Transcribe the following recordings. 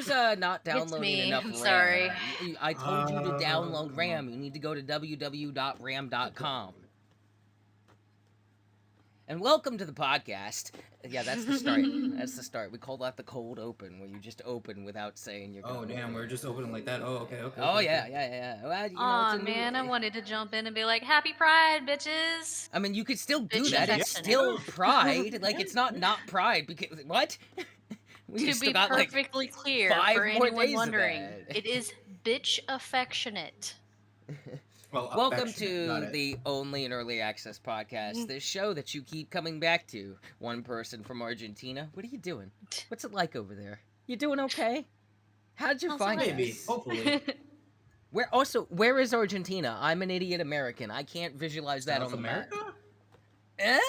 Lizzie's not downloading me. enough I'm RAM. sorry. I told you to download RAM. You need to go to www.ram.com. And welcome to the podcast. Yeah, that's the start. That's the start. We call that the cold open, where you just open without saying you're going. Oh damn, we're just opening like that. Oh okay. Oh Okay. yeah. Well, it's Aw, a new. man, I wanted to jump in and be like, Happy Pride, bitches! I mean, you could still do Bitch that. It's affectionate. still Pride. Like, it's not Pride because what? We To still be got, like, perfectly clear, 5 for more anyone days of wondering, that. it is bitch affectionate. Well, Welcome affectionate, got to it. the Only in Early Access podcast, this show that you keep coming back to. One person from Argentina. What are you doing? What's it like over there? You doing okay? How'd you How's find it? Maybe, us? hopefully. Where is Argentina? I'm an idiot American. I can't visualize that South on the America? map.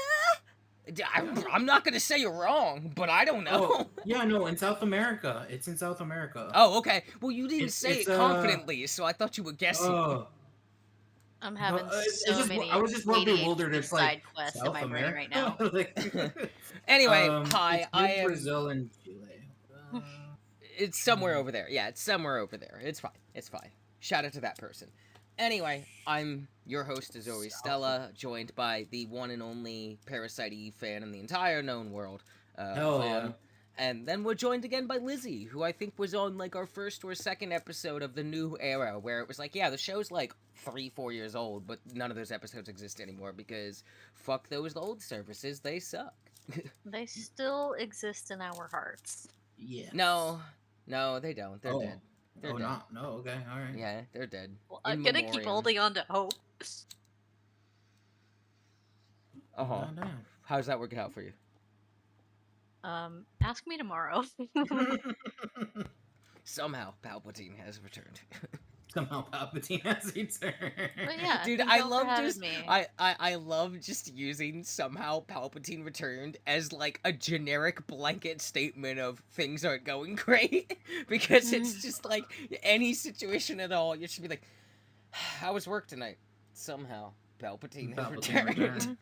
I'm not gonna say you're wrong, but I don't know. Oh, yeah, no, in South America. It's in South America. Oh, okay. Well, you didn't It's- say it's, it confidently, so I thought you were guessing. Oh, I'm having it's so just, many I was just more bewildered. ADHD It's like side quests in South my brain America. right now. Like, Anyway, hi. It's I near am. Brazil and Chile. It's somewhere over there. Yeah, it's somewhere over there. It's fine. It's fine. Shout out to that person. Anyway, I'm your host, as always, Stella, joined by the one and only Parasite Eve fan in the entire known world. Hell yeah. Vaughn. And then we're joined again by Lizzie, who I think was on like our first or second episode of the new era, where it was like, yeah, the show's like 3-4 years old, but none of those episodes exist anymore because fuck those old services, they suck. They still exist in our hearts. Yes. No, they don't. They're dead. They're dead. not. No, okay, all right. Yeah, they're dead. Well, In I'm gonna keep memoriam. holding on to hope. Uh-huh. Damn. How's that working out for you? Ask me tomorrow. Somehow, Palpatine has returned. Somehow Palpatine has returned. But yeah, Dude, thank I y'all for love having just me. I love just using somehow Palpatine returned as like a generic blanket statement of things aren't going great because it's just like any situation at all. You should be like, how was work tonight? Somehow Palpatine has returned.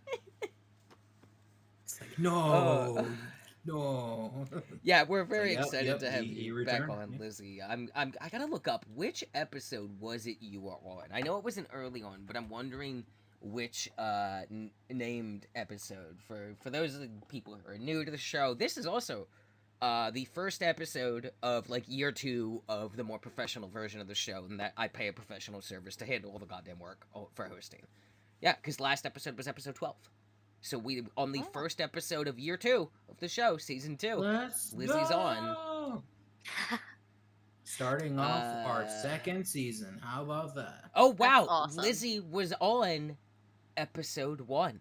It's like no. Yeah, we're very Yep, excited to have he you back returned, on, yeah. Lizzie. I gotta look up which episode was it you were on. I know it wasn't early on, but I'm wondering which named episode for those of the people who are new to the show. This is also the first episode of like year 2 of the more professional version of the show, and that I pay a professional service to handle all the goddamn work for hosting. Yeah, because last episode was episode 12. So we on the first episode of year 2 of the show, season 2. Lizzie's on. Starting off our second season. How about that? Oh wow, awesome. Lizzie was on episode 1.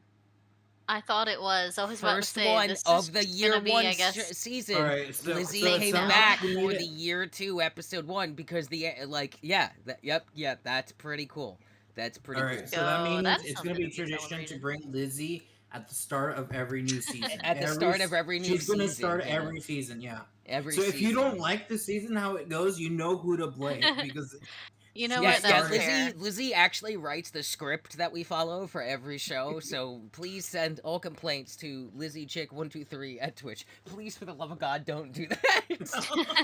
I thought it was. I was about to First say one this of is the just year gonna be, 1 I guess. season. Alright, so Lizzie it came sounds back like we for need the year 2 episode 1 because the that's pretty cool. That's pretty Alright, cool. so that Yo, means that's it's something gonna be to be tradition to celebrated. bring Lizzie at the start of every new season. At the start of every new She's gonna season, start yeah. every season, yeah. Every So if you season. don't like the season how it goes, you know who to blame because You know Yeah, what? That's Lizzie. fair. Lizzie actually writes the script that we follow for every show. So please send all complaints to LizzieChick123 at Twitch. Please, for the love of God, don't do that.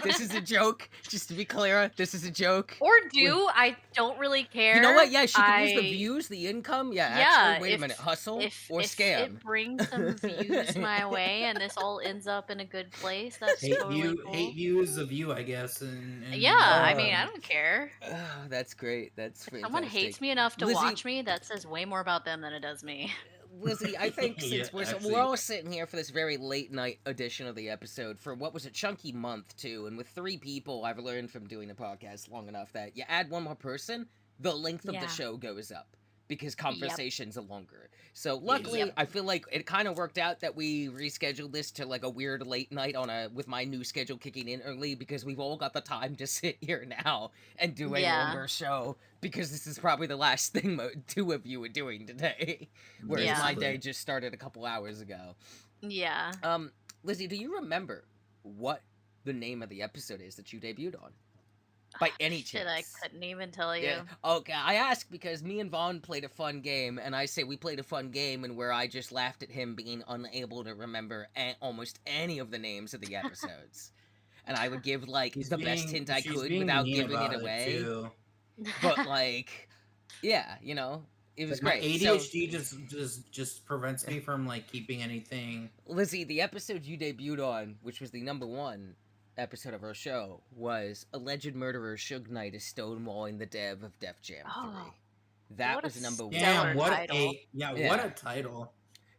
This is a joke. Just to be clear, this is a joke. Or do I don't really care. You know what? Yeah, she can use the views, the income. Yeah, actually, wait a minute. Hustle or if scam? it brings some views my way and this all ends up in a good place, that's totally cool. hate views of you, I guess. And Yeah, I mean, I don't care. Oh, that's great. That's If fantastic. someone hates me enough to Lizzie- watch me, that says way more about them than it does me. Lizzie, I think since Yeah, actually. we're all sitting here for this very late night edition of the episode for what was a chunky month too, and with 3 people, I've learned from doing the podcast long enough that you add one more person, the length of the Yeah. show goes up because conversations are longer. So luckily, I feel like it kind of worked out that we rescheduled this to like a weird late night with my new schedule kicking in early because we've all got the time to sit here now and do a Yeah. longer show because this is probably the last thing 2 of you are doing today. Whereas Yeah. my day just started a couple hours ago. Yeah. Lizzie, do you remember what the name of the episode is that you debuted on? By any Shit, chance? I couldn't even tell you. Yeah. Okay, I ask because me and Vaughn played a fun game, and I say we played a fun game, and where I just laughed at him being unable to remember almost any of the names of the episodes. and I would give like the best hint I she's could being without mean giving it about away. too. But like, yeah, you know, it was My great. So, ADHD just prevents me from like keeping anything. Lizzie, the episode you debuted on, which was the #1 episode of our show, was Alleged Murderer Suge Knight is stonewalling the dev of Def Jam 3. Oh, That what a was #1. Damn, what title. what a title.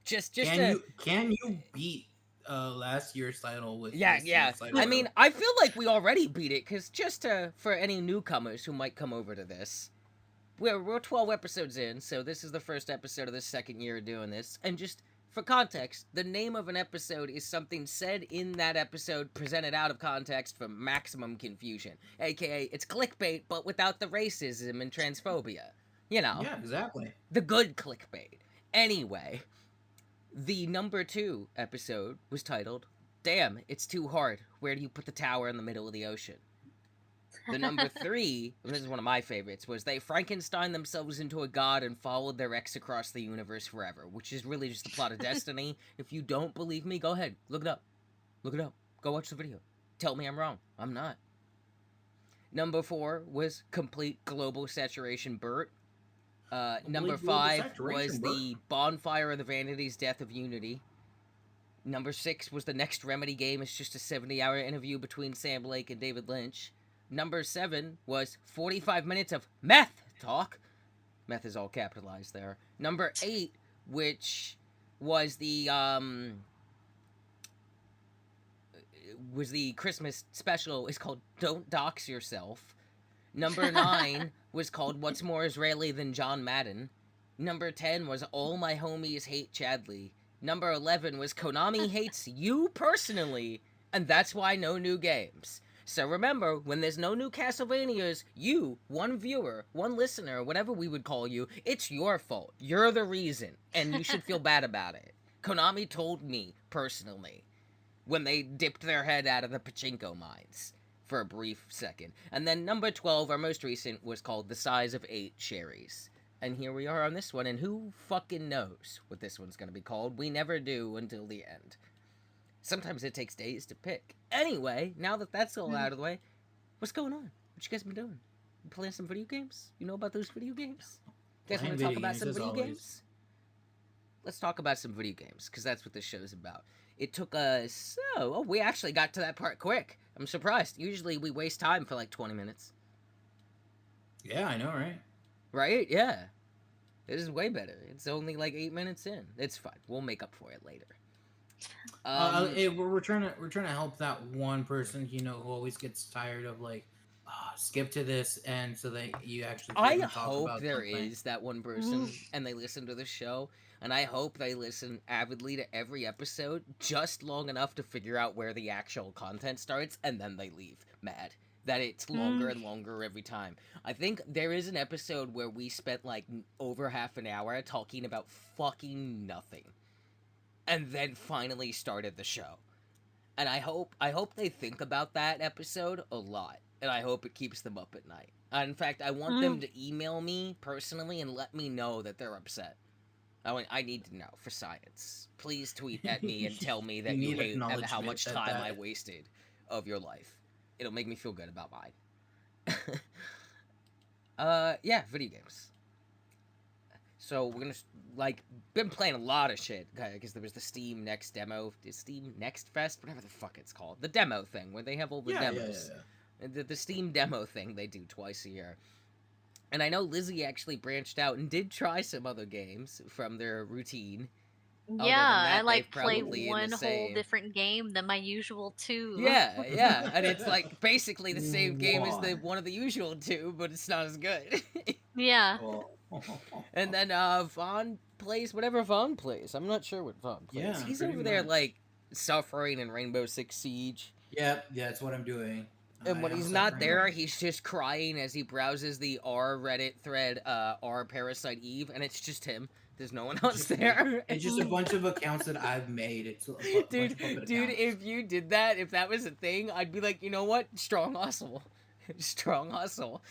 Just Can you beat last year's title with yeah, this yeah. year's title? I mean, I feel like we already beat it, because just for any newcomers who might come over to this, we're 12 episodes in, so this is the first episode of the second year of doing this, and just for context, the name of an episode is something said in that episode presented out of context for maximum confusion, aka it's clickbait but without the racism and transphobia, you know. Yeah, exactly. The good clickbait. Anyway, the #2 episode was titled, Damn, It's Too Hard, Where Do You Put the Tower in the Middle of the Ocean? The #3, and this is one of my favorites, was They Frankenstein Themselves into a God and Followed Their Ex Across the Universe Forever, which is really just the plot of Destiny. If you don't believe me, go ahead. Look it up. Look it up. Go watch the video. Tell me I'm wrong. I'm not. #4 was Complete Global Saturation Burt. #5 was The Bonfire of the Vanities Death of Unity. #6 was The Next Remedy Game. It's just a 70-hour interview between Sam Lake and David Lynch. #7 was 45 minutes of meth talk. Meth is all capitalized there. #8, which was the Christmas special, is called Don't Dox Yourself. #9 was called What's More Israeli Than John Madden. #10 was All My Homies Hate Chadley. #11 was Konami Hates You Personally, and that's why no new games. So remember, when there's no new Castlevanias, you, one viewer, one listener, whatever we would call you, it's your fault. You're the reason, and you should feel bad about it. Konami told me, personally, when they dipped their head out of the pachinko mines for a brief second. And then #12, our most recent, was called The Size of 8 Cherries. And here we are on this one, and who fucking knows what this one's gonna be called? We never do until the end. Sometimes it takes days to pick. Anyway, now that that's all out of the way, what's going on? What you guys been doing? You playing some video games? You know about those video games? You guys want to talk about some video games? Let's talk about some video games, because that's what this show's about. It took us... we actually got to that part quick. I'm surprised. Usually we waste time for like 20 minutes. Yeah, I know, right? Right? Yeah. This is way better. It's only like 8 minutes in. It's fine. We'll make up for it later. We're trying to help that one person, you know, who always gets tired of like, skip to this, and so that you actually. I talk hope about there something. is that one person, and they listen to the show, and I hope they listen avidly to every episode, just long enough to figure out where the actual content starts, and then they leave mad that it's longer and longer every time. I think there is an episode where we spent like over half an hour talking about fucking nothing, and then finally started the show. And I hope they think about that episode a lot, and I hope it keeps them up at night. In fact, I want them to email me personally and let me know that they're upset. I need to know for science. Please tweet at me and tell me that you hate and how much time I wasted of your life. It'll make me feel good about mine. Yeah, video games. So we're gonna been playing a lot of shit because there was the Steam Next demo, the Steam Next Fest, whatever the fuck it's called, the demo thing where they have all the demos. Yeah. The Steam demo thing they do twice a year. And I know Lizzie actually branched out and did try some other games from their routine. Yeah, I played one whole different game than my usual two. Yeah, and it's like basically the same game as the one of the usual two, but it's not as good. Yeah. And then Vaughn plays whatever Vaughn plays. I'm not sure what Vaughn plays. Yeah, he's over there like suffering in Rainbow Six Siege. Yep, yeah, that's what I'm doing. And when he's not there, he's just crying as he browses the R Reddit thread, R Parasite Eve, and it's just him. There's no one else there. It's just a bunch of accounts that I've made. It's dude, if you did that, if that was a thing, I'd be like, you know what? Strong hustle. Strong hustle.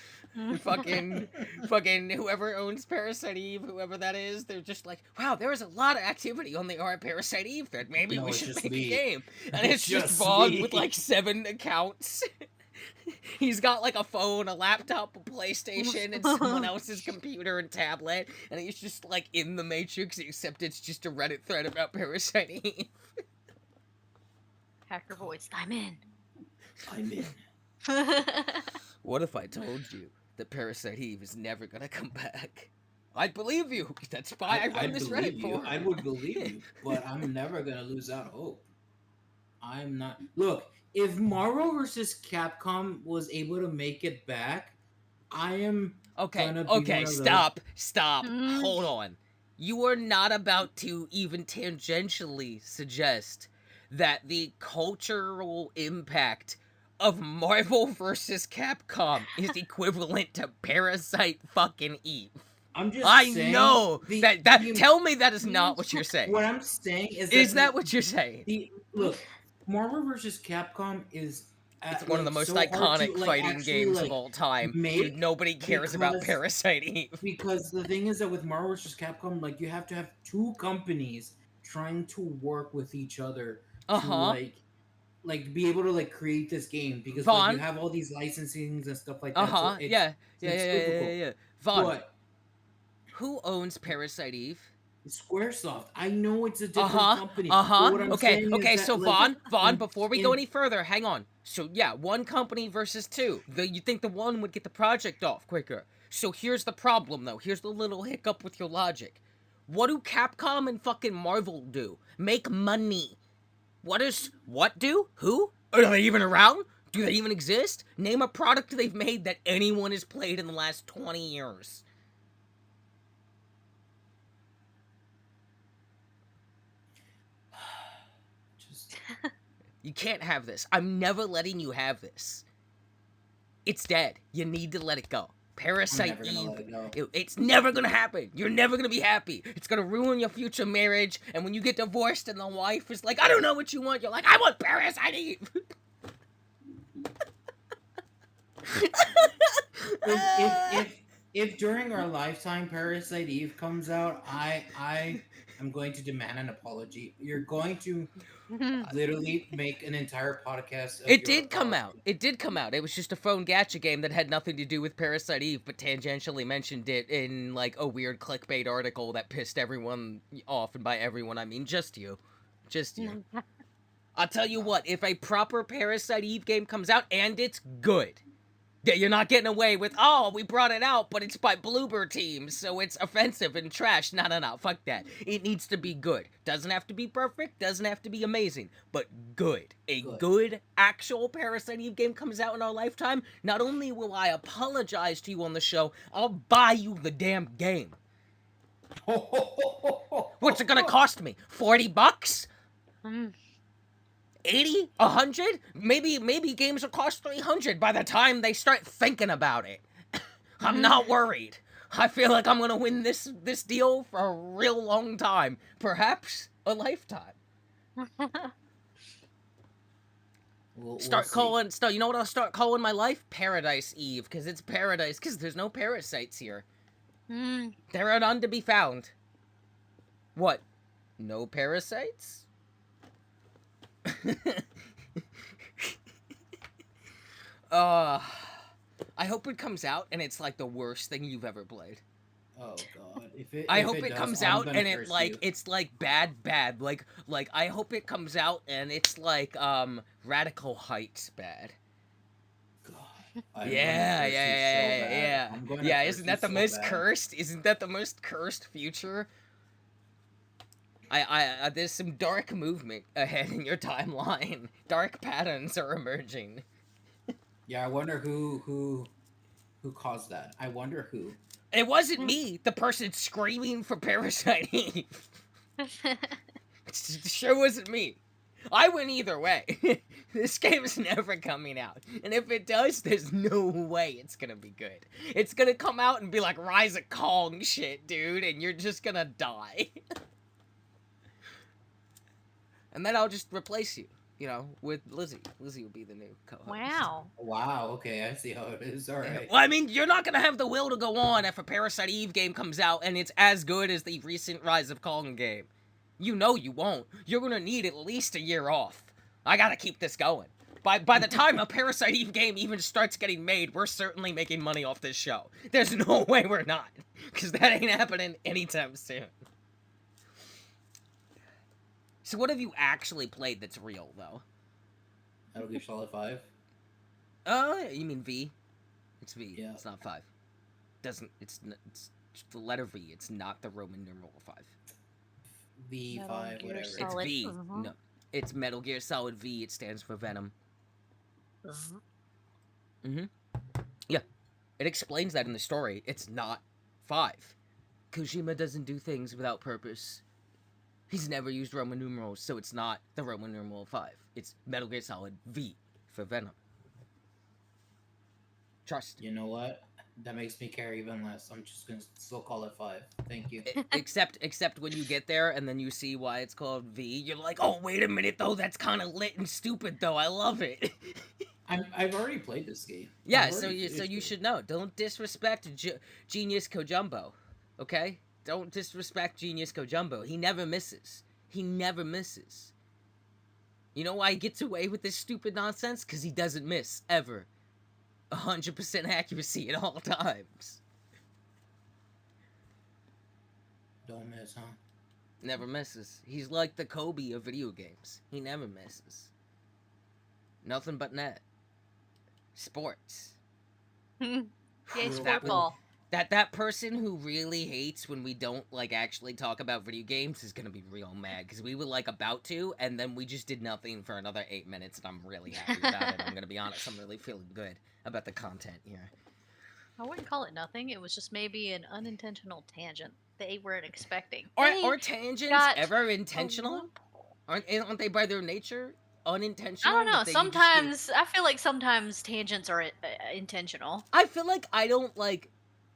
fucking whoever owns Parasite Eve, whoever that is, they're just like, wow, there is a lot of activity on the art Parasite Eve thread. Maybe No, we it's should just make a me. game. And It's it's just just Vaughn me. with like 7 accounts. He's got like a phone, a laptop, a PlayStation, and someone else's computer and tablet, and he's just like in the Matrix, except it's just a Reddit thread about Parasite Eve. Hacker voice, I'm in. I'm in. What if I told you that Parasite Eve is never gonna come back? I'd believe you. That's why I run I'd this believe Reddit you. for. I would believe you, but I'm never gonna lose out hope. I'm not. Look, if Marvel vs. Capcom was able to make it back, I am gonna be one of stop, those. stop, hold on. You are not about to even tangentially suggest that the cultural impact of Marvel vs. Capcom is equivalent to Parasite fucking Eve. I'm just I saying know that tell me that is not what you're saying. What I'm saying is that what you're saying? Look, Marvel vs. Capcom is it's one of the most so iconic to, fighting games of all time. Dude, nobody cares about Parasite Eve. Because the thing is that with Marvel vs. Capcom, like, you have to have 2 companies trying to work with each other to like be able to like create this game, because like, you have all these licensings and stuff like that. So it's difficult. Vaughn, but who owns Parasite Eve? Squaresoft. I know it's a different company. But what I'm saying is so that, Vaughn, before we go any further, hang on. So yeah, 1 company versus 2. You think the one would get the project off quicker. So here's the problem though. Here's the little hiccup with your logic. What do Capcom and fucking Marvel do? Make money. What do? Who? Are they even around? Do they even exist? Name a product they've made that anyone has played in the last 20 years. You can't have this. I'm never letting you have this. It's dead. You need to let it go. Parasite Eve. It's never gonna happen. You're never gonna be happy. It's gonna ruin your future marriage. And when you get divorced and the wife is like, I don't know what you want, you're like, I want Parasite Eve. if during our lifetime Parasite Eve comes out, I am going to demand an apology. You're going to literally make an entire podcast of It did come out. It was just a phone gacha game that had nothing to do with Parasite Eve, but tangentially mentioned it in like a weird clickbait article that pissed everyone off, and by everyone I mean just you. I'll tell you what, if a proper Parasite Eve game comes out and it's good, you're not getting away with, oh, we brought it out, but it's by Bloober Team, so it's offensive and trash. No, fuck that. It needs to be good. Doesn't have to be perfect, doesn't have to be amazing, but good. A good actual Parasite Eve game comes out in our lifetime, not only will I apologize to you on the show, I'll buy you the damn game. What's it gonna cost me? $40? 80? 100? Maybe games will cost 300 by the time they start thinking about it. I'm not worried. I feel like I'm gonna win this deal for a real long time. Perhaps a lifetime. You know what I'll start calling my life? Paradise Eve, because it's paradise, because there's no parasites here. There are none to be found. What? No parasites? I hope it comes out and it's like the worst thing you've ever played. Oh god. I hope it comes out and it's like bad. Like I hope it comes out and it's like Radical Heights bad. God. Yeah. Isn't that the most cursed? Isn't that the most cursed future? I there's some dark movement ahead in your timeline. Dark patterns are emerging. Yeah, I wonder who caused that. I wonder who. It wasn't me, the person screaming for Parasite Eve. It sure wasn't me. I win either way. This game's never coming out. And if it does, there's no way it's gonna be good. It's gonna come out and be like Rise of Kong shit, dude, and you're just gonna die. And then I'll just replace you. you know, with Lizzie. Lizzie would be the new co-host. Wow. Wow. Okay, I see how it is. All right. Well, I mean, you're not gonna have the will to go on if a Parasite Eve game comes out and it's as good as the recent Rise of Kong game. You know you won't. You're gonna need at least a year off. I gotta keep this going. By the time a Parasite Eve game even starts getting made, we're certainly making money off this show. There's no way we're not. Because that ain't happening anytime soon. So what have you actually played that's real, though? Metal Gear Solid 5. You mean V? It's V. Yeah. It's not 5. It's the letter V. It's not the Roman numeral 5. V5, whatever. It's Solid. V. Mhm. No. It's Metal Gear Solid V. It stands for Venom. Yeah. It explains that in the story. It's not 5. Kojima doesn't do things without purpose. He's never used Roman numerals, so it's not the Roman numeral 5. It's Metal Gear Solid V for Venom. Trust. You know what? That makes me care even less. I'm just gonna still call it 5. Thank you. Except when you get there and then you see why it's called V, you're like, oh, wait a minute, though. That's kind of lit and stupid, though. I love it. I've already played this game. Yeah, so you should know. Don't disrespect Genius Kojumbo, okay? Don't disrespect Genius Kojumbo. He never misses. He never misses. You know why he gets away with this stupid nonsense? Because he doesn't miss, ever. 100% accuracy at all times. Don't miss, huh? Never misses. He's like the Kobe of video games. He never misses. Nothing but net. Sports. Yay, That- sportball. That person who really hates when we don't, like, actually talk about video games is gonna be real mad, because we were, like, about to, and then we just did nothing for another 8 minutes, and I'm really happy about it. I'm gonna be honest, I'm really feeling good about the content here. I wouldn't call it nothing. It was just maybe an unintentional tangent they weren't expecting. Are tangents got ever intentional? Aren't they by their nature I unintentional? don't know. that they just Sometimes I feel like sometimes tangents are intentional. I feel like I don't, like...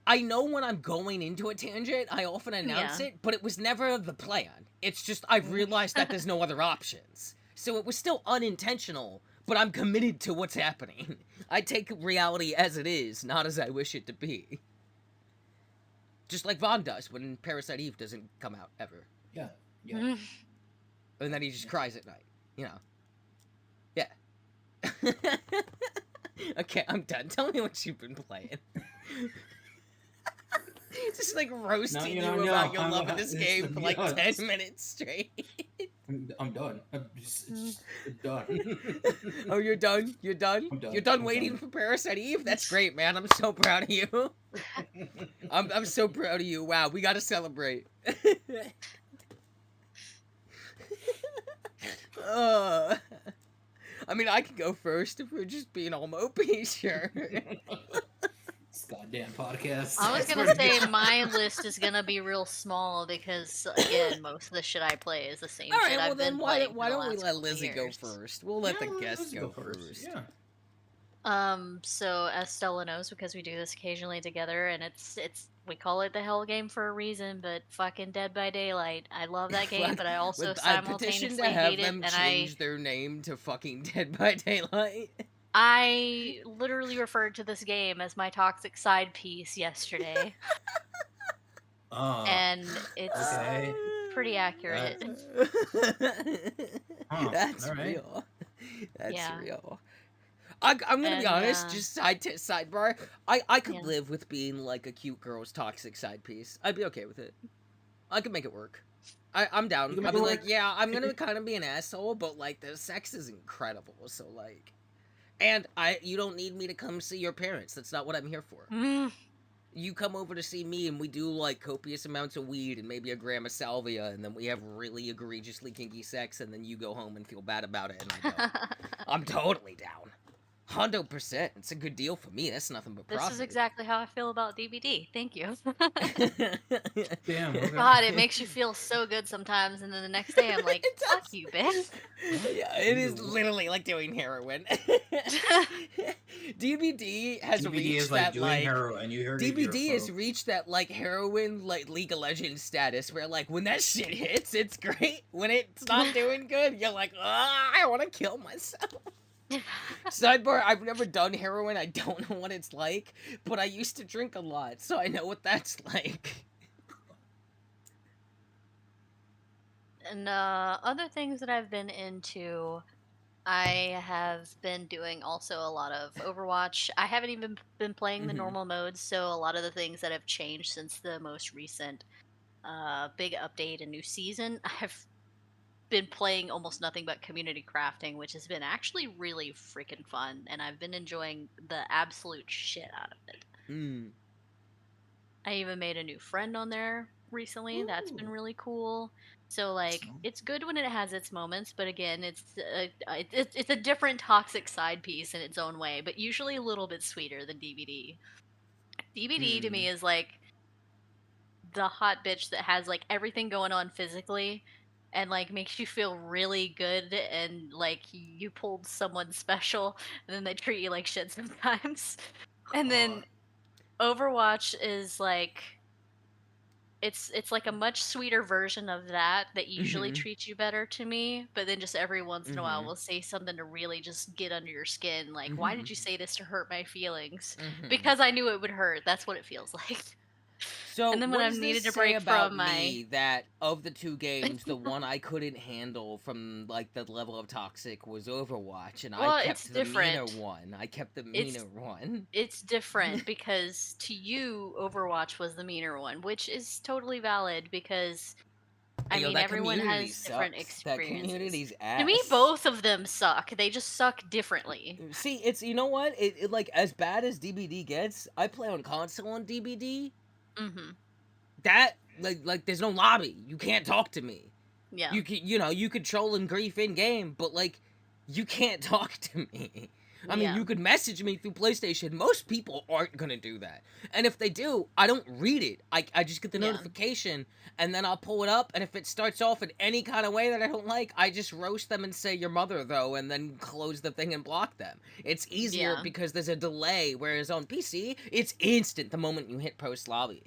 I know when I'm going into a tangent, I often announce it, but it was never the plan. It's just I've realized that there's no other options. So it was still unintentional, but I'm committed to what's happening. I take reality as it is, not as I wish it to be. Just like Vaughn does when Parasite Eve doesn't come out, ever. Yeah. Yeah. And then he just cries at night, you know. Yeah. Okay, I'm done. Tell me what you've been playing. Just like roasting you about your love of this game for like 10 minutes straight. I'm done. I'm just done. Oh, you're done? You're done? I'm done. You're done I'm waiting done. for Parasite Eve? That's great, man. I'm so proud of you. I'm so proud of you. Wow, we gotta celebrate. I mean, I can go first if we're just being all mopey, sure. This goddamn podcast. I was gonna say my list is gonna be real small because again, most of the shit I play is the same All right, shit well I've then been why playing. don't we for the last let couple Lizzie go years. first? We'll let the guest Let's go first. Yeah. So as Stella knows, because we do this occasionally together, and it's we call it the Hell game for a reason, but fucking Dead by Daylight. I love that game, but I also I petitioned simultaneously to have hate it, them and change their name to fucking Dead by Daylight. I literally referred to this game as my toxic side piece yesterday, and it's Okay. pretty accurate. That's alright. real. That's Yeah. real. I'm gonna be And, honest, just sidebar. I could Yeah. live with being like a cute girl's toxic side piece. I'd be okay with it. I could make it work. I'm down. You can I'd make be it like, work. yeah, I'm gonna kind of be an asshole, but like the sex is incredible. So like, and you don't need me to come see your parents. That's not what I'm here for. Mm. You come over to see me and we do like copious amounts of weed and maybe a gram of salvia, and then we have really egregiously kinky sex, and then you go home and feel bad about it, and I don't. I'm totally down. 100%. It's a good deal for me. That's nothing but profit. This is exactly how I feel about DBD. Thank you. Damn. Okay. God, it makes you feel so good sometimes, and then the next day I'm like, fuck you, bitch. Yeah, it is literally like doing heroin. DBD has DBD reached is like that doing heroin. You heard it here, DBD has folks. reached that like heroin like League of Legends status where like when that shit hits, it's great. When it's not doing good, you're like, I want to kill myself. Sidebar: I've never done heroin. I don't know what it's like, but I used to drink a lot, so I know what that's like. And other things that I've been into, I have been doing also a lot of Overwatch. I haven't even been playing the normal modes, so a lot of the things that have changed since the most recent big update and new season, I've been playing almost nothing but community crafting, which has been actually really freaking fun, and I've been enjoying the absolute shit out of it. I even made a new friend on there recently. That's been really cool. So like, it's good when it has its moments, but again, it's a different toxic side piece in its own way, but usually a little bit sweeter than DBD. DBD to me is like the hot bitch that has like everything going on physically and like makes you feel really good and like you pulled someone special and then they treat you like shit sometimes. And then Overwatch is like it's like a much sweeter version of that usually treats you better to me, but then just every once in a while will say something to really just get under your skin, like why did you say this to hurt my feelings? Because I knew it would hurt. That's what it feels like. So, and then when what I does needed this to say break about from me that of the two games, the one I couldn't handle from like the level of toxic was Overwatch, and well, I it's kept the meaner different. one. I kept the meaner one. It's different because to you, Overwatch was the meaner one, which is totally valid because I Yo, mean, that everyone community has different sucks. That experiences. community's To me, ass. both of them suck. They just suck differently. See, it's you know what? It like as bad as DBD gets. I play on console on DBD. That like there's no lobby. You can't talk to me. Yeah. You could troll and grief in game, but like you can't talk to me. I mean, you could message me through PlayStation. Most people aren't gonna do that. And if they do, I don't read it. I just get the notification, and then I'll pull it up, and if it starts off in any kind of way that I don't like, I just roast them and say, your mother, though, and then close the thing and block them. It's easier because there's a delay, whereas on PC, it's instant the moment you hit post lobby.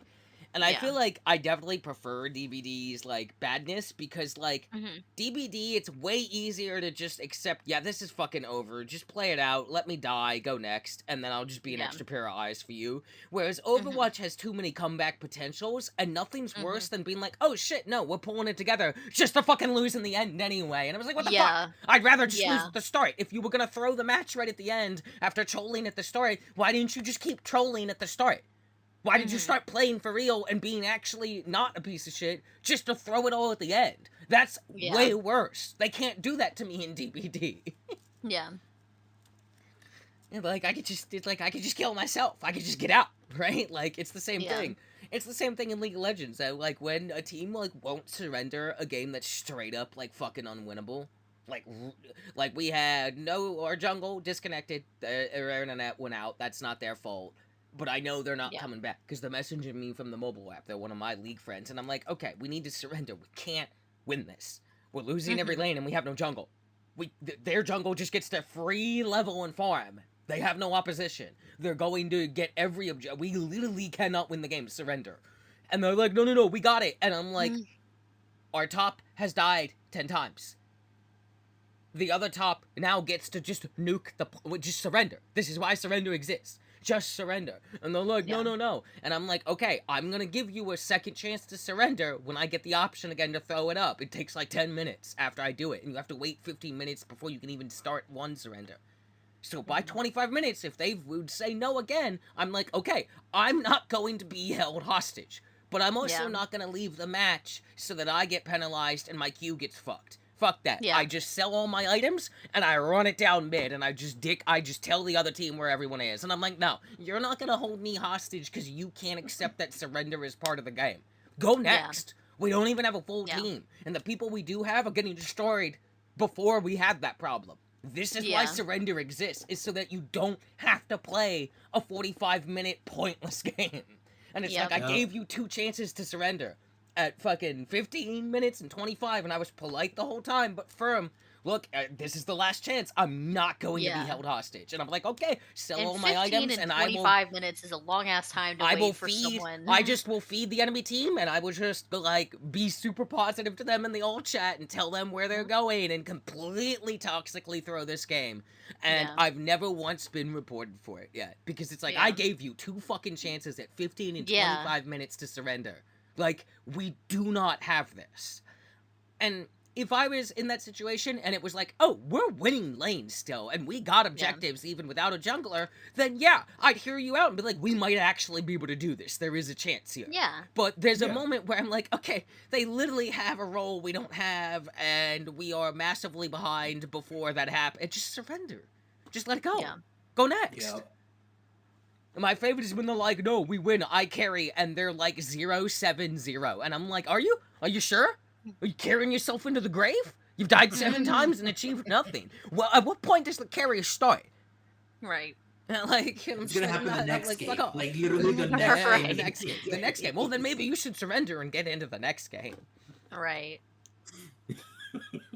And I feel like I definitely prefer DBD's, like, badness, because, like, DBD, it's way easier to just accept, yeah, this is fucking over, just play it out, let me die, go next, and then I'll just be an extra pair of eyes for you. Whereas Overwatch has too many comeback potentials, and nothing's worse than being like, oh shit, no, we're pulling it together, just to fucking lose in the end anyway. And I was like, what the fuck? I'd rather just lose at the start. If you were gonna throw the match right at the end, after trolling at the start, why didn't you just keep trolling at the start? Why did you start playing for real and being actually not a piece of shit just to throw it all at the end? That's way worse. They can't do that to me in DBD. Yeah, like I could just kill myself. I could just get out, right? Like it's the same thing. It's the same thing in League of Legends. That like when a team like won't surrender a game that's straight up like fucking unwinnable. Like we had our jungle disconnected. Our internet went out. That's not their fault. But I know they're not coming back because they're messaging me from the mobile app. They're one of my league friends. And I'm like, okay, we need to surrender. We can't win this. We're losing every lane and we have no jungle. Their jungle just gets to free level and farm. They have no opposition. They're going to get every object. We literally cannot win the game. Surrender. And they're like, no, we got it. And I'm like, our top has died 10 times. The other top now gets to just nuke just surrender. This is why surrender exists. Just surrender. And they're like, no. And I'm like, okay, I'm gonna give you a second chance to surrender when I get the option again to throw it up. It takes like 10 minutes after I do it, and you have to wait 15 minutes before you can even start one surrender. So by 25 minutes, if they would say no again, I'm like, okay, I'm not going to be held hostage. But I'm also not gonna leave the match so that I get penalized and my queue gets fucked. Fuck that. I just sell all my items, and I run it down mid, and I just tell the other team where everyone is. And I'm like, no, you're not gonna hold me hostage because you can't accept that surrender is part of the game. Go next. We don't even have a full team. And the people we do have are getting destroyed before we had that problem. This is why surrender exists, is so that you don't have to play a 45-minute pointless game. And it's like, I gave you 2 chances to surrender at fucking 15 minutes and 25, and I was polite the whole time, but firm. Look, this is the last chance. I'm not going to be held hostage. And I'm like, okay, sell all my items, and I will... 25 minutes is a long-ass time to wait for someone. I just will feed the enemy team, and I will just, like, be super positive to them in the old chat and tell them where they're going and completely toxically throw this game. And I've never once been reported for it yet. Because it's like, I gave you 2 fucking chances at 15 and 25 minutes to surrender. Like, we do not have this. And... if I was in that situation and it was like, oh, we're winning lanes still, and we got objectives even without a jungler, then I'd hear you out and be like, we might actually be able to do this. There is a chance here. Yeah. But there's a moment where I'm like, okay, they literally have a role we don't have, and we are massively behind before that happens. Just surrender. Just let it go. Yeah. Go next. Yeah. My favorite is when they're like, no, we win, I carry, and they're like 0-7-0. And I'm like, are you? Are you sure? Are you carrying yourself into the grave? You've died 7 times and achieved nothing. Well, at what point does the carrier start? Right. Like, it's gonna happen the next game. Like, literally the next game. The next game. Well, then maybe you should surrender and get into the next game. Right.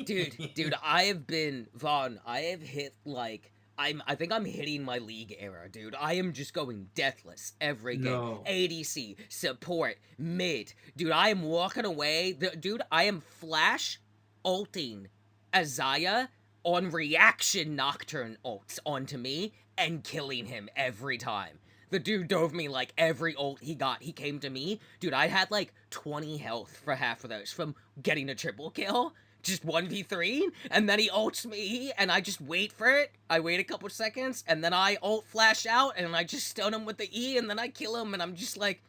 Dude, I have hit, like... I think I'm hitting my league era, dude. I am just going deathless every game. No. ADC, support, mid. Dude, I am walking away. Dude, I am flash ulting Azaya on reaction Nocturne ults onto me and killing him every time. The dude dove me like every ult he got. He came to me. Dude, I had like 20 health for half of those from getting a triple kill. Just 1v3, and then he ults me, and I just wait for it. I wait a couple seconds, and then I ult flash out, and I just stun him with the E, and then I kill him, and I'm just like,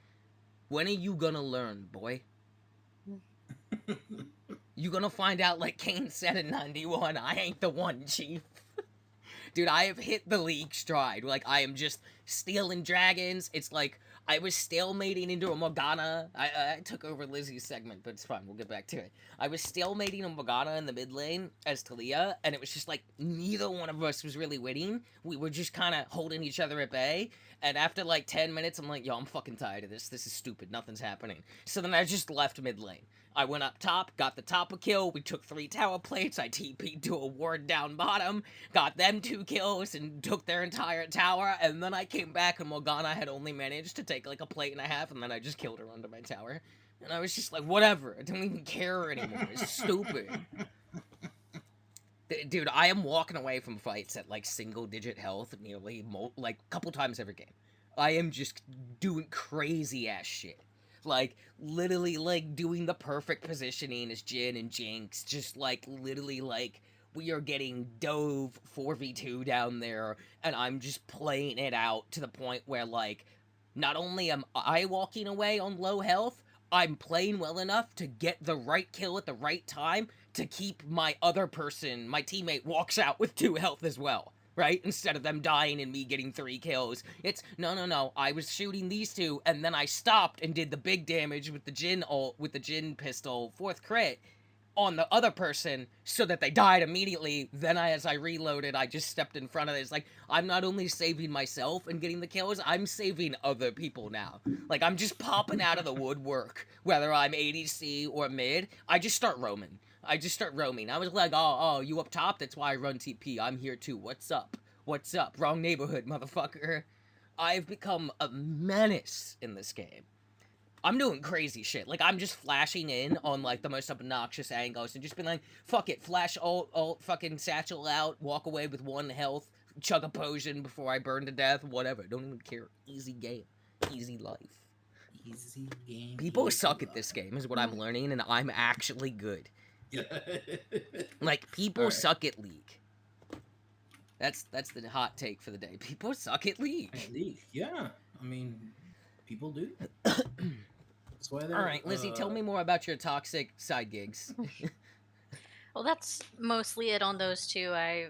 when are you gonna learn, boy? You gonna find out, like Kane said in 91, I ain't the one, chief. Dude, I have hit the league stride. Like, I am just stealing dragons. It's like, I was stalemating into a Morgana. I took over Lizzie's segment, but it's fine. We'll get back to it. I was stalemating a Morgana in the mid lane as Talia, and it was just like, neither one of us was really winning. We were just kind of holding each other at bay. And after like 10 minutes, I'm like, yo, I'm fucking tired of this. This is stupid. Nothing's happening. So then I just left mid lane. I went up top, got the top of kill, we took 3 tower plates, I TP'd to a ward down bottom, got them 2 kills, and took their entire tower, and then I came back and Morgana had only managed to take like a plate and a half, and then I just killed her under my tower. And I was just like, whatever, I don't even care anymore, it's stupid. Dude, I am walking away from fights at like single-digit health nearly, like, a couple times every game. I am just doing crazy-ass shit. Like, literally, like, doing the perfect positioning as Jhin and Jinx. Just, like, literally, like, we are getting dove 4v2 down there, and I'm just playing it out to the point where, like, not only am I walking away on low health, I'm playing well enough to get the right kill at the right time to keep my other person, my teammate, walks out with 2 health as well. Right? Instead of them dying and me getting 3 kills. It's, no, I was shooting these 2, and then I stopped and did the big damage with the Jhin ult, with the Jhin pistol, 4th crit, on the other person, so that they died immediately. Then as I reloaded, I just stepped in front of it. It's like, I'm not only saving myself and getting the kills, I'm saving other people now. Like, I'm just popping out of the woodwork, whether I'm ADC or mid, I just start roaming. I was like, oh, you up top? That's why I run TP. I'm here too. What's up? What's up? Wrong neighborhood, motherfucker. I've become a menace in this game. I'm doing crazy shit. Like, I'm just flashing in on, like, the most obnoxious angles and just being like, fuck it, flash ult, fucking satchel out, walk away with 1 health, chug a potion before I burn to death, whatever. Don't even care. Easy game. Easy life. Easy game. People suck at this game, is what I'm learning, and I'm actually good. Like, people suck at League. That's the hot take for the day. People suck at League. Yeah. I mean, people do. That's why they're... Alright, Lizzie, tell me more about your toxic side gigs. Well, that's mostly it on those 2. I,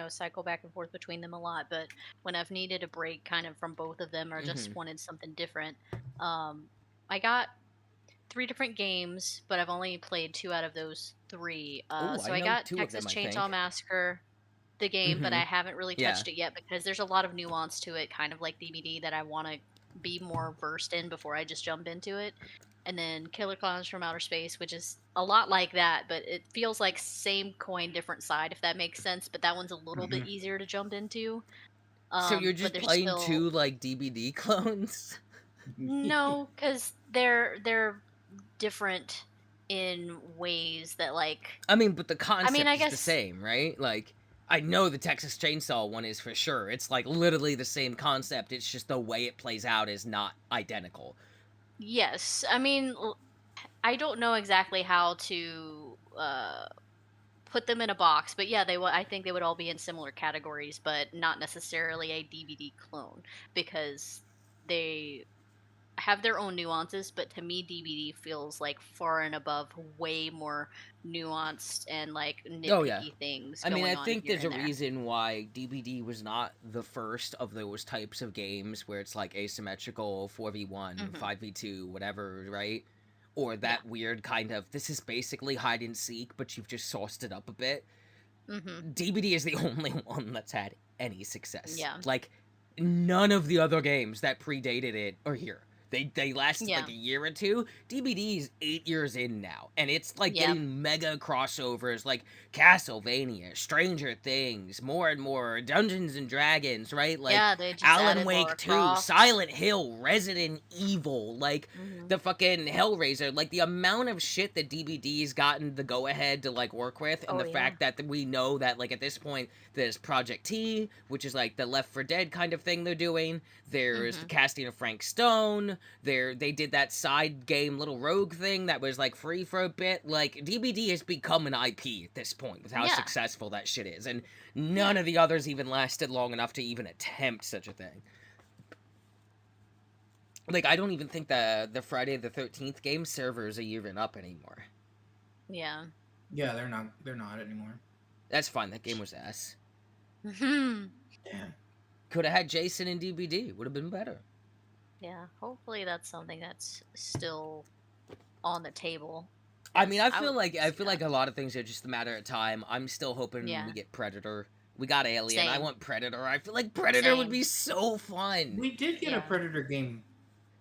cycle back and forth between them a lot, but when I've needed a break kind of from both of them or just wanted something different, I got 3 different games, but I've only played 2 out of those 3. So I got Texas Chainsaw Massacre. the game, but I haven't really Yeah. touched it yet because there's a lot of nuance to it, kind of like DBD, that I want to be more versed in before I just jump into it. And then Killer Clowns from Outer Space, which is a lot like that, but it feels like same coin, different side, if that makes sense. But that one's a little bit easier to jump into. So you're But just there's playing still two like DBD clones? no, because they're different in ways that like. I mean, but the I mean, concept I is the guess same, right? Like, I know the Texas Chainsaw one is for sure. It's like literally the same concept. It's just the way it plays out is not identical. yes. I mean, I don't know exactly how to put them in a box, but yeah, I think they would all be in similar categories, but not necessarily a DVD clone because they have their own nuances. But to me, DVD feels like far and above way more nuanced and like Oh yeah. nitpicky things I mean, I going on think here there's a and there. reason why DBD was not the first of those types of games where it's like asymmetrical 4v1, 5v2, whatever, right? Or Yeah. that weird kind of, this is basically hide and seek, but you've just sauced it up a bit. DBD is the only one that's had any success. Yeah. Like, none of the other games that predated it are here. They lasted Yeah. like a year or two. DBD is 8 years in now, and it's like getting mega crossovers like Castlevania, Stranger Things, more and more Dungeons and Dragons, right? Like Yeah, they just Alan added Lara Wake 2, Croft. Silent Hill, Resident Evil, like the fucking Hellraiser, like the amount of shit that DBD's gotten the go ahead to like work with, and the fact that we know that like at this point there's Project T, which is like the Left 4 Dead kind of thing they're doing. There's the casting of Frank Stone. They did that side game little rogue thing that was like free for a bit. Like DBD has become an IP at this point with how successful that shit is, and none of the others even lasted long enough to even attempt such a thing. Like I don't even think the Friday the 13th game servers are even up anymore. Yeah. Yeah, they're not anymore. That's fine. That game was ass. Damn. Could have had Jason and DBD. Would have been better. Yeah, hopefully that's something that's still on the table. I mean, I feel like a lot of things are just a matter of time. I'm still hoping we get Predator. We got Alien. Same. I want Predator. I feel like Predator would be so fun. We did get a Predator game.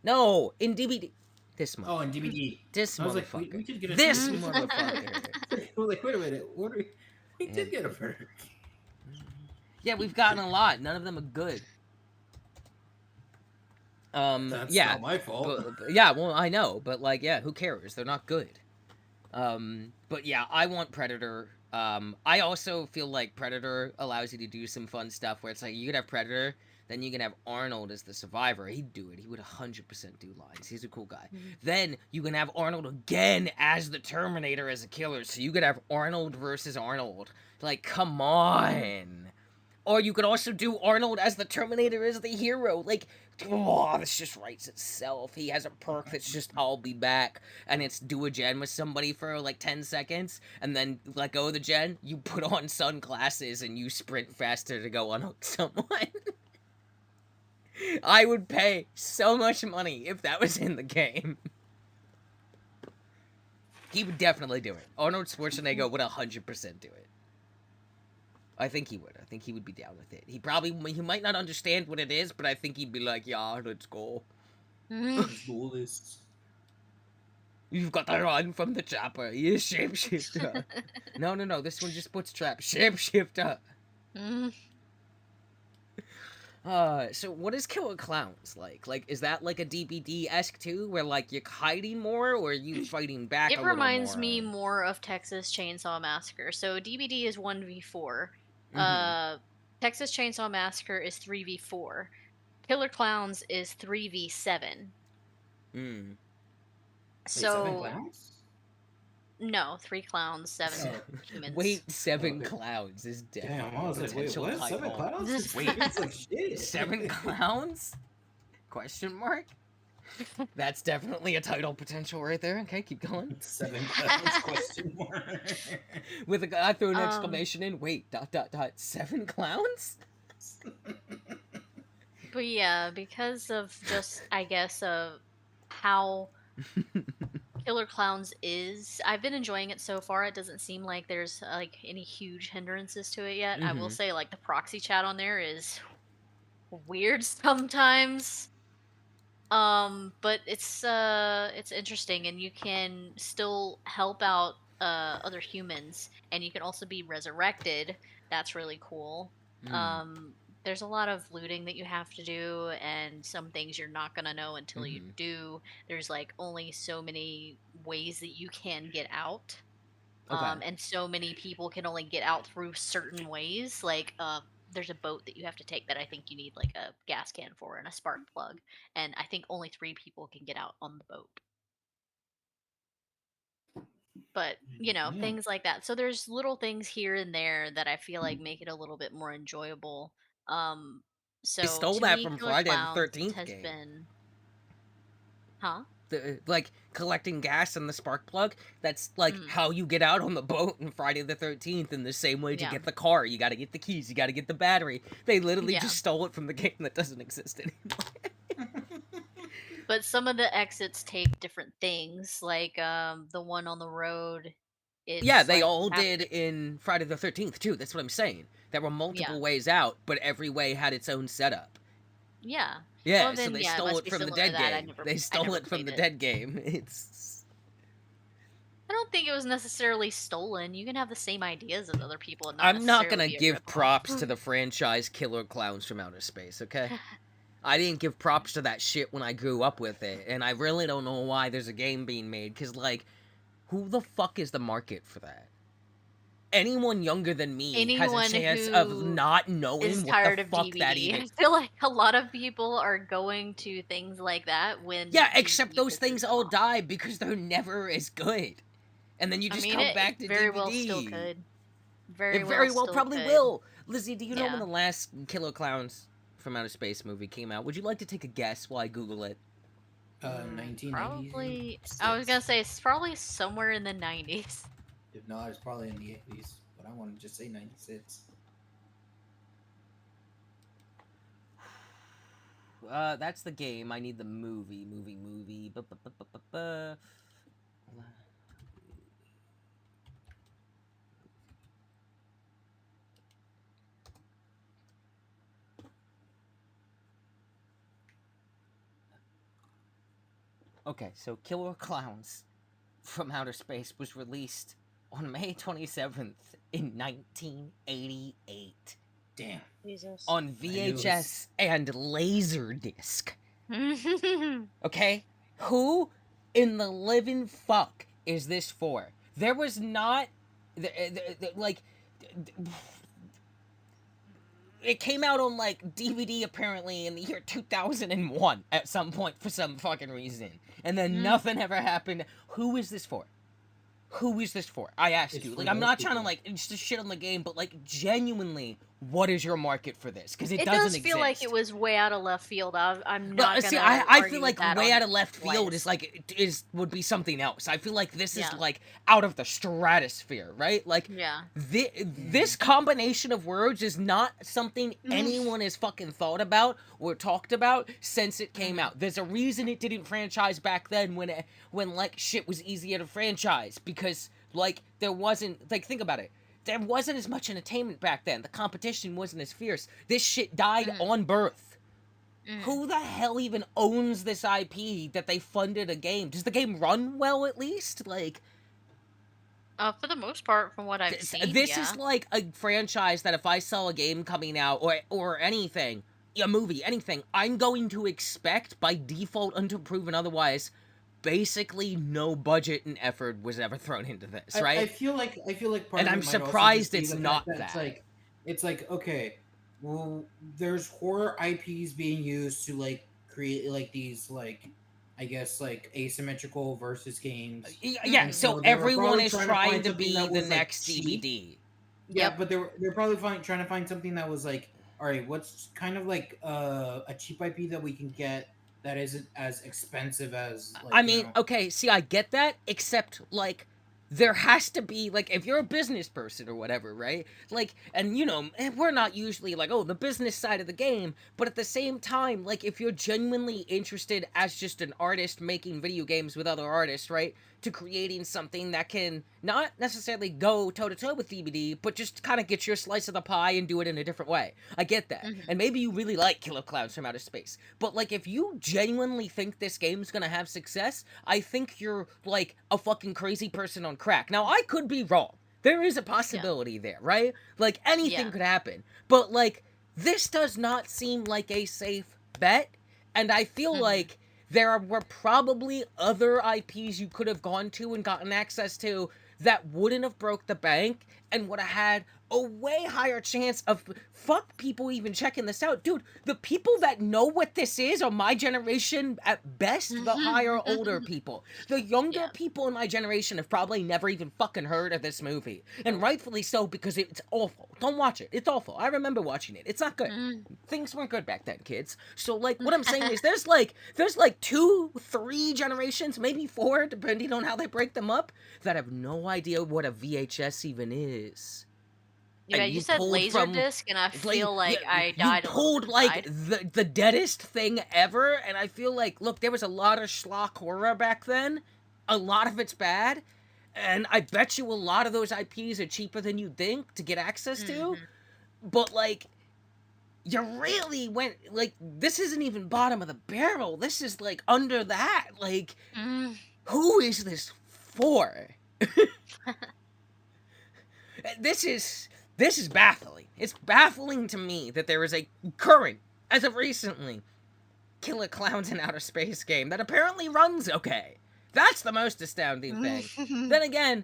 No, in DBD. This motherfucker. Oh, in DBD. This I was motherfucker. like, we did get a this motherfucker. I was like, wait a minute. What are we did get a Predator game. Yeah, we've gotten a lot. None of them are good. That's not my fault. But, yeah, well, I know, but like, yeah, who cares? They're not good. But yeah, I want Predator. I also feel like Predator allows you to do some fun stuff where it's like you could have Predator, then you can have Arnold as the survivor. He'd do it. He would 100% do lines. He's a cool guy. Then you can have Arnold again as the Terminator as a killer. So you could have Arnold versus Arnold. Like, come on. Or you could also do Arnold as the Terminator as the hero. Like, oh, this just writes itself. He has a perk that's just, I'll be back. And it's do a gen with somebody for like 10 seconds. And then let go of the gen. You put on sunglasses and you sprint faster to go unhook someone. I would pay so much money if that was in the game. He would definitely do it. Arnold Schwarzenegger would 100% do it. I think he would. I think he would be down with it. He might not understand what it is, but I think he'd be like, yeah, let's go. Let's do this. You've got to run from the chopper. You shapeshifter. No. This one just puts trap. Shapeshifter. So what is Killer Clowns like? Like, is that like a DBD-esque too, where like you're hiding more, or are you fighting back a little more? It reminds me more of Texas Chainsaw Massacre. So DBD is 1v4. Texas Chainsaw Massacre is 3v4. Killer Clowns is 3v7. So 7 clowns? No, 3 clowns, 7 humans. Wait, 7 clowns is definitely. Damn, I was like, wait, what? 7 clowns? Wait, it's like shit. 7 clowns? Question mark? That's definitely a title potential right there. Okay, keep going. 7 clowns? Question mark. With a, I threw an exclamation in. Wait, ... 7 clowns? But yeah, because of just, I guess, of how Killer Clowns is. I've been enjoying it so far. It doesn't seem like there's like any huge hindrances to it yet. I will Mm-hmm. say like the proxy chat on there is weird sometimes. But it's interesting, and you can still help out other humans, and you can also be resurrected. That's really cool. Mm. Um, there's a lot of looting that you have to do, and some things you're not gonna know until you Mm-hmm. do. There's like only so many ways that you can get out. Okay. And so many people can only get out through certain ways. Like, there's a boat that you have to take that I think you need like a gas can for and a spark plug, and I think only 3 people can get out on the boat. But Yeah. things like that. So there's little things here and there that I feel like make it a little bit more enjoyable. Um, They so stole to that me, from Killer Friday the Clowns 13th has game. been, huh? Like collecting gas in the spark plug. That's like Mm, how you get out on the boat in Friday the 13th. In the same way to yeah, get the car, you got to get the keys, you got to get the battery. They literally yeah. just stole it from the game that doesn't exist anymore. But some of the exits take different things, like the one on the road. Yeah, It's they like you all have did to, in Friday the 13th too. That's what I'm saying. There were yeah, multiple ways out, but every way had its own setup. yeah. Well, Yeah, so then, they yeah, it stole must it be from the similar to dead that. I game. never, They I stole never it from played the it. dead game. It's I don't think it was necessarily stolen. You can have the same ideas as other people and not I'm not necessarily gonna be a give ripoff. props to the franchise Killer Clowns from Outer Space, okay? I didn't give props to that shit when I grew up with it, and I really don't know why there's a game being made, because, like, who the fuck is the market for that? Anyone younger than me has a Anyone chance of who not is knowing what the tired of fuck that DVD. even... I feel like a lot of people are going to things like that when Yeah, except DVD those pisses things them all off. die because they're never as good. And then you I just mean, come it back to very well still DVD. could. Very It well very well still probably could. will. Lizzie, do you know when Yeah. the last Killer Clowns from Outer Space movie came out? Would you like to take a guess while I Google it? Probably. I was gonna 1996. say it's probably somewhere in the 90s. If not, it's probably in the 80s. But I want to just say 96. That's the game. I need the movie. Ba-ba-ba-ba-ba. Okay, so Killer Clowns from Outer Space was released on May 27th in 1988 Damn. Jesus. on I knew it was. VHS and Laserdisc. Okay? Who in the living fuck is this for? There was not... like... It came out on, like, DVD, apparently, in the year 2001 at some point for some fucking reason. And then nothing ever happened. Who is this for? Who is this for? I ask It's you. for Like, I'm those not trying to, people. like, just shit on the game, but, like, genuinely, what is your market for this? Because it It doesn't does exist. feel like it was way out of left field. I'm But not see, gonna I argue feel with like that way on out of left field is slightest. would be something else. I feel like this is Yeah. like out of the stratosphere, right? Like Yeah. this combination of words is not something anyone has fucking thought about or talked about since it came out. There's a reason it didn't franchise back then when like shit was easier to franchise because like there wasn't like think about it. There wasn't as much entertainment back then. The competition wasn't as fierce. This shit died on birth. Who the hell even owns this IP that they funded a game? Does the game run well at least? Like, For the most part, from what I've seen, this yeah. is like a franchise that if I saw a game coming out or anything, a movie, anything, I'm going to expect by default until proven otherwise basically no budget and effort was ever thrown into this, right? I feel like part And of I'm it might also just surprised be it's the not fact that that. it's like okay, well, there's horror IPs being used to like create like these like I guess like asymmetrical versus games, Yeah, and so so they were everyone probably is trying to trying find to something be that the was like next cheap. DVD. Yeah, Yep. but they're probably trying to find something that was like, all right, what's kind of like a cheap IP that we can get that isn't as expensive as like I mean, okay, see, I get that, except, like, there has to be, like, if you're a business person or whatever, right? Like, and you know, we're not usually like, oh, the business side of the game, but at the same time, like, if you're genuinely interested as just an artist making video games with other artists, right, to creating something that can not necessarily go toe-to-toe with DVD, but just kind of get your slice of the pie and do it in a different way. I get that. Mm-hmm. And maybe you really like Killer Clowns from Outer Space. But, like, if you genuinely think this game's gonna have success, I think you're, like, a fucking crazy person on crack. Now, I could be wrong. There is a possibility there, right? Like, anything could happen. But, like, this does not seem like a safe bet. And I feel like there were probably other IPs you could have gone to and gotten access to that wouldn't have broke the bank and would have had a way higher chance of fuck people even checking this out. Dude, the people that know what this is are my generation at best, the higher older people. The younger people in my generation have probably never even fucking heard of this movie. And rightfully so, because it's awful. Don't watch it. It's awful. I remember watching it. It's not good. Things weren't good back then, kids. So, like, what I'm saying is there's like 2, 3 generations, maybe 4, depending on how they break them up, that have no idea what a VHS even is. Yeah, you said Laserdisc, and I feel like I died. You pulled like the deadest thing ever, and I feel like, look, there was a lot of schlock horror back then. A lot of it's bad, and I bet you a lot of those IPs are cheaper than you think to get access to. But like, you really went like, this isn't even bottom of the barrel. This is like under that. Like, who is this for? This is baffling. It's baffling to me that there is a current, as of recently, Killer Clowns in Outer Space game that apparently runs okay. That's the most astounding thing. Then again,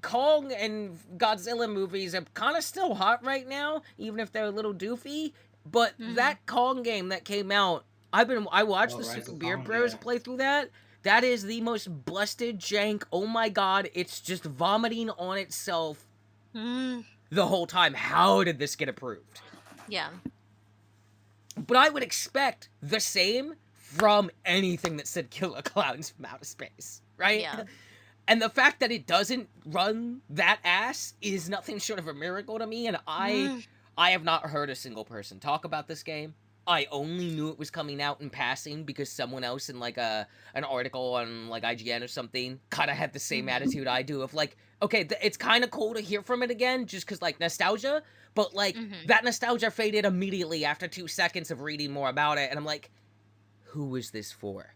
Kong and Godzilla movies are kind of still hot right now, even if they're a little doofy. But that Kong game that came out, I watched the Super Beard Bros play through that. That is the most busted jank. Oh my god, it's just vomiting on itself the whole time. How did this get approved? Yeah. But I would expect the same from anything that said Killer Clowns from Outer Space, right? Yeah. And the fact that it doesn't run that ass is nothing short of a miracle to me, and I have not heard a single person talk about this game. I only knew it was coming out in passing because someone else in like an article on like IGN or something kind of had the same attitude I do of like, okay, it's kind of cool to hear from it again just because like nostalgia, but like that nostalgia faded immediately after 2 seconds of reading more about it, and I'm like, who is this for?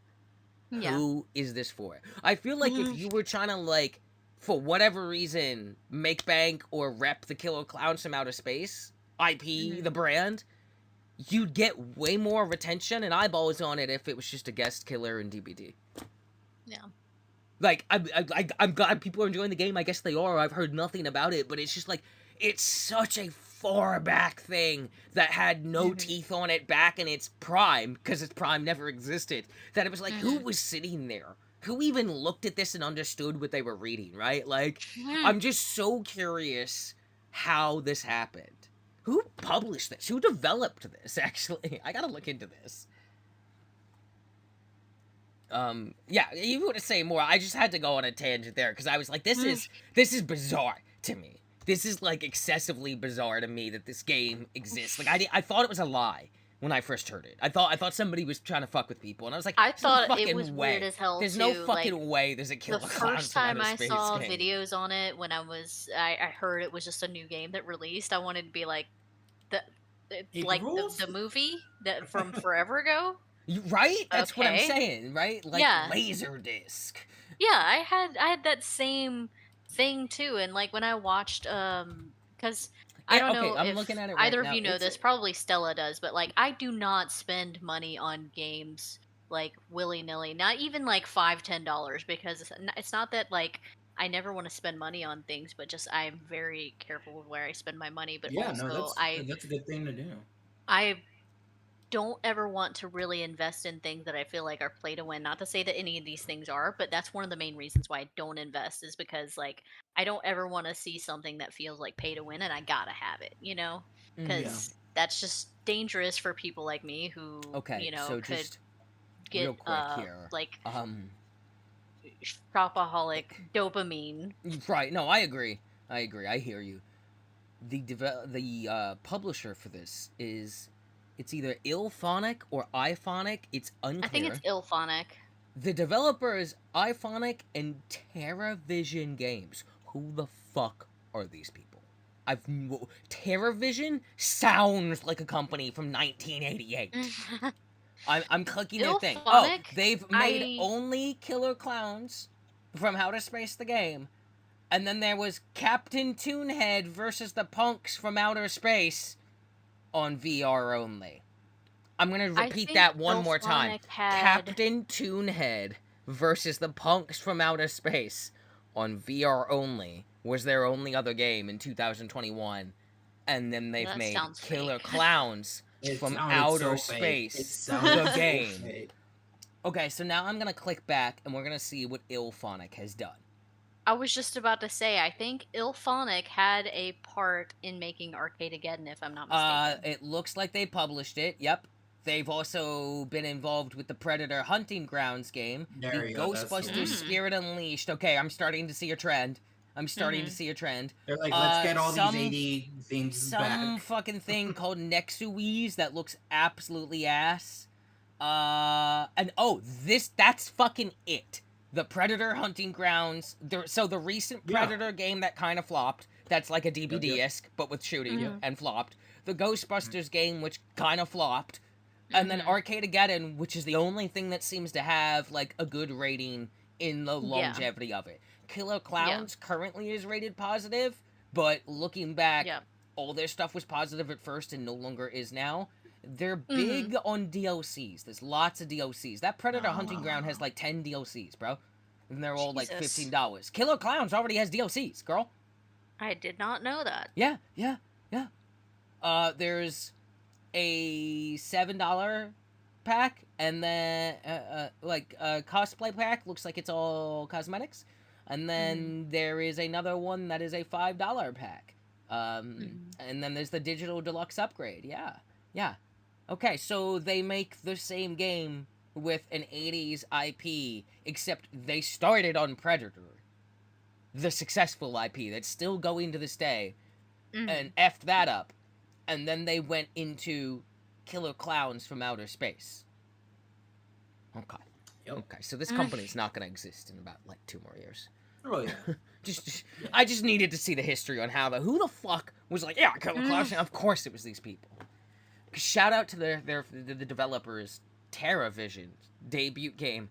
Yeah. Who is this for? I feel like if you were trying to like, for whatever reason, make bank or rep the Killer Clowns from Outer Space IP, the brand, you'd get way more retention and eyeballs on it if it was just a guest killer in DBD. Yeah. Like, I'm glad people are enjoying the game. I guess they are. I've heard nothing about it, but it's just like, it's such a far back thing that had no teeth on it back in its prime, because its prime never existed, that it was like, who was sitting there? Who even looked at this and understood what they were reading, right? Like, I'm just so curious how this happened. Who published this? Who developed this, actually? I gotta look into this. Yeah, if you want to say more, I just had to go on a tangent there, because I was like, this is bizarre to me. This is, like, excessively bizarre to me that this game exists. Like, I thought it was a lie when I first heard it. I thought somebody was trying to fuck with people, and I was like, I thought no it was weird as hell, There's too. No fucking way there's a Killer The Clowns first time from Outer I Space saw game. videos on it, when I heard it was just a new game that released, I wanted to be like, the movie that from forever ago. Right? That's what I'm saying, right? Like, Laserdisc. Yeah, I had that same thing too, and like when I watched, because I don't know I'm if looking at it right either now. of you know this, probably Stella does, but like I do not spend money on games like willy-nilly, not even like $5-10, because it's not that like I never want to spend money on things, but just I'm very careful with where I spend my money. But yeah, also no, that's a good thing to do. I don't ever want to really invest in things that I feel like are play to win. Not to say that any of these things are, but that's one of the main reasons why I don't invest, is because like I don't ever want to see something that feels like pay to win and I gotta have it, you know? Because that's just dangerous for people like me who, Okay, you know, so could just get real quick here. like shopaholic dopamine. Right? No, I agree. I hear you. The publisher for this is, it's either Ilphonic or iPhonic. It's I think it's unclear. Ilphonic. The developer is iPhonic and TerraVision Games. Who the fuck are these people? TerraVision sounds like a company from 1988. I'm clicking their thing. Oh, Ilphonic? they've made only Killer Clowns from Outer Space the game. And then there was Captain Toonhead versus the Punks from Outer Space on VR only. I'm gonna repeat that one more time. Captain Toonhead versus the Punks from Outer Space on VR only was their only other game in 2021. And then they've made Killer Clowns from Outer Space, the game. Okay, so now I'm gonna click back and we're gonna see what Ilphonic has done. I was just about to say, I think Ilphonic had a part in making Arcade-Ageddon, if I'm not mistaken. It looks like they published it, yep. They've also been involved with the Predator Hunting Grounds game, the Ghostbusters Spirit Unleashed. Okay, I'm starting to see a trend. They're like, let's get all these 80 things back. Some fucking thing called Nexuiz that looks absolutely ass. And that's fucking it. The Predator Hunting Grounds. So the recent Predator game that kind of flopped. That's like a DVD-esque, but with shooting, and flopped. The Ghostbusters game, which kind of flopped. And then Arcade-Ageddon, which is the only thing that seems to have, like, a good rating in the longevity of it. Killer Clowns currently is rated positive, but looking back, all their stuff was positive at first and no longer is now. They're big on DLCs. There's lots of DLCs. That Predator Hunting Ground has, like, 10 DLCs, bro. And they're all, like, $15. Killer Clowns already has DLCs, girl. I did not know that. Yeah. There's a $7 pack, and then a cosplay pack. Looks like it's all cosmetics, and then there is another one that is a $5 pack. And then there's the digital deluxe upgrade. Yeah. Okay, so they make the same game with an 80s IP, except they started on Predator, the successful IP that's still going to this day, and effed that up. And then they went into Killer Clowns from Outer Space. Okay. Yep. Okay, so this company's not going to exist in about, like, 2 more years. Oh, yeah. I just needed to see the history on who the fuck was like, yeah, Killer Clowns. Of course it was these people. Shout out to the developers, TerraVision, debut game,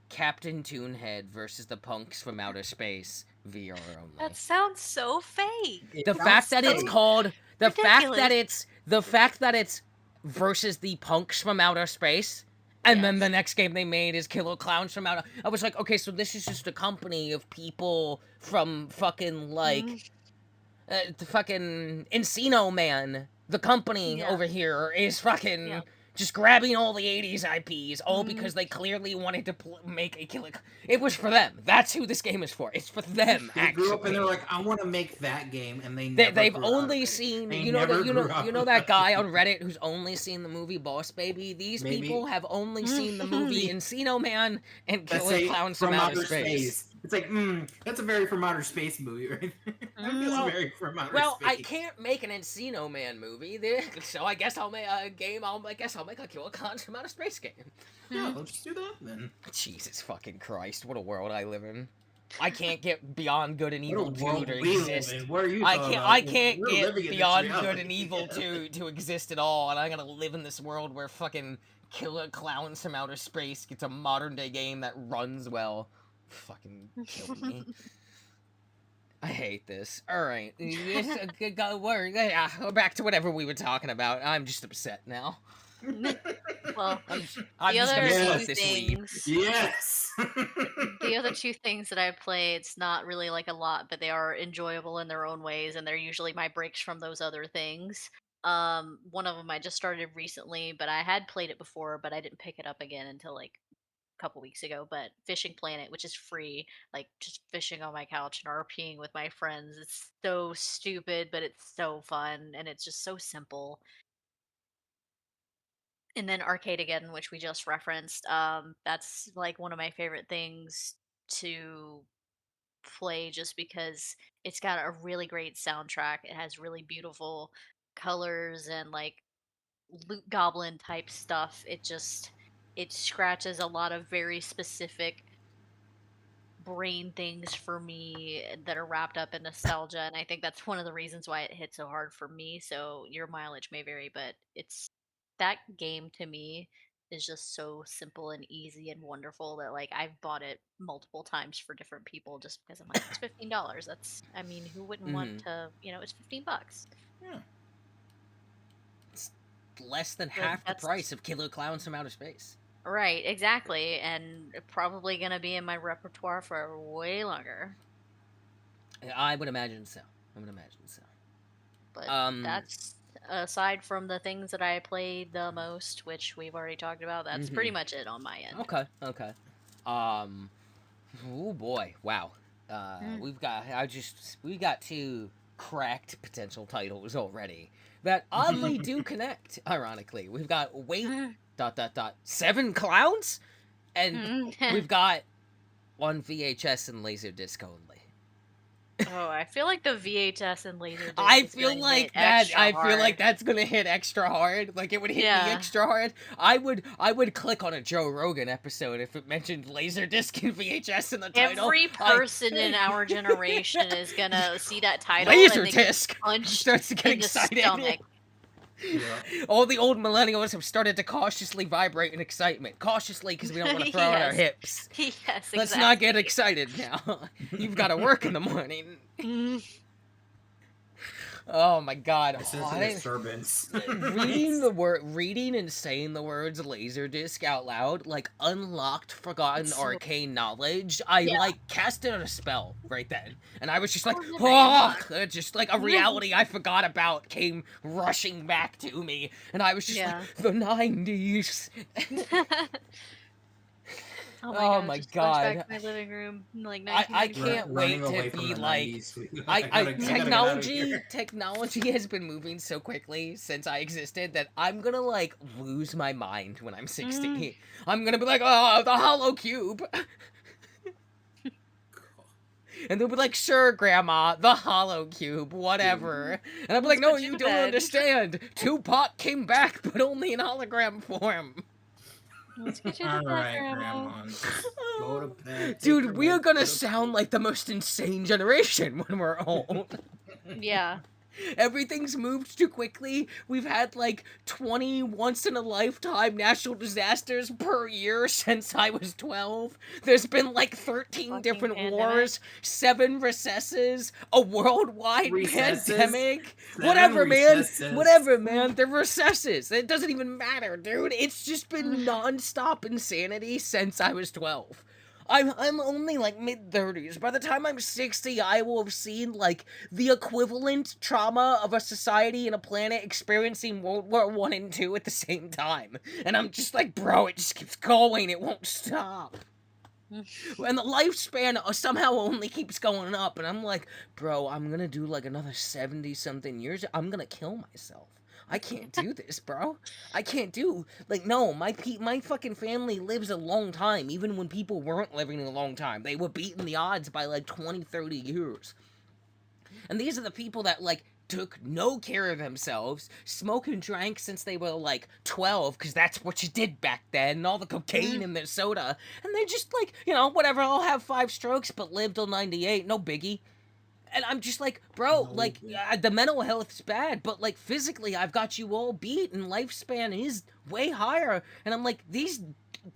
Captain Toonhead versus the Punks from Outer Space, VR only. That sounds so fake. The fact that it's called... The fact that it's versus the Punks from Outer Space, and then the next game they made is Killer Clowns from Outer... I was like, okay, so this is just a company of people from fucking, like... the fucking Encino Man. The company over here is fucking... just grabbing all the 80s IPs, all because they clearly wanted to make a Killer... It was for them. That's who this game is for. It's for them, They grew up and they're like, I want to make that game, and they've only seen... You know that guy on Reddit who's only seen the movie Boss Baby? These people have only seen the movie Encino Man and Killer Clowns from Outer Space. It's like, that's a very From Outer Space movie, right? That's very From Outer Space. Well, I can't make an Encino Man movie, so I guess I'll make a game. I'll make a Killer Clowns from Outer Space game. Yeah, let's just do that then. Jesus fucking Christ, what a world I live in. I can't get Beyond Good and Evil 2 to exist. Where are you? I can't get Beyond Good and Evil 2 to exist at all, and I gotta live in this world where fucking Killer Clowns from Outer Space gets a modern day game that runs well. Fucking kill me. I hate this. Alright. Go back to whatever we were talking about. I'm just upset now. Well, I'm the just other gonna smoke two this weed. Things. Yes. The other two things that I play, it's not really like a lot, but they are enjoyable in their own ways, and they're usually my breaks from those other things. One of them I just started recently, but I had played it before, but I didn't pick it up again until like couple weeks ago, but Fishing Planet, which is free, like just fishing on my couch and RPing with my friends. It's so stupid, but it's so fun, and it's just so simple. And then Arcade-Ageddon, which we just referenced. That's like one of my favorite things to play just because it's got a really great soundtrack. It has really beautiful colors and like loot goblin type stuff. It scratches a lot of very specific brain things for me that are wrapped up in nostalgia, and I think that's one of the reasons why it hit so hard for me. So your mileage may vary, but it's that game to me is just so simple and easy and wonderful that like I've bought it multiple times for different people just because I'm like it's $15. That's I mean who wouldn't want to it's $15. Yeah. It's less than But half the that's price of Killer Clowns from Outer Space. right, exactly, and probably gonna be in my repertoire for way longer. I would imagine so. But that's aside from the things that I played the most, which we've already talked about. That's pretty much it on my end. Okay. Oh boy, wow. We've got two cracked potential titles already that oddly do connect. Ironically, we've got Seven Clowns, and we've got one VHS and Laserdisc only. Oh, I feel like the VHS and Laserdisc. I feel like that's gonna hit extra hard. Like it would hit me extra hard. I would click on a Joe Rogan episode if it mentioned Laserdisc and VHS in the title. Every person in our generation is gonna see that title. Laserdisc and starts to get excited. Yeah. All the old millennials have started to cautiously vibrate in excitement. Cautiously, because we don't want to throw out our hips. Yes, exactly. Let's not get excited now. You've got to work in the morning. Oh my god. This is a disturbance. Reading and saying the words Laserdisc out loud, like, unlocked forgotten arcane knowledge. I casted a spell right then. And I was just like, just like a reality I forgot about came rushing back to me. And I was just like, the 90s. Oh my god! Back to my living room, like I can't wait to be like. Technology has been moving so quickly since I existed that I'm gonna like lose my mind when I'm 60. I'm gonna be like, oh, the hollow cube. And they'll be like, sure, Grandma, the hollow cube, whatever. And I'll be like, no, you don't understand. Tupac came back, but only in hologram form. Let's get you to Grandma. Go to bed. Dude, we are gonna sound like the most insane generation when we're old. Yeah. Everything's moved too quickly. We've had like 20 once-in-a-lifetime natural disasters per year since I was 12. There's been like 13 different wars, 7 recesses, a worldwide pandemic. Whatever, man. They're recesses. It doesn't even matter, dude. It's just been non-stop insanity since I was 12. I'm only like mid-30s. By the time I'm 60, I will have seen like the equivalent trauma of a society and a planet experiencing World War I and II at the same time. And I'm just like, bro, it just keeps going. It won't stop. And the lifespan somehow only keeps going up. And I'm like, bro, I'm gonna do like another 70-something years. I'm gonna kill myself. I can't do this, bro. I can't do, like, no, my fucking family lives a long time, even when people weren't living a long time. They were beating the odds by, like, 20, 30 years. And these are the people that, like, took no care of themselves, smoked and drank since they were, like, 12, because that's what you did back then, and all the cocaine in their soda. And they just, like, whatever, I'll have 5 strokes, but live till 98, no biggie. And I'm just like, bro, the mental health's bad, but, like, physically, I've got you all beat, and lifespan is way higher. And I'm like, these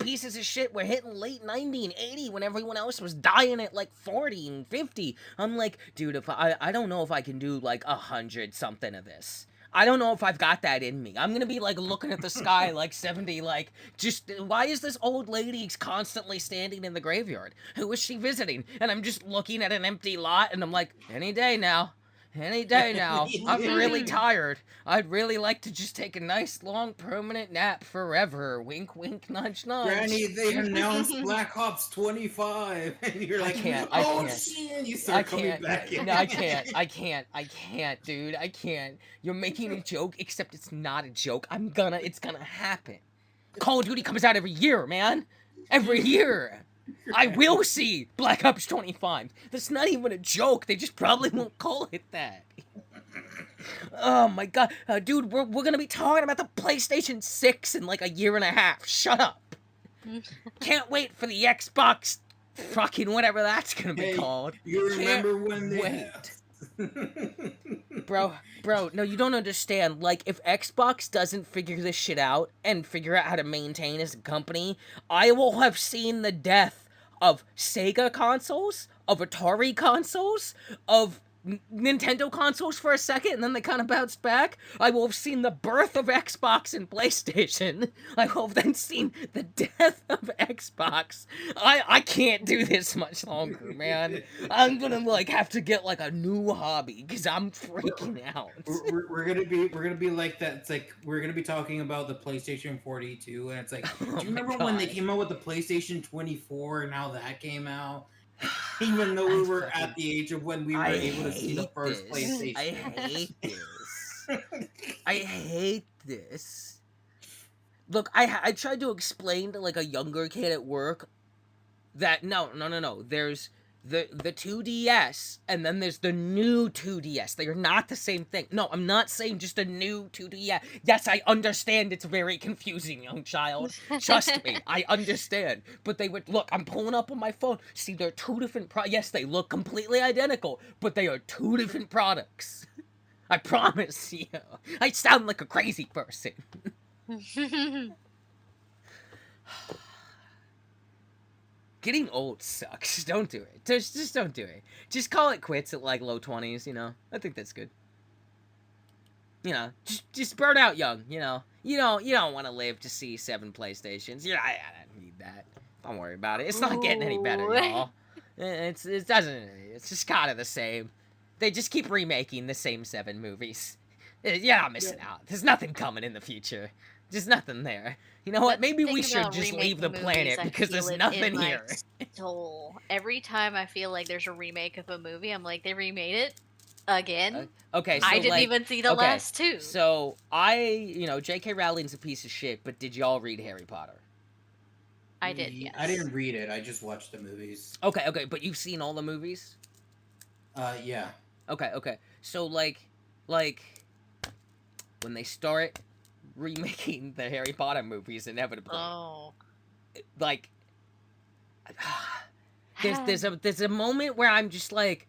pieces of shit were hitting late 90 and 80 when everyone else was dying at, like, 40 and 50. I'm like, dude, if I don't know if I can do, like, 100-something of this. I don't know if I've got that in me. I'm gonna be, like, looking at the sky, like, 70, like, just, why is this old lady constantly standing in the graveyard? Who is she visiting? And I'm just looking at an empty lot, and I'm like, any day now. Any day now. I'm really tired. I'd really like to just take a nice, long, permanent nap forever. Wink, wink, nudge, nudge. Granny, they announced Black Ops 25. And you're like, I can't. Shit. You start coming back in. No, I can't, dude. I can't. You're making a joke, except it's not a joke. It's gonna happen. Call of Duty comes out every year, man. Every year. I will see Black Ops 25. That's not even a joke. They just probably won't call it that. Oh my god. Dude, we're gonna be talking about the PlayStation 6 in like a year and a half. Shut up. Can't wait for the Xbox fucking whatever that's gonna be called. You remember when they wait. Bro, no, you don't understand. Like, if Xbox doesn't figure this shit out and figure out how to maintain as a company, I will have seen the death of Sega consoles, of Atari consoles, of Nintendo consoles for a second, and then they kind of bounced back. I will have seen the birth of Xbox and PlayStation. I will have then seen the death of Xbox. I can't do this much longer, man. I'm gonna like have to get like a new hobby because I'm freaking out. We're gonna be like that. It's like we're gonna be talking about the PlayStation 42, and it's like, do you remember when they came out with the PlayStation 24 and how that came out? Even though we were at the age of when we were able to see the first PlayStation. I hate this. I hate this. Look, I tried to explain to like a younger kid at work that no. There's the 2DS, and then there's the new 2DS. They are not the same thing. No, I'm not saying just a new 2DS. Yes, I understand it's very confusing, young child. Trust me, I understand. But they would, look, I'm pulling up on my phone. See, they're two different yes, they look completely identical, but they are two different products. I promise you. I sound like a crazy person. Getting old sucks. Don't do it. Just don't do it. Just call it quits at like low 20s, you know? I think that's good. You know, just burn out young, you know? You don't want to live to see 7 PlayStations. Yeah, I don't need that. Don't worry about it. It's not getting any better, y'all. It doesn't. It's just kind of the same. They just keep remaking the same 7 movies. You're not missing out. There's nothing coming in the future. Just nothing there. You know what? Maybe we should just leave the planet because there's nothing here. Soul. Every time I feel like there's a remake of a movie, I'm like, they remade it again. Okay, so I didn't even see the last 2. So J.K. Rowling's a piece of shit, but did y'all read Harry Potter? I did, yes. I didn't read it. I just watched the movies. Okay, but you've seen all the movies? Yeah. Okay. So like when they start remaking the Harry Potter movies inevitably. Like there's a moment where I'm just like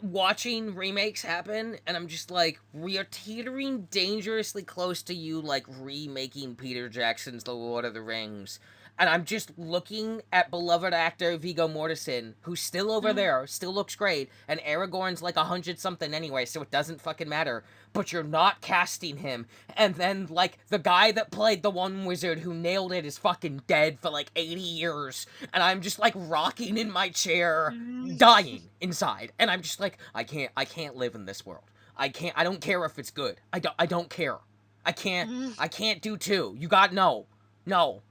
watching remakes happen and I'm just like, we are teetering dangerously close to you like remaking Peter Jackson's The Lord of the Rings. And I'm just looking at beloved actor Viggo Mortensen, who's still over there, still looks great, and Aragorn's like 100-something anyway, so it doesn't fucking matter. But you're not casting him. And then, like, the guy that played the one wizard who nailed it is fucking dead for like 80 years. And I'm just like rocking in my chair, dying inside. And I'm just like, I can't live in this world. I don't care if it's good. I don't care. I can't do 2. You got no.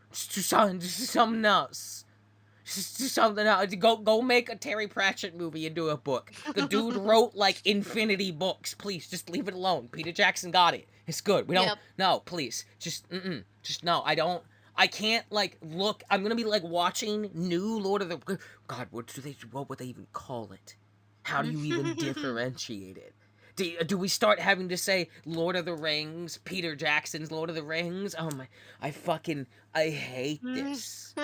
Just do something else. Just do something else. Go make a Terry Pratchett movie into a book. The dude wrote like infinity books. Please, just leave it alone. Peter Jackson got it. It's good. We don't. No, please. Just no. I can't like look. I'm gonna be like watching new Lord of the. God, what would they even call it? How do you even differentiate it? Do we start having to say Lord of the Rings, Peter Jackson's Lord of the Rings? Oh my, I hate this.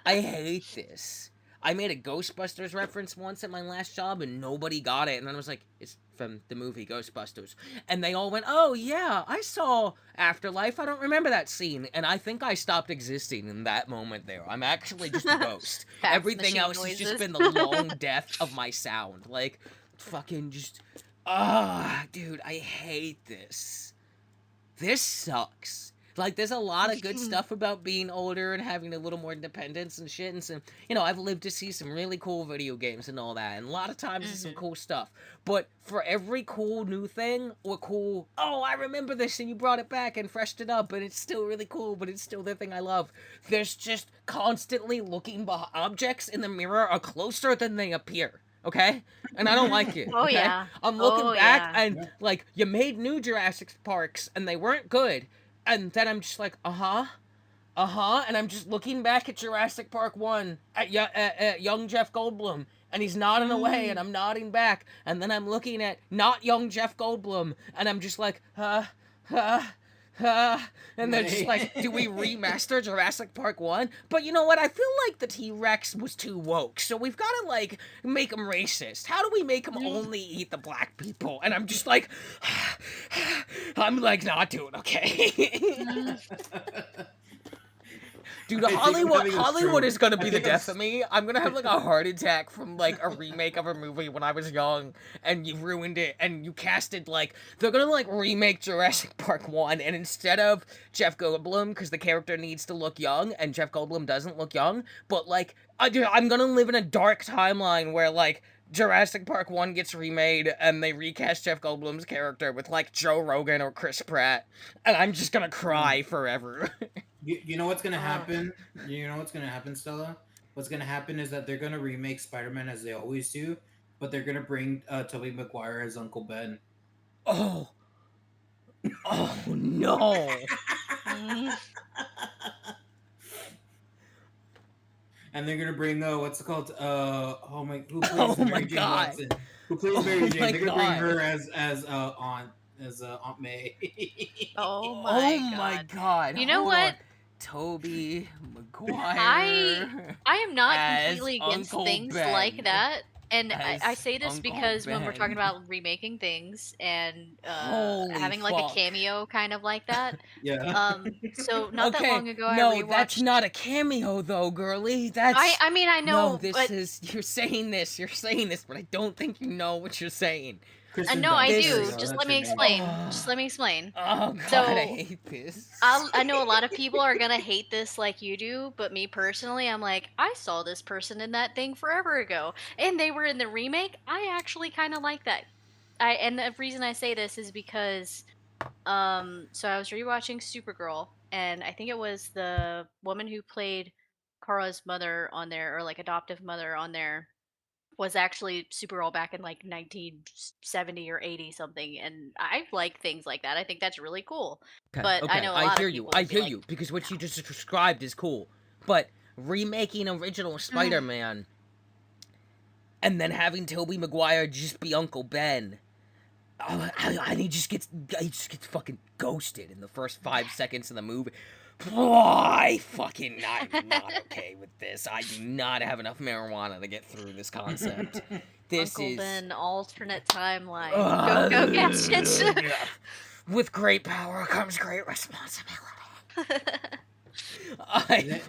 I hate this. I made a Ghostbusters reference once at my last job and nobody got it. And then I was like, it's from the movie Ghostbusters. And they all went, oh yeah, I saw Afterlife. I don't remember that scene. And I think I stopped existing in that moment there. I'm actually just a ghost. Everything else has just been the long death of my sound. Like, fucking just... dude, I hate this. This sucks. Like, there's a lot of good stuff about being older and having a little more independence and shit. And some, I've lived to see some really cool video games and all that. And a lot of times it's some cool stuff. But for every cool new thing or cool, oh, I remember this and you brought it back and freshened it up and it's still really cool, but it's still the thing I love. There's just constantly looking behind objects in the mirror are closer than they appear. Okay? And I don't like it. Okay? Yeah. I'm looking back and, like, you made new Jurassic Parks and they weren't good. And then I'm just like, And I'm just looking back at Jurassic Park 1 at young Jeff Goldblum, and he's nodding away, and I'm nodding back, and then I'm looking at not young Jeff Goldblum, and I'm just like, and they're just like, do we remaster Jurassic Park 1? But you know what? I feel like the T-Rex was too woke, so we've got to, like, make him racist. How do we make him only eat the black people? And I'm just like, I'm, like, not doing okay. Dude, Hollywood is gonna be the death of me. I'm gonna have like a heart attack from like a remake of a movie when I was young, and you ruined it, and you casted like they're gonna like remake Jurassic Park 1, and instead of Jeff Goldblum, because the character needs to look young, and Jeff Goldblum doesn't look young, but like I'm gonna live in a dark timeline where like Jurassic Park 1 gets remade and they recast Jeff Goldblum's character with like Joe Rogan or Chris Pratt, and I'm just gonna cry forever. You know what's gonna happen? You know what's gonna happen, Stella? What's gonna happen is that they're gonna remake Spider-Man as they always do, but they're gonna bring Tobey McGuire as Uncle Ben. Oh no! And they're gonna bring what's it called? Who plays Mary Jane Watson? Who plays Mary Jane? They're gonna bring her as Aunt May. Oh my god! You know what? Tobey Maguire. I am not completely against Uncle things Ben. like that. And I say this Uncle because when we're talking Ben. about remaking things and Holy having like fuck. a cameo kind of like that. Yeah. So not that Okay, long ago I no, rewatched. that's not a cameo though, girly. That's I mean I know, no, this but is you're saying this, but I don't think you know what you're saying. Kirsten no, I Dunst, do. there you go, Just that's let me her name. explain. Just let me explain. Oh god, So, I hate this. I know a lot of people are gonna hate this like you do, but me personally, I'm like, I saw this person in that thing forever ago, and they were in the remake. I actually kind of like that. And the reason I say this is because, so I was rewatching Supergirl, and I think it was the woman who played Kara's mother on there, or like adoptive mother on there, was actually Supergirl back in like 1970 or 80 something, and I like things like that. I think that's really cool. But I Okay, know a lot hear of you. people I would be hear like, you because what you just described is cool, but remaking original Spider-Man and then having Tobey Maguire just be Uncle Ben. And he just gets fucking ghosted in the first 5 seconds of the movie. I'm not okay with this. I do not have enough marijuana to get through this concept. This Uncle is Ben alternate timeline. Go get it. With great power comes great responsibility. Then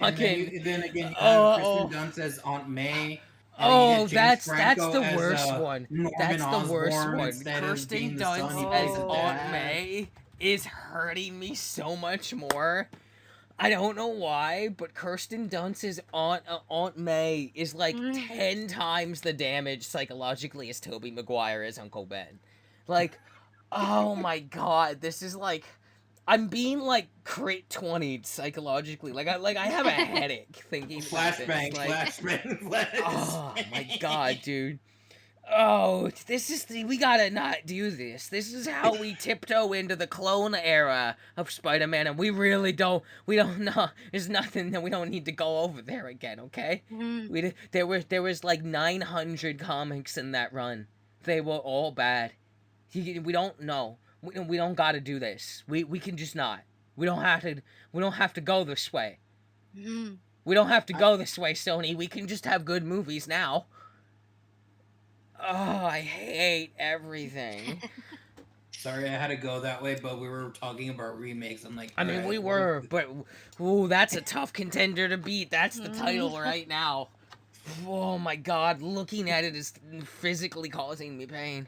again, you have Kristen Dunst as Aunt May. And That's Franco the as, worst one. Norman That's the worst Osborn one. instead of Kirsten being the son, he Dunst plays as the Aunt dad. May is hurting me so much more. I don't know why, but Kirsten Dunst as Aunt May is like 10 times the damage psychologically as Tobey Maguire as Uncle Ben. Like, oh my god, this is like I'm being like crit 20 psychologically. Like I have a headache thinking about this. Flashbang. Oh my god, dude. Oh, we gotta not do this. This is how we tiptoe into the clone era of Spider-Man, and we don't know. There's nothing that we don't need to go over there again, okay? There was like 900 comics in that run. They were all bad. We don't know. We don't gotta do this. We can just not. We don't have to go this way. We don't have to go this way, Sony. We can just have good movies now. Oh, I hate everything. Sorry, I had to go that way, but we were talking about remakes. I'm like, I mean, we were, but ooh, that's a tough contender to beat. That's the title right now. Oh my god, looking at it is physically causing me pain.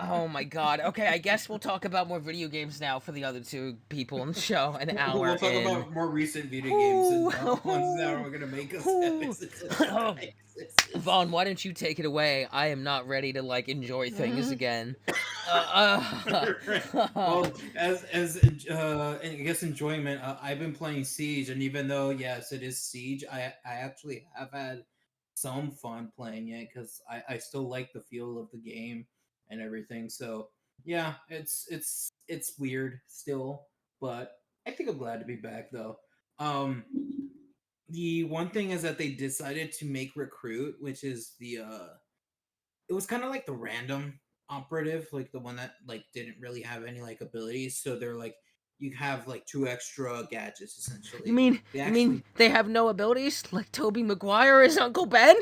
Oh my god. Okay, I guess we'll talk about more video games now for the other two people on the show. An hour We'll talk in. about more recent video games and ones that are going to make us. Vaughn, why don't you take it away? I am not ready to like enjoy things again. Well, as I guess enjoyment, I've been playing Siege, and even though yes, it is Siege, I actually have had some fun playing it because I still like the feel of the game and everything. So yeah, it's weird still, but I think I'm glad to be back though. Um, the one thing is that they decided to make recruit, which is it was kind of like the random operative, like the one that like didn't really have any like abilities. So they're like you have like two extra gadgets You essentially. mean They you mean actually they have no abilities like Tobey McGuire as Uncle Ben?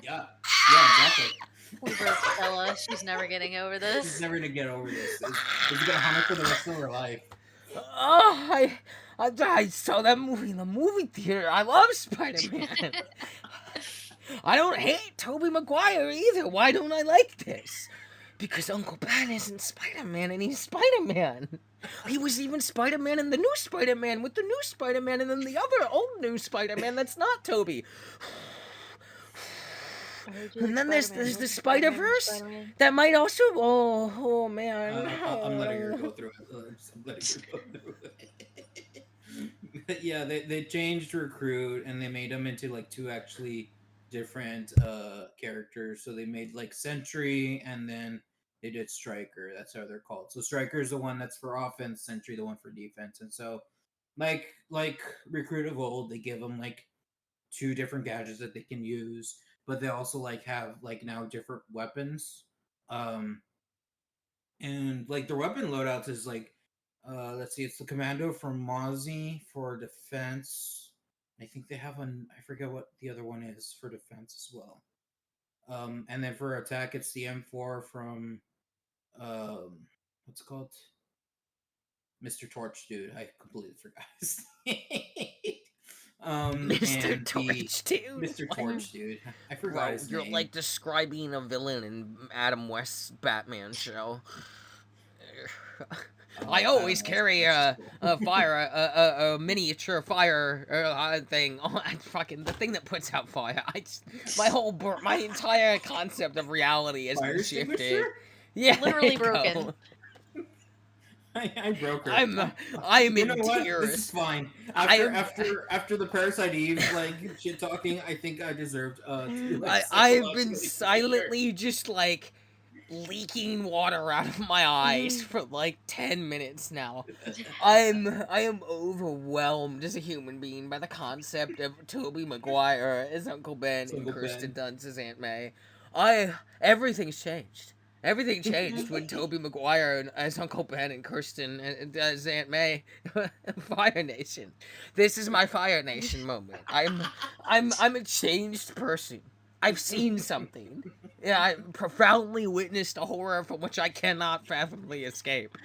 yeah yeah exactly. We broke Stella. She's never getting over She's this. never gonna get over this. It's gonna haunt her for the rest of her life. Oh, I saw that movie in the movie theater. I love Spider Man. I don't hate Tobey Maguire either. Why don't I like this? Because Uncle Ben isn't Spider Man and he's Spider Man. He was even Spider Man in the new Spider Man with the new Spider Man and then the other old new Spider Man that's not Tobey. I heard you And like then Spider Man. there's the What's Spider Spider Man? What's Verse Spider Man? that might also. Oh man. I'm letting her go through it. I'm letting her go through it. But yeah, they changed recruit and they made them into like two actually different characters. So they made like Sentry and then they did Striker. That's how they're called. So Striker is the one that's for offense, Sentry the one for defense. And so like recruit of old, they give them like two different gadgets that they can use, but they also like have like now different weapons. Um and like their weapon loadouts is like let's see, it's the commando from Mozzie for defense. I think they have an I forget what the other one is for defense as well. And then for attack it's the M4 from um what's it called? Mr. Torch dude. I completely forgot his name. Mr. And the Torch, dude. Mr. What? Torch dude. I forgot Bro, his you're name. like describing a villain in Adam West's Batman show. I always Adam West carry is a, cool. a fire, a miniature fire thing. Oh, fucking the thing that puts out fire. My entire concept of reality has Fire been extinguisher? shifted. Yeah, there Literally you broken. go. I broke her. I'm You know in what? This is tears. fine. I After am. after after the Parasite Eve like shit talking, I think I deserved to like I've been psychologically failure. silently just like leaking water out of my eyes Mm. for like 10 minutes now. I am overwhelmed as a human being by the concept of Tobey Maguire as Uncle Ben and Single Kirsten Ben. Dunst as Aunt May. Everything's changed. Everything changed when Tobey Maguire as Uncle Ben and Kirsten as Aunt May. Fire Nation. This is my Fire Nation moment. I'm a changed person. I've seen something. Yeah, I profoundly witnessed a horror from which I cannot fathomably escape.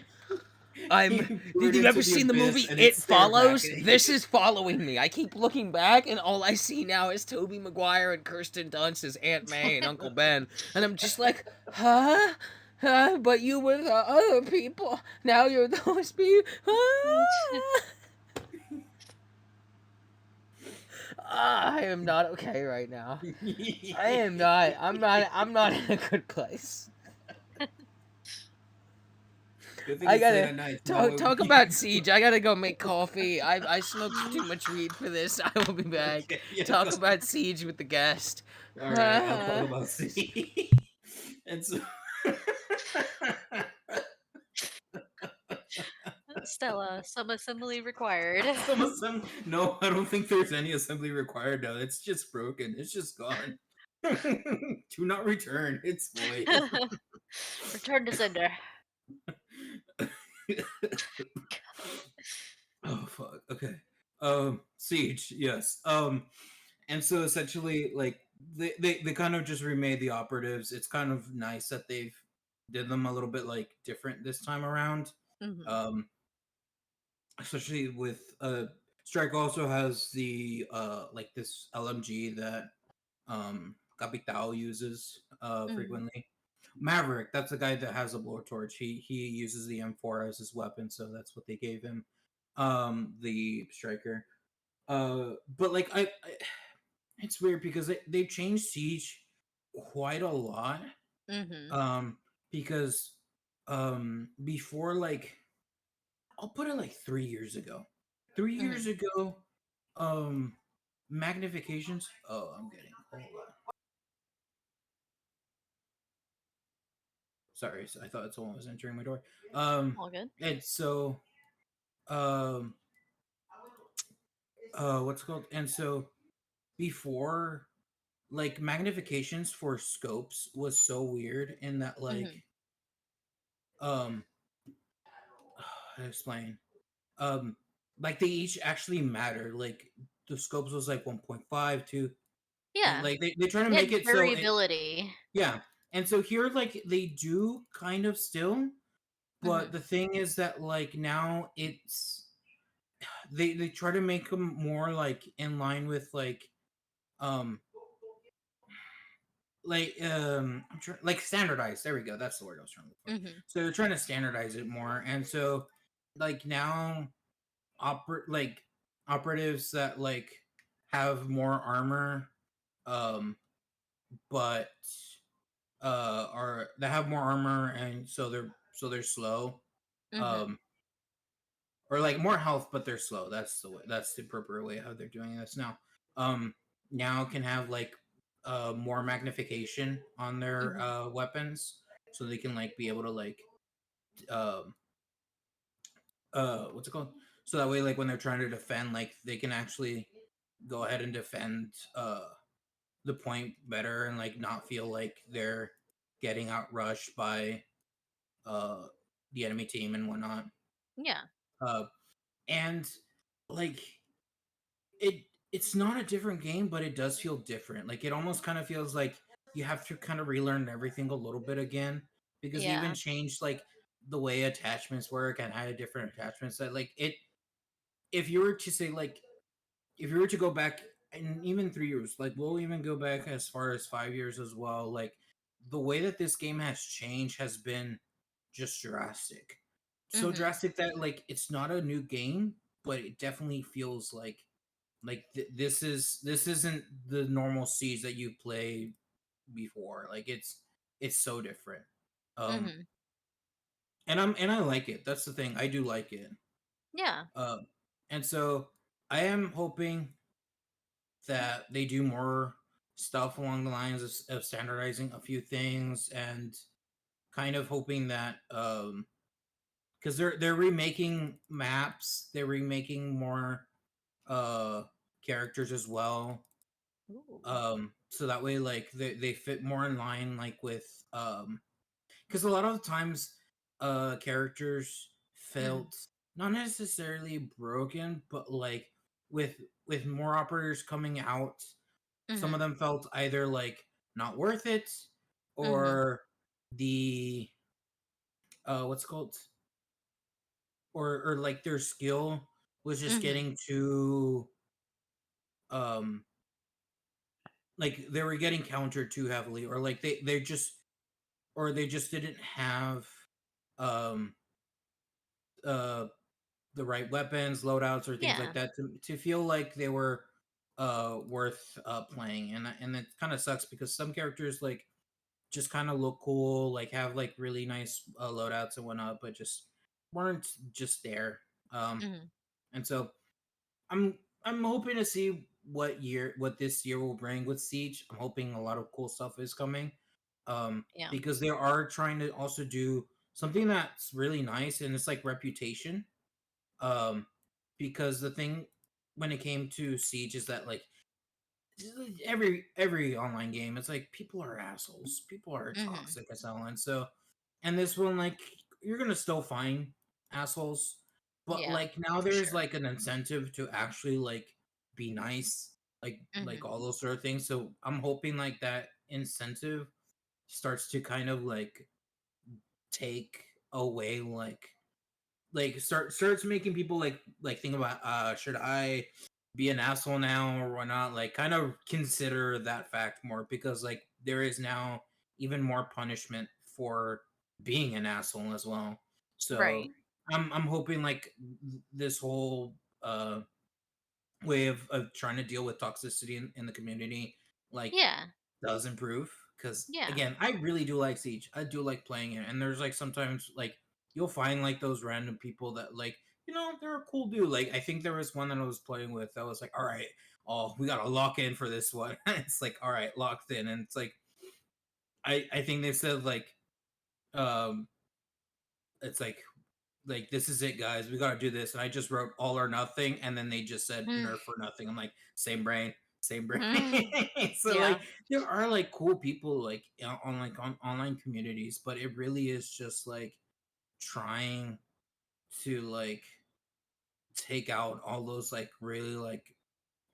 You threw Did it you into ever the seen the abyss movie and it It stared back Follows? at you. This is following me. I keep looking back, and all I see now is Tobey Maguire and Kirsten Dunst as Aunt May and Uncle Ben, and I'm just like, huh? Huh? But you were the other people. Now you're those people. Huh? I am not okay right now. I am not. I'm not in a good place. Good thing I it's late gotta at night. So that talk way talk we about can Siege. I gotta go make coffee. I smoked too much weed for this. I will be back. okay, yeah. Talk about Siege with the guest. All right, I'll talk about C. And so Stella, some assembly required. no, I don't think there's any assembly required now. It's just broken. It's just gone. Do not return. It's void. Return to sender. Oh fuck. Okay. Siege, yes. And so essentially like they kind of just remade the operatives. It's kind of nice that they've did them a little bit like different this time around. Hmm. Um especially with Strike also has the like this LMG that Capital uses Hmm. frequently. Maverick, that's the guy that has a blowtorch. He uses the M4 as his weapon, so that's what they gave him. The striker. But like it's weird because they changed Siege quite a lot. Hmm. Um, because before like I'll put it like 3 years ago. 3 years Hmm. ago, um, magnifications. Oh, I'm getting. Hold on. Sorry, I thought someone was entering my door. All good. And so, um, what's it called? And so before, like, magnifications for scopes was so weird in that, like, Mhm. um how to explain, um like, they each actually matter. Like, the scopes was like 1.5 2, and Yeah. like they try to It make had it so it, variability. yeah. And so here, like, they do kind of still, but Mhm. the thing is that, like, now it's they try to make them more like in line with um like standardized. There we go. That's the word I was trying to look for. Mhm. So they're trying to standardize it more, and so, like, now like operatives that, like, have more armor, um but are that have more armor, and so they're slow, Mhm. um or like more health but they're slow. That's the appropriate way how they're doing this now. um Now can have, like, more magnification on their Mhm. weapons, so they can, like, be able to, like, um what's it called, so that way, like, when they're trying to defend, like, they can actually go ahead and defend the point better, and, like, not feel like they're getting outrushed by uh the enemy team and whatnot. Yeah. uh and, like, it's not a different game, but it does feel different. Like, it almost kind of feels like you have to kind of relearn everything a little bit again, because they even Yeah. changed, like, the way attachments work and added different attachments that, like, it if you were to say, like, if you were to go back, and even 3 years, like, we'll even go back as far as 5 years as well, like, the way that this game has changed has been just drastic. So Mhm. drastic that, like, it's not a new game, but it definitely feels like this isn't the normal Siege that you play before. Like, it's so different. Um Mhm. and I like it. That's the thing. I do like it. Yeah. Um and so I am hoping that they do more stuff along the lines of standardizing a few things, and kind of hoping that, because they're remaking maps, they're remaking more characters as well, Ooh. so that way, like, they fit more in line, like, with, because a lot of times characters Mhm. felt not necessarily broken, but, like, with more operators coming out, some of Mhm. them felt either, like, not worth it, Mhm. or the what's it called, or like their skill was just Mhm. getting too, um like, they were getting countered too heavily, or like they just didn't have um uh the right weapons, loadouts, or things like Yeah. that to feel like they were worth playing. And it kind of sucks because some characters, like, just kind of look cool, like, have, like, really nice loadouts and whatnot, but just weren't just there. um Mhm. and so I'm hoping to see what this year will bring with Siege. I'm hoping a lot of cool stuff is coming. Yeah. Because they are trying to also do something that's really nice, and it's like reputation. Um because the thing when it came to Siege is that, like, every online game, it's like people are assholes. People are Mhm. toxic as hell. And so, and this one, like, you're gonna still find assholes, but, Yeah. like, now For there's, sure. like, an incentive to actually, like, be nice, like Mhm. all those sort of things. So I'm hoping, like, that incentive starts to kind of, like, take away, like starts making people, like think about, should I be an asshole now or whatnot, like, kind of consider that fact more, because, like, there is now even more punishment for being an asshole as well. So Right. I'm hoping, like, this whole way of trying to deal with toxicity in the community, like, Yeah. does improve, because, Yeah. again, I really do like Siege. I do like playing it, and there's, like, sometimes, like, you'll find, like, those random people that, like, they're a cool dude. Like, I think there was one that I was playing with that was like, all right, oh, we gotta lock in for this one. It's like, all right, locked in. And it's like, I think they said, like, um it's like, like, this is it, guys. We got to do this. And I just wrote all or nothing, and then they just said Mm. nerf or nothing. I'm like, same brain, same brain. Mm. So Yeah. like, there are like cool people like on online communities, but it really is just like trying to like take out all those like really like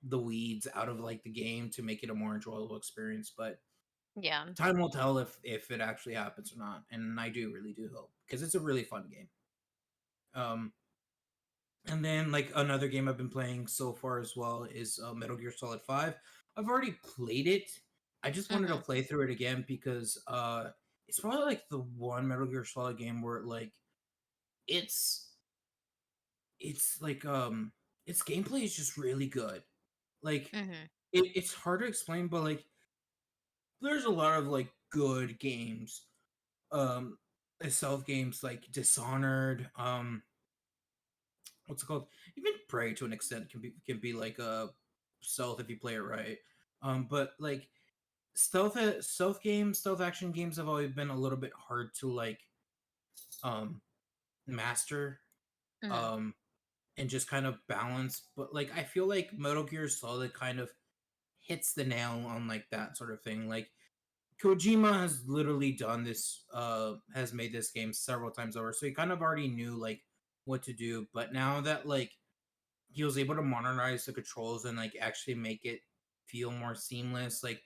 the weeds out of like the game to make it a more enjoyable experience. But Yeah. time will tell if it actually happens or not. And I do really do hope, because it's a really fun game. Um, And then like another game I've been playing so far as well is Metal Gear Solid 5. I've already played it. I just wanted to Mhm. play through it again because it's probably like the one Metal Gear Solid game where like it's it's like its gameplay is just really good. Like Mhm. it's hard to explain, but like there's a lot of like good games. Um Stealth games like Dishonored, what's it called? Even Prey to an extent can be like a stealth if you play it right. But like stealth action games have always been a little bit hard to like um master Mhm. um and just kind of balance. But like I feel like Metal Gear Solid kind of hits the nail on like that sort of thing. Like Kojima has literally done this, has made this game several times over, so he kind of already knew like what to do. But now that like he was able to modernize the controls and like actually make it feel more seamless, like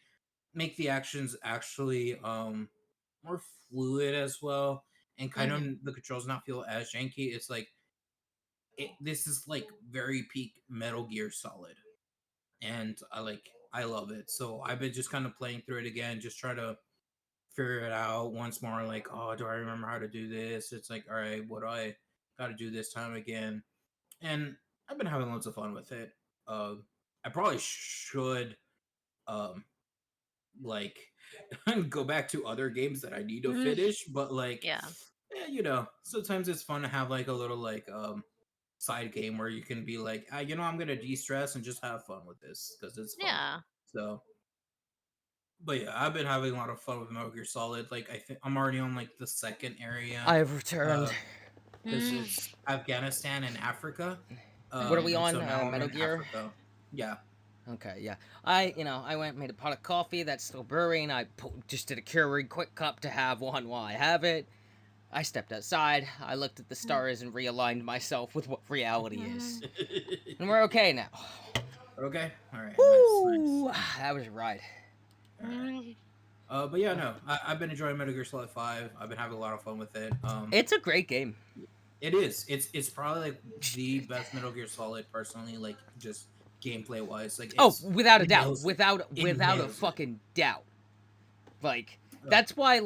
make the actions actually more fluid as well, and kind of Mhm. the controls not feel as janky. It's like this is like very peak Metal Gear Solid, and I love it. So I've been just kind of playing through it again, just try to figure it out once more. Like, oh, do I remember how to do this? It's like, all right, what do I got to do this time again? And I've been having lots of fun with it. Uh, I probably should um like go back to other games that I need to Mhm. finish, but like, Yeah. sometimes it's fun to have like a little like side game where you can be like, I'm gonna de-stress and just have fun with this because it's fun. Yeah. So, but yeah, I've been having a lot of fun with Metal Gear Solid. Like, I think I'm already on like the second area. I've returned. Uh, because Mm. it's Afghanistan and Africa. What are we And on? so now I'm Metal in Gear. Africa. Yeah. Okay, yeah. I went and made a pot of coffee that's still brewing. Just did a Keurig quick cup to have one while I have it. I stepped outside. I looked at the stars and realigned myself with what reality is, Mhm. and we're okay now. Okay. All right. Nice. Nice. Woo! That was right. All right. Mhm. But yeah, no, I've been enjoying Metal Gear Solid 5. I've been having a lot of fun with it. It's a great game. It is. It's probably like the best Metal Gear Solid personally. Like just gameplay wise, like Oh, without a it doubt, nails it. It without a nails it. fucking doubt. Like Uh, that's why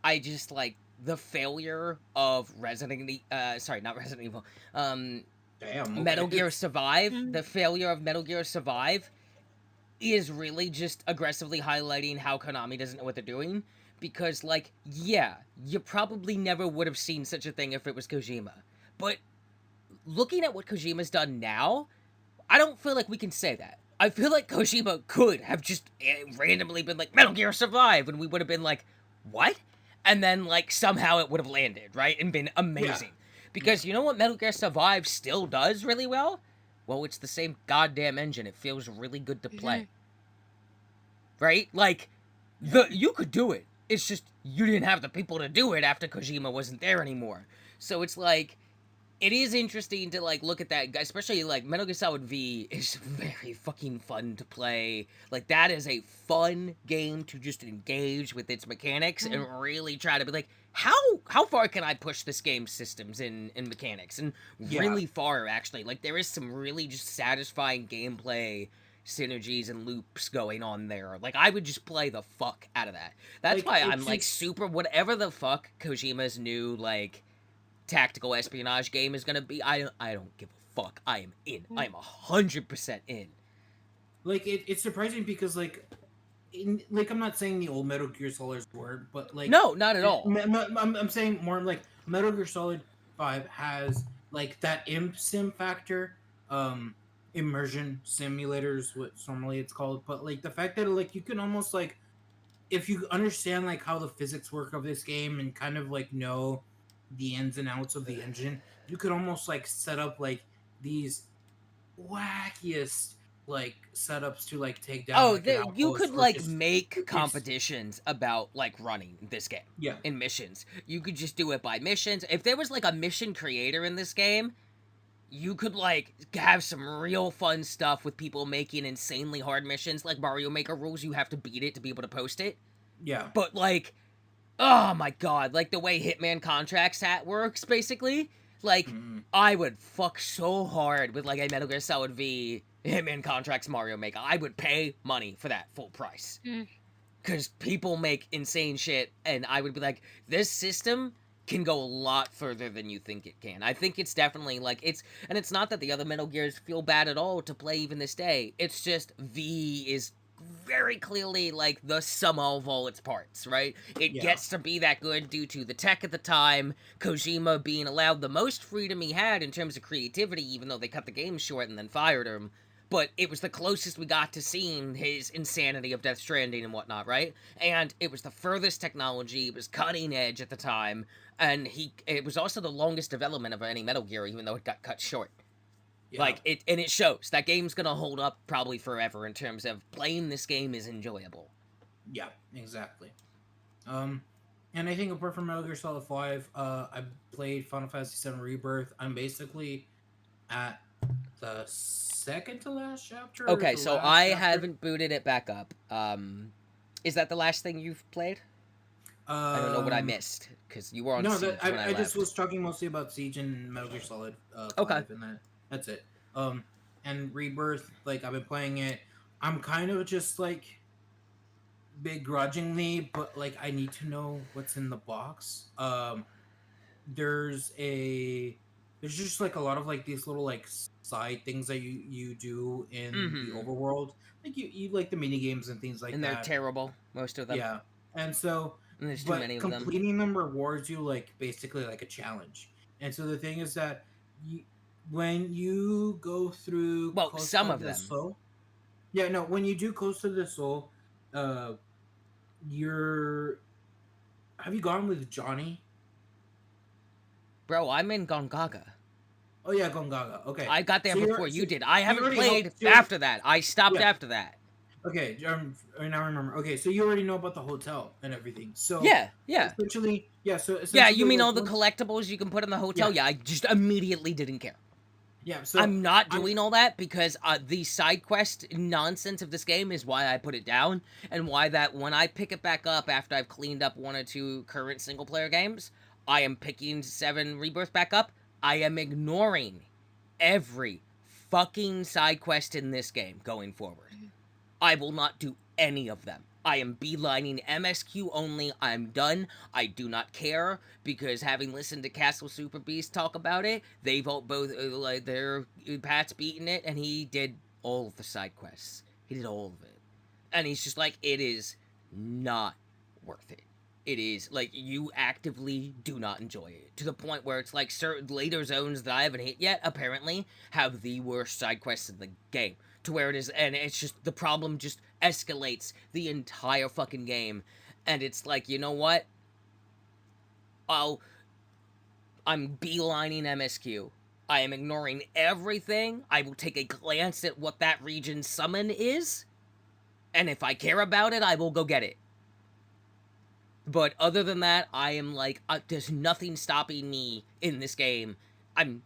I just like the failure of sorry, not Resident Evil. Um Damn. Metal Okay. Gear Survive, Mhm. the failure of Metal Gear Survive is really just aggressively highlighting how Konami doesn't know what they're doing. Because, like, yeah, you probably never would have seen such a thing if it was Kojima. But looking at what Kojima's done now, I don't feel like we can say that. I feel like Kojima could have just randomly been like, Metal Gear Survive, and we would have been like, what? And then, like, somehow it would have landed, right? And been Yeah. amazing. Yeah. Because you know what Metal Gear Survive still does really well? Well, it's the same goddamn engine. It feels really good to play. Mhm. Right? Like, Yeah. you could do it. It's just you didn't have the people to do it after Kojima wasn't there anymore. So it's like, it is interesting to like look at that, especially like Metal Gear Solid V is very fucking fun to play. Like that is a fun game to just engage with its mechanics and Mhm. really try to be like, how far can I push this game's systems in mechanics? And Yeah. really far actually. Like there is some really just satisfying gameplay synergies and loops going on there. Like I would just play the fuck out of that. That's Like why I'm like it's super whatever the fuck Kojima's new like tactical espionage game is gonna be. I don't give a fuck. I am in. I am 100% in. like it's surprising because like I'm not saying the old Metal Gear Solids weren't, but like No, not at all. I'm saying more like Metal Gear Solid 5 has like that imp sim factor, um, immersion simulators, what normally it's called, but like the fact that like you can almost like if you understand like how the physics work of this game and kind of like know the ins and outs of the engine, you could almost like set up like these wackiest like setups to like take down Oh, like an you outpost could or like just make it's competitions about like running this game yeah in missions. You could just do it by missions. If there was like a mission creator in this game, you could like have some real fun stuff with people making insanely hard missions like Mario Maker rules. You have to beat it to be able to post it. yeah But like, oh my god, like the way Hitman Contracts hat works, basically. Like, mm-hmm. I would fuck so hard with like a Metal Gear Solid V Hitman Contracts Mario Maker. I would pay money for that full price. Mm. Because people make insane shit, and I would be like, this system can go a lot further than you think it can. I think it's definitely like and it's not that the other Metal Gears feel bad at all to play even this day. It's just V is very clearly like the sum of all its parts, right? It Yeah. gets to be that good due to the tech at the time, Kojima being allowed the most freedom he had in terms of creativity, even though they cut the game short and then fired him. But it was the closest we got to seeing his insanity of Death Stranding and whatnot, right? And it was the furthest technology, it was cutting edge at the time, and it was also the longest development of any Metal Gear, even though it got cut short. Yeah. Like, it shows. That game's gonna hold up probably forever in terms of playing this game is enjoyable. Yeah, exactly. And I think apart from Metal Gear Solid 5, I played Final Fantasy VII Rebirth. I'm basically at the second to last chapter. Okay, so I haven't booted it back up. Is that the last thing you've played? I don't know what I missed, because you were on Siege when I left. just was talking mostly about Siege and Metal Gear Solid 5, okay. and that's it. And Rebirth, like, I've been playing it. I'm kind of just, like, begrudgingly, but, like, I need to know what's in the box. There's just, like, a lot of, like, these little, like, side things that you do in the overworld. Like, you like the mini games and things like that. And they're terrible, most of them. Yeah. And so... And there's too many of them. Completing them rewards you, like, basically like a challenge. And so the thing is that when you go through... Well, some of them. Soul, when you do Coast of the Soul, you're... Have you gone with Johnny? Bro, I'm in Gongaga. Oh, yeah, Gongaga. Okay. I got there before you did. I haven't played after that. I stopped after that. Okay, I now remember. Okay, so you already know about the hotel and everything. So yeah. Essentially, you mean all the collectibles you can put in the hotel? Yeah, I just immediately didn't care. Yeah, so I'm not doing all that because the side quest nonsense of this game is why I put it down, and why that when I pick it back up after I've cleaned up one or two current single player games, I am picking 7 Rebirth back up. I am ignoring every fucking side quest in this game going forward. I will not do any of them. I am beelining MSQ only. I'm done. I do not care, because having listened to Castle Super Beast talk about it, they've all both, like, Pat's beaten it, and he did all of the side quests. He did all of it. And he's just like, it is not worth it. It is, like, you actively do not enjoy it. To the point where it's like certain later zones that I haven't hit yet, apparently, have the worst side quests in the game. To where it is, and it's just, the problem just escalates the entire fucking game. And it's like, you know what? I'm beelining MSQ. I am ignoring everything. I will take a glance at what that region's summon is. And if I care about it, I will go get it. But other than that, I am like, there's nothing stopping me in this game. I'm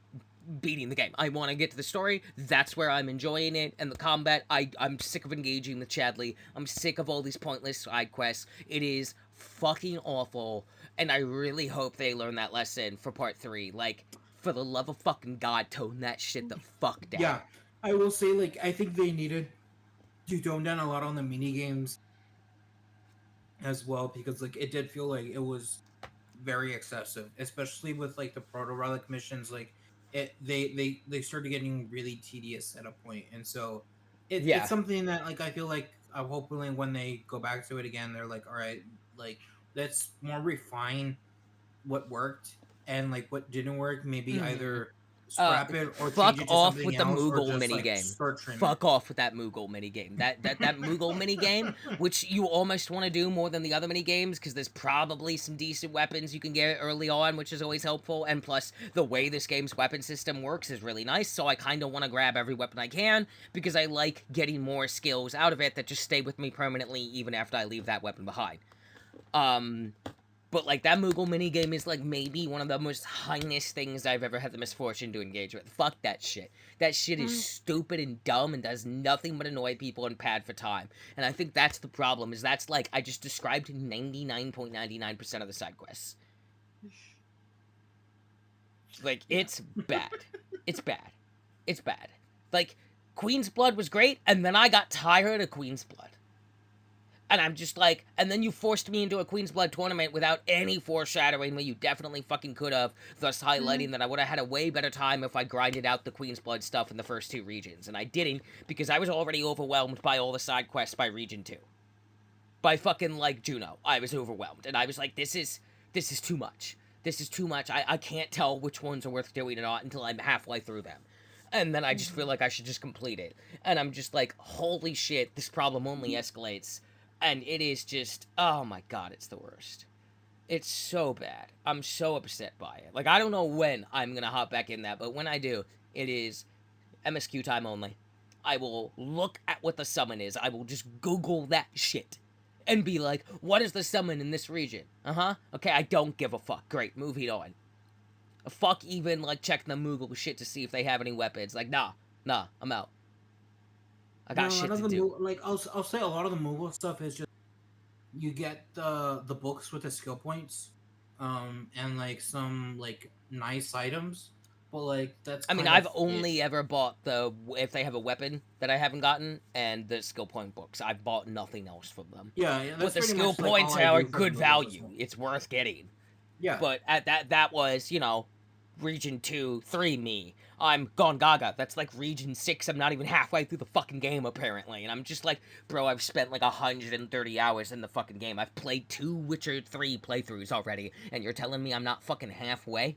beating the game. I want to get to the story. That's where I'm enjoying it. And the combat, I'm sick of engaging with Chadley. I'm sick of all these pointless side quests. It is fucking awful. And I really hope they learn that lesson for part 3. Like, for the love of fucking God, tone that shit the fuck down. Yeah, I will say, like, I think they needed to tone down a lot on the mini games as well, because, like, it did feel like it was very excessive, especially with, like, the proto relic missions. Like, they started getting really tedious at a point, and so it's something that, like, I feel like hopefully when they go back to it again, they're like, all right, like, let's more refine what worked and, like, what didn't work. Maybe either scrap it or fuck change it to off something with the else, or Moogle just like minigame. start trimming. Fuck off with that Moogle minigame. That Moogle minigame, which you almost want to do more than the other minigames, because there's probably some decent weapons you can get early on, which is always helpful, and plus, the way this game's weapon system works is really nice, so I kind of want to grab every weapon I can, because I like getting more skills out of it that just stay with me permanently, even after I leave that weapon behind. But, like, that Moogle minigame is, like, maybe one of the most heinous things I've ever had the misfortune to engage with. Fuck that shit. That shit is stupid and dumb and does nothing but annoy people and pad for time. And I think that's the problem, is that's, like, I just described 99.99% of the side quests. Like, it's bad. It's bad. It's bad. Like, Queen's Blood was great, and then I got tired of Queen's Blood. And I'm just like, and then you forced me into a Queen's Blood tournament without any foreshadowing when you definitely fucking could have, thus highlighting that I would have had a way better time if I grinded out the Queen's Blood stuff in the first 2 regions. And I didn't, because I was already overwhelmed by all the side quests by Region 2. By fucking, like, Juno. I was overwhelmed. And I was like, this is too much. This is too much. I can't tell which ones are worth doing or not until I'm halfway through them. And then I just feel like I should just complete it. And I'm just like, holy shit, this problem only escalates. And it is just, oh my god, it's the worst. It's so bad. I'm so upset by it. Like, I don't know when I'm gonna hop back in that, but when I do, it is MSQ time only. I will look at what the summon is. I will just Google that shit. And be like, what is the summon in this region? Okay, I don't give a fuck. Great, moving on. Fuck even, like, checking the Moogle shit to see if they have any weapons. Like, nah, I'm out. I got shit to do. Like, I'll say a lot of the Moogle stuff is just you get the books with the skill points, and like some like nice items, but like that's. I mean, I've only ever bought if they have a weapon that I haven't gotten, and the skill point books. I've bought nothing else from them. Yeah, but the skill points are good value. It's worth getting. Yeah. But at that was, you know, Region 2, 3 me. I'm gone gaga. That's like Region 6. I'm not even halfway through the fucking game, apparently. And I'm just like, bro, I've spent like 130 hours in the fucking game. I've played 2 Witcher 3 playthroughs already, and you're telling me I'm not fucking halfway?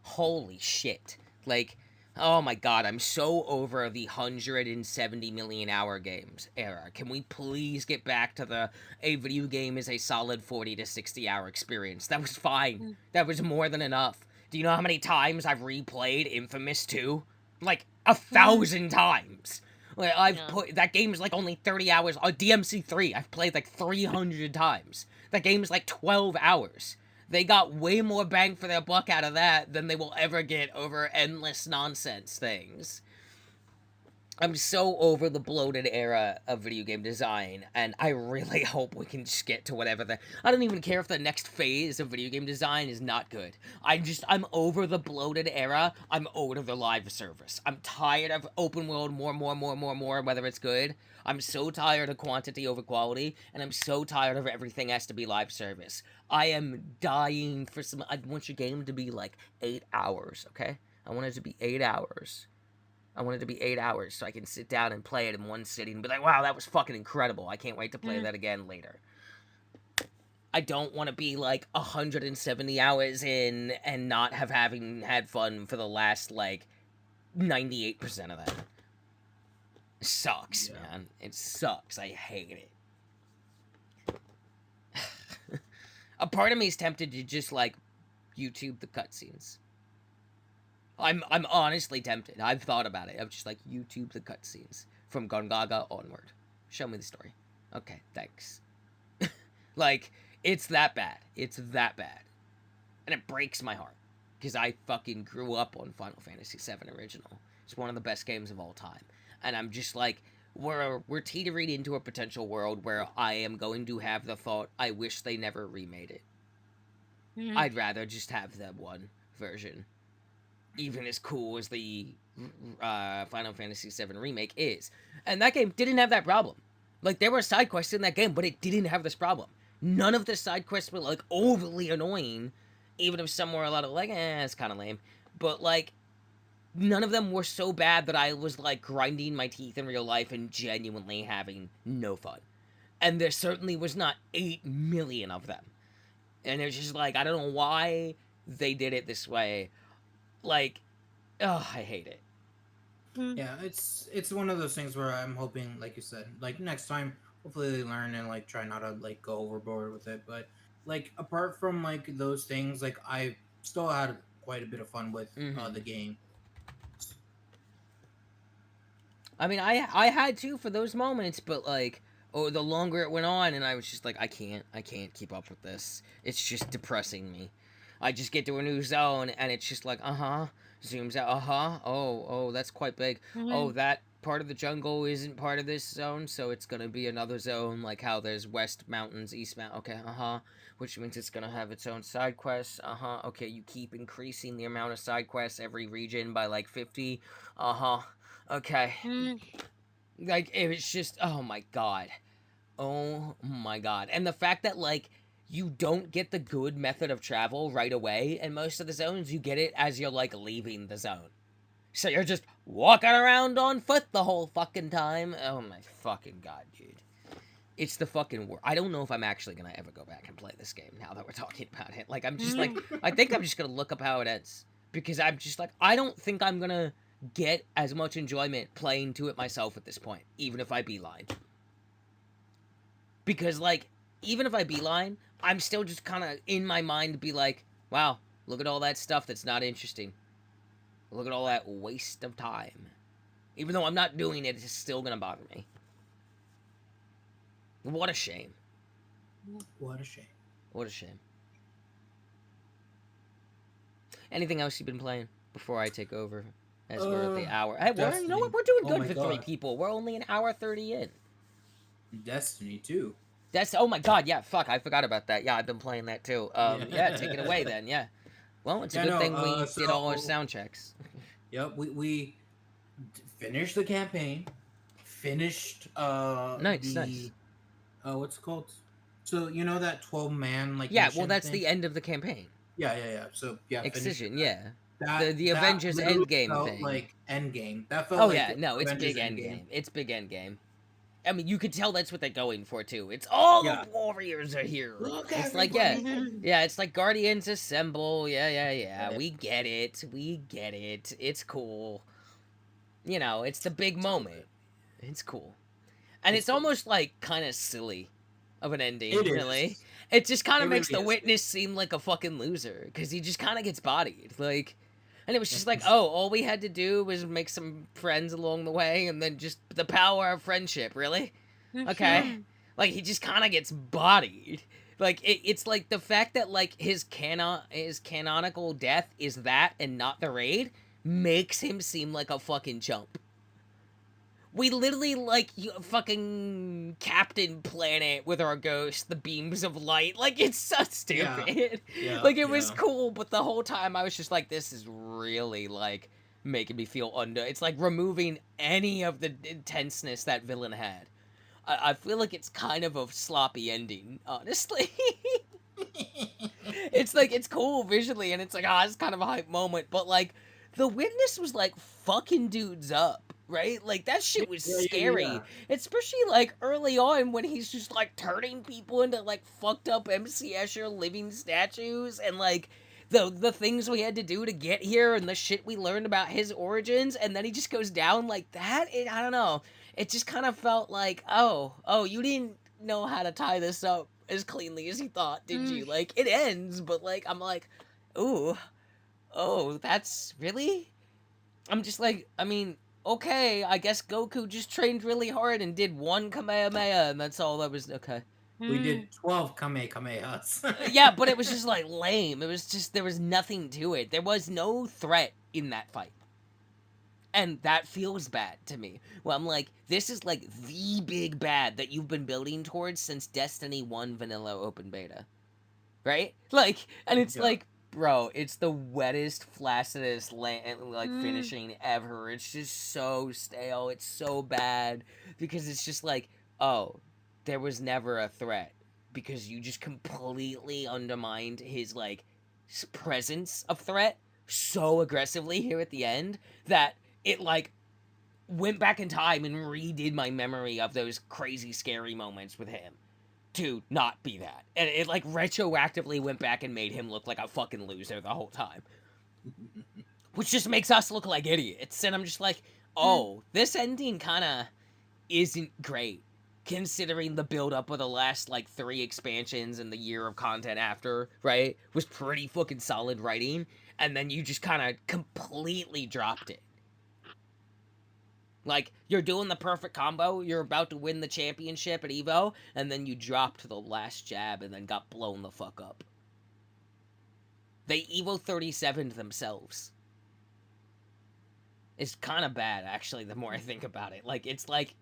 Holy shit. Like, oh my god, I'm so over the 170 million hour games era. Can we please get back to a video game is a solid 40 to 60 hour experience? That was fine. That was more than enough. Do you know how many times I've replayed Infamous 2? Like, 1,000 times. Like, put that game's like only 30 hours. DMC 3, I've played like 300 times. That game's like 12 hours. They got way more bang for their buck out of that than they will ever get over endless nonsense things. I'm so over the bloated era of video game design, and I really hope we can just get to whatever I don't even care if the next phase of video game design is not good. I'm over the bloated era. I'm over the live service. I'm tired of open world more, whether it's good. I'm so tired of quantity over quality, and I'm so tired of everything has to be live service. I am dying for I want your game to be like 8 hours, okay? I want it to be 8 hours. I want it to be 8 hours so I can sit down and play it in one sitting and be like, wow, that was fucking incredible. I can't wait to play that again later. I don't want to be like 170 hours in and not having had fun for the last like 98% of that. It sucks, man. It sucks. I hate it. A part of me is tempted to just like YouTube the cutscenes. I'm honestly tempted. I've thought about it. I'm just like, YouTube the cutscenes from Gongaga onward. Show me the story. Okay, thanks. Like, it's that bad. It's that bad. And it breaks my heart. Because I fucking grew up on Final Fantasy VII Original. It's one of the best games of all time. And I'm just like, we're teetering into a potential world where I am going to have the thought, I wish they never remade it. I'd rather just have that one version. Even as cool as the Final Fantasy VII Remake is. And that game didn't have that problem. Like, there were side quests in that game, but it didn't have this problem. None of the side quests were, like, overly annoying, even if some were a lot of, like, it's kind of lame. But, like, none of them were so bad that I was, like, grinding my teeth in real life and genuinely having no fun. And there certainly was not 8 million of them. And it's just, like, I don't know why they did it this way. Like, Oh, I hate it. Yeah, it's one of those things where I'm hoping, like you said, like next time, hopefully they learn and like try not to like go overboard with it. But like apart from like those things, like I still had quite a bit of fun with the game. I mean, I had to for those moments, but like, oh, the longer it went on, and I was just like, I can't keep up with this. It's just depressing me. I just get to a new zone, and it's just like, zooms out, oh, that's quite big. Oh, that part of the jungle isn't part of this zone, so it's gonna be another zone, like how there's West Mountains, East Mountain, okay, which means it's gonna have its own side quests, okay, you keep increasing the amount of side quests every region by like 50, okay. Like, it was just, oh my god. Oh my god. And the fact that, like, you don't get the good method of travel right away, and most of the zones, you get it as you're, like, leaving the zone. So you're just walking around on foot the whole fucking time. Oh my fucking god, dude. It's the fucking worst. I don't know if I'm actually gonna ever go back and play this game now that we're talking about it. Like, I'm just like, I think I'm just gonna look up how it ends. Because I'm just like, I don't think I'm gonna get as much enjoyment playing to it myself at this point, even if I beeline. Because, like, even if I beeline, I'm still just kind of in my mind be like, wow, look at all that stuff that's not interesting. Look at all that waste of time. Even though I'm not doing it, it's still gonna bother me. What a shame. What a shame. What a shame. Anything else you've been playing before I take over? As we're at the hour. Hey, you know what? We're doing good for 3 people. We're only an hour 30 in. Destiny 2. Oh my god, yeah, fuck, I forgot about that. Yeah, I've been playing that too. Yeah, take it away then, yeah. Well, it's a good thing we did all our sound checks. Yep, we finished the campaign. Finished nice. What's it called? So you know that 12-man like yeah, well that's thing? the end of the campaign. Yeah. So yeah, Excision, yeah. That, the Avengers Endgame thing. Like Endgame. That felt oh like yeah, no, it's Avengers big Endgame. It's big Endgame. I mean, you could tell that's what they're going for too. It's all the warriors are here. Look, it's everybody. like yeah, it's like Guardians Assemble. Yeah. We get it. It's cool. You know, it's the big moment. It's cool. And it's almost like kind of silly of an ending, really. It just kind of makes the Witness seem like a fucking loser because he just kind of gets bodied. Like, and it was just like, oh, all we had to do was make some friends along the way and then just the power of friendship, really? Okay. Like, he just kind of gets bodied. Like, it's like the fact that, like, his canonical death is that and not the raid makes him seem like a fucking chump. We literally, like, fucking Captain Planet with our ghost, the beams of light. Like, it's so stupid. Yeah, like, it was cool, but the whole time I was just like, this is really, like, making me feel It's like removing any of the intenseness that villain had. I feel like it's kind of a sloppy ending, honestly. It's like, it's cool visually, and it's like, it's kind of a hype moment, but, like, the Witness was, like, fucking dudes up. Right? Like, that shit was scary. Yeah. Especially, like, early on when he's just, like, turning people into, like, fucked up MC Escher living statues and, like, the things we had to do to get here and the shit we learned about his origins, and then he just goes down like that. I don't know. It just kind of felt like, oh, you didn't know how to tie this up as cleanly as you thought, did you? Like, it ends, but, like, I'm like, ooh, oh, that's really? I'm just like, I mean... okay, I guess Goku just trained really hard and did one Kamehameha, and that's all that was. Okay. We did 12 Kamehamehas. Yeah, but it was just, like, lame. It was just, there was nothing to it. There was no threat in that fight. And that feels bad to me. Well, I'm like, this is, like, the big bad that you've been building towards since Destiny 1 Vanilla Open Beta. Right? Like, and it's like, bro, it's the wettest, flaccidest, finishing ever. It's just so stale. It's so bad. Because it's just like, oh, there was never a threat. Because you just completely undermined his, like, presence of threat so aggressively here at the end that it, like, went back in time and redid my memory of those crazy, scary moments with him. To not be that. And it, like, retroactively went back and made him look like a fucking loser the whole time. which just makes us look like idiots. And I'm just like, oh, this ending kind of isn't great, considering the build-up of the last, like, 3 expansions and the year of content after, right? Was pretty fucking solid writing, and then you just kind of completely dropped it. Like, you're doing the perfect combo, you're about to win the championship at EVO, and then you dropped the last jab and then got blown the fuck up. They EVO 37'd themselves. It's kind of bad, actually, the more I think about it. Like, it's, like,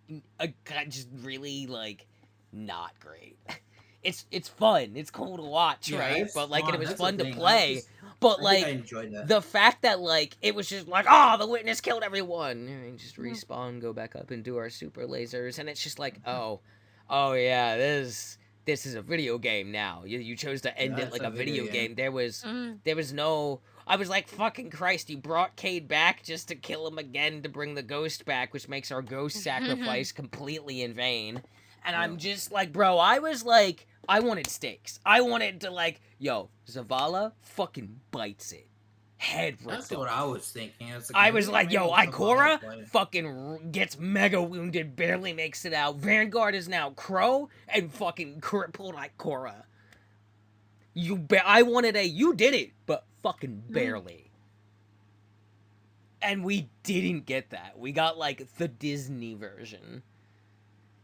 just really, like, not great. It's fun. It's cool to watch, right? But, like, it was fun to play. But, like, I enjoyed that. The fact that, like, it was just like, oh, the witness killed everyone. And just respawn, go back up and do our super lasers. And it's just like, oh yeah, this is a video game now. You chose to end it like a video game. There was no... I was like, fucking Christ, you brought Cade back just to kill him again to bring the ghost back, which makes our ghost sacrifice completely in vain. And I'm just like, bro, I was like, I wanted stakes. I wanted to, like, yo, Zavala fucking bites it. Head ripped That's what I was thinking. I was like, yo, Ikora fucking gets mega wounded, barely makes it out. Vanguard is now Crow and fucking crippled Ikora. I wanted you did it, but fucking barely. And we didn't get that. We got, like, the Disney version.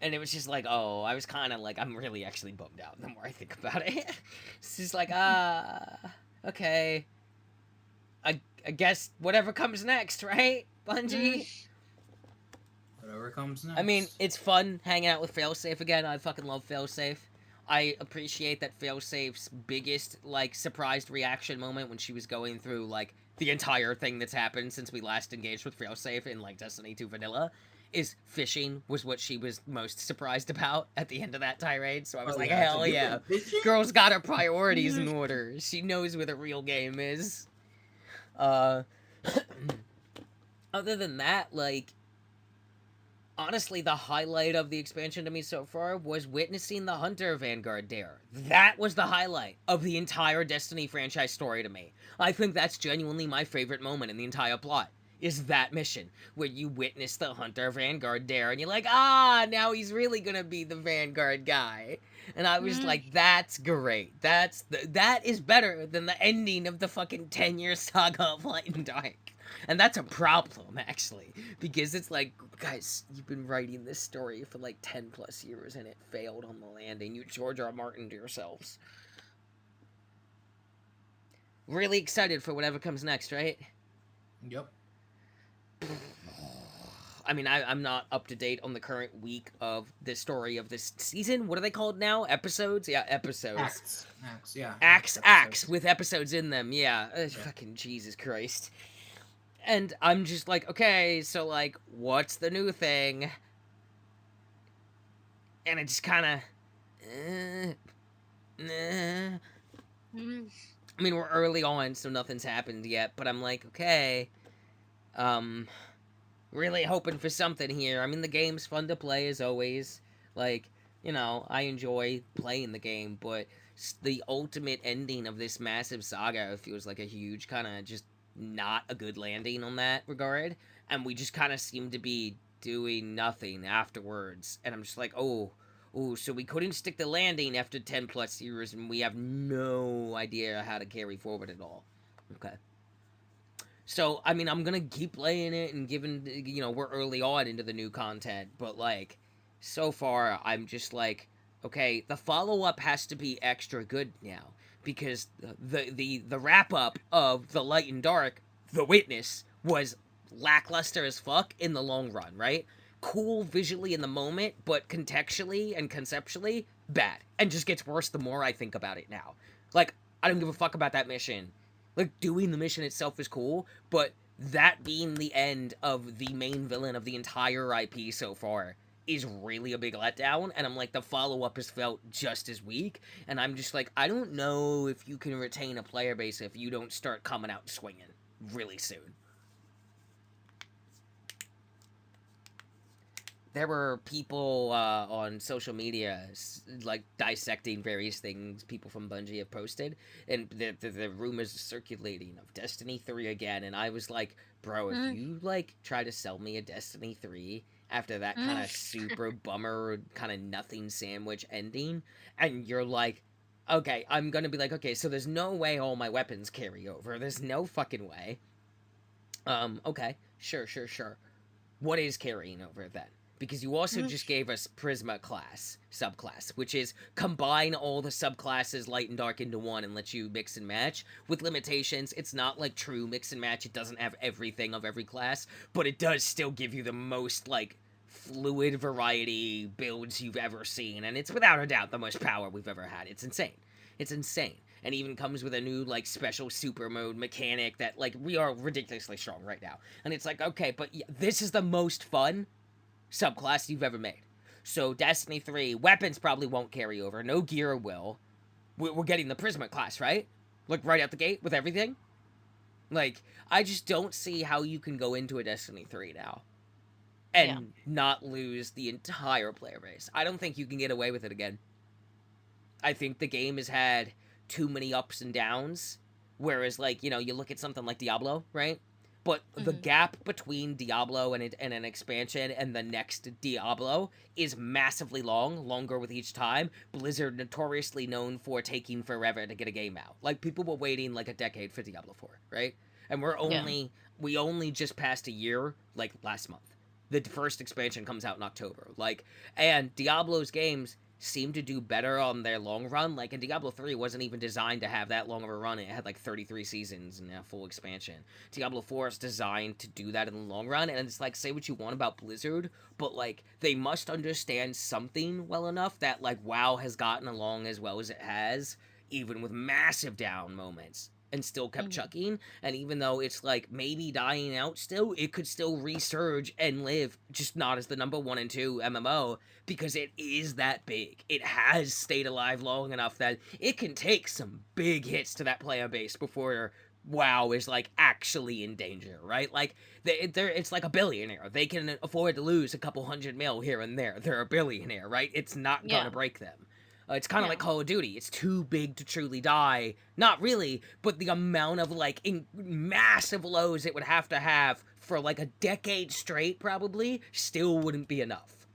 And it was just like, oh, I was kind of like, I'm really actually bummed out the more I think about it. It's just like, okay. I guess whatever comes next, right, Bungie? Whatever comes next. I mean, it's fun hanging out with Failsafe again. I fucking love Failsafe. I appreciate that Failsafe's biggest, like, surprised reaction moment when she was going through, like, the entire thing that's happened since we last engaged with Failsafe in, like, Destiny 2 Vanilla is fishing was what she was most surprised about at the end of that tirade. So I was hell yeah. Girl's got her priorities in order. She knows where the real game is. Other than that, like, honestly, the highlight of the expansion to me so far was witnessing the Hunter Vanguard dare. That was the highlight of the entire Destiny franchise story to me. I think that's genuinely my favorite moment in the entire plot, is that mission, where you witness the Hunter Vanguard dare, and you're like, now he's really gonna be the Vanguard guy. And I was like, that's great. That is better than the ending of the fucking 10-year saga of Light and Dark. And that's a problem, actually, because it's like, guys, you've been writing this story for like 10 plus years and it failed on the landing. You George R. Martin to yourselves. Really excited for whatever comes next, right? Yep. I mean, I'm not up to date on the current week of the story of this season. What are they called now? Episodes? Yeah, episodes. Acts, yeah. Acts with episodes in them, yeah. Fucking Jesus Christ. And I'm just like, okay, so, like, what's the new thing? And it just kind of... I mean, we're early on, so nothing's happened yet, but I'm like, okay... really hoping for something here. I mean, the game's fun to play, as always. Like, you know, I enjoy playing the game, but the ultimate ending of this massive saga feels like a huge kind of just not a good landing on that regard. And we just kind of seem to be doing nothing afterwards. And I'm just like, oh, so we couldn't stick the landing after 10 plus years, and we have no idea how to carry forward at all. Okay. So, I mean, I'm gonna keep playing it and given, you know, we're early on into the new content, but, like, so far, I'm just like, okay, the follow-up has to be extra good now, because the wrap-up of The Light and Dark, The Witness, was lackluster as fuck in the long run, right? Cool visually in the moment, but contextually and conceptually, bad. And just gets worse the more I think about it now. Like, I don't give a fuck about that mission. Like, doing the mission itself is cool, but that being the end of the main villain of the entire IP so far is really a big letdown, and I'm like, the follow-up has felt just as weak, and I'm just like, I don't know if you can retain a player base if you don't start coming out swinging really soon. there were people on social media like dissecting various things people from Bungie have posted, and the rumors circulating of Destiny 3 again, and I was like, bro, if Mm, you like try to sell me a Destiny 3 after that kind mm, of super bummer kind of nothing sandwich ending, and you're like, okay, I'm gonna be like, okay, so there's no way all my weapons carry over. There's no fucking way. Okay, sure. What is carrying over then? Because you also mm. just gave us Prisma class, subclass, which is combine all the subclasses light and dark into one and let you mix and match with limitations. It's not like true mix and match. It doesn't have everything of every class, but it does still give you the most like fluid variety builds you've ever seen, and it's without a doubt the most power we've ever had. It's insane. It's insane. And even comes with a new like special super mode mechanic that like we are ridiculously strong right now. And it's like, okay, but this is the most fun subclass you've ever made. So Destiny 3 weapons probably won't carry over. No gear will. We're getting the Prisma class, right? Like right out the gate with everything. Like I just don't see how you can go into a Destiny 3 now Yeah. and not lose the entire player base. I don't think you can get away with it again. I think the game has had too many ups and downs. Whereas, like, you look at something like Diablo, right? But the Hmm. gap between Diablo and an expansion and the next Diablo is massively longer with each time. Blizzard notoriously known for taking forever to get a game out. Like, people were waiting like a decade for Diablo 4, right? And Yeah. we only just passed a year, like, last month. The first expansion comes out in October. Like, and Diablo's games seem to do better on their long run. Like, in Diablo 3 wasn't even designed to have that long of a run. It had like 33 seasons and a full expansion. Diablo 4 is designed to do that in the long run, and it's like, say what you want about Blizzard, but like they must understand something well enough that like WoW has gotten along as well as it has, even with massive down moments, and still kept Hmm. chucking. And even though it's like maybe dying out still, it could still resurge and live, just not as the number 1 and 2 MMO, because it is that big. It has stayed alive long enough that it can take some big hits to that player base before WoW is like actually in danger, right? Like it's like a billionaire. They can afford to lose a couple hundred mil here and there. They're a billionaire, right? It's not Yeah. gonna break them. It's kind of Yeah. like Call of Duty. It's too big to truly die. Not really, but the amount of like massive lows it would have to have for like a decade straight probably still wouldn't be enough,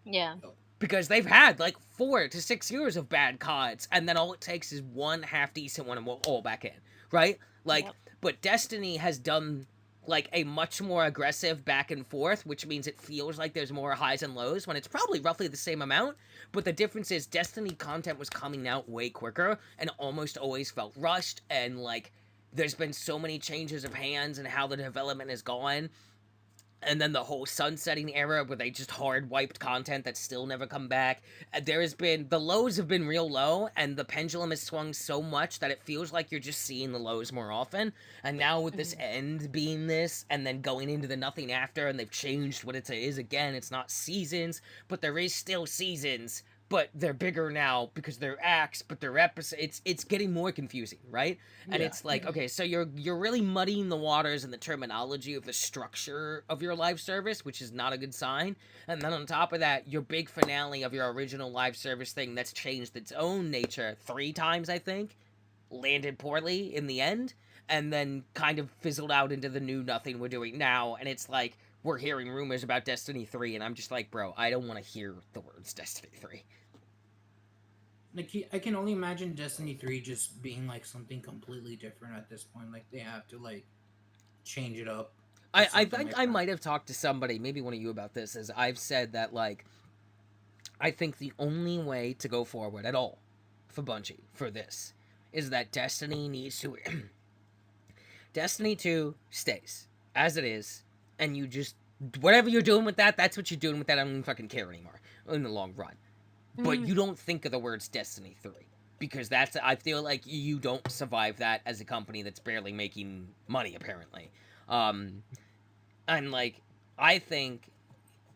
Yeah. because they've had like 4 to 6 years of bad CODs, and then all it takes is one half decent one and we're all back in, right? Like, Yep. but Destiny has done like a much more aggressive back and forth, which means it feels like there's more highs and lows when it's probably roughly the same amount. But the difference is Destiny content was coming out way quicker and almost always felt rushed, and like there's been so many changes of hands and how the development has gone, and then the whole sunsetting era where they just hard wiped content that's still never come back. There has been, the lows have been real low, and the pendulum has swung so much that it feels like you're just seeing the lows more often. And now with this Hmm. end being this, and then going into the nothing after, and they've changed what it is again. It's not seasons, but there is still seasons. But they're bigger now because they're acts, but they're episodes. It's getting more confusing, right? And Yeah. it's like, okay, so you're really muddying the waters in the terminology of the structure of your live service, which is not a good sign. And then on top of that, your big finale of your original live service thing that's changed its own nature 3 times, I think, landed poorly in the end, and then kind of fizzled out into the new nothing we're doing now. And it's like we're hearing rumors about Destiny 3, and I'm just like, bro, I don't want to hear the words Destiny 3. Like I can only imagine Destiny 3 just being like something completely different at this point. Like they have to like change it up or I something think like I that. might have talked to somebody, maybe one of you, about this, as I've said that, like, I think the only way to go forward at all for Bungie for this is that Destiny needs to. Destiny 2 stays as it is, and you just. Whatever you're doing with that, that's what you're doing with that. I don't even fucking care anymore in the long run. But Hmm. you don't think of the words Destiny 3. Because that's. I feel like you don't survive that as a company that's barely making money, apparently. Um, and, like, I think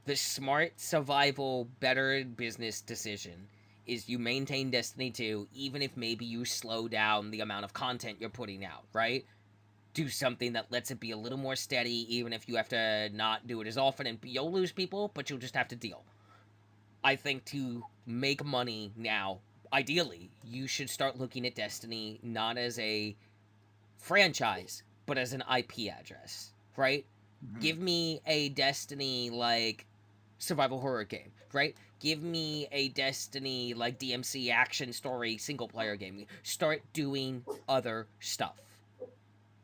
the smart survival better business decision is you maintain Destiny 2 even if maybe you slow down the amount of content you're putting out, right? do something that lets it be a little more steady, even if you have to not do it as often, and you'll lose people, but you'll just have to deal. I think to make money now, ideally, you should start looking at Destiny not as a franchise, but as an IP address, right? Mm-hmm. Give me a Destiny, like, survival horror game, right? Give me a Destiny, like, DMC action story single-player game. Start doing other stuff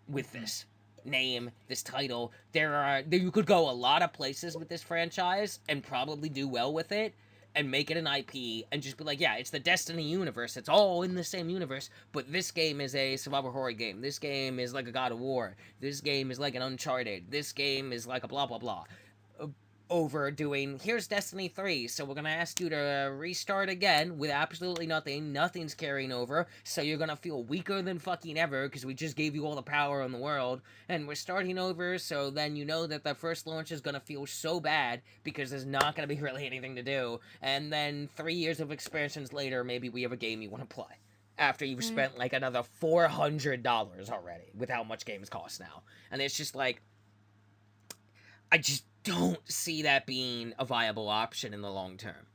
with this name, this title. You could go a lot of places with this franchise and probably do well with it and make it an IP and just be like, yeah, it's the Destiny universe. It's all in the same universe, but this game is a survival horror game. This game is like a God of War. This game is like an Uncharted. This game is like a blah, blah, blah. Over doing, here's Destiny 3, so we're gonna ask you to restart again with absolutely nothing's carrying over, so you're gonna feel weaker than fucking ever, because we just gave you all the power in the world, and we're starting over, so then you know that the first launch is gonna feel so bad, because there's not gonna be really anything to do, and then 3 years of expansions later, maybe we have a game you want to play. After you've spent, like, another $400 already, with how much games cost now. And it's just like, I just don't see that being a viable option in the long term.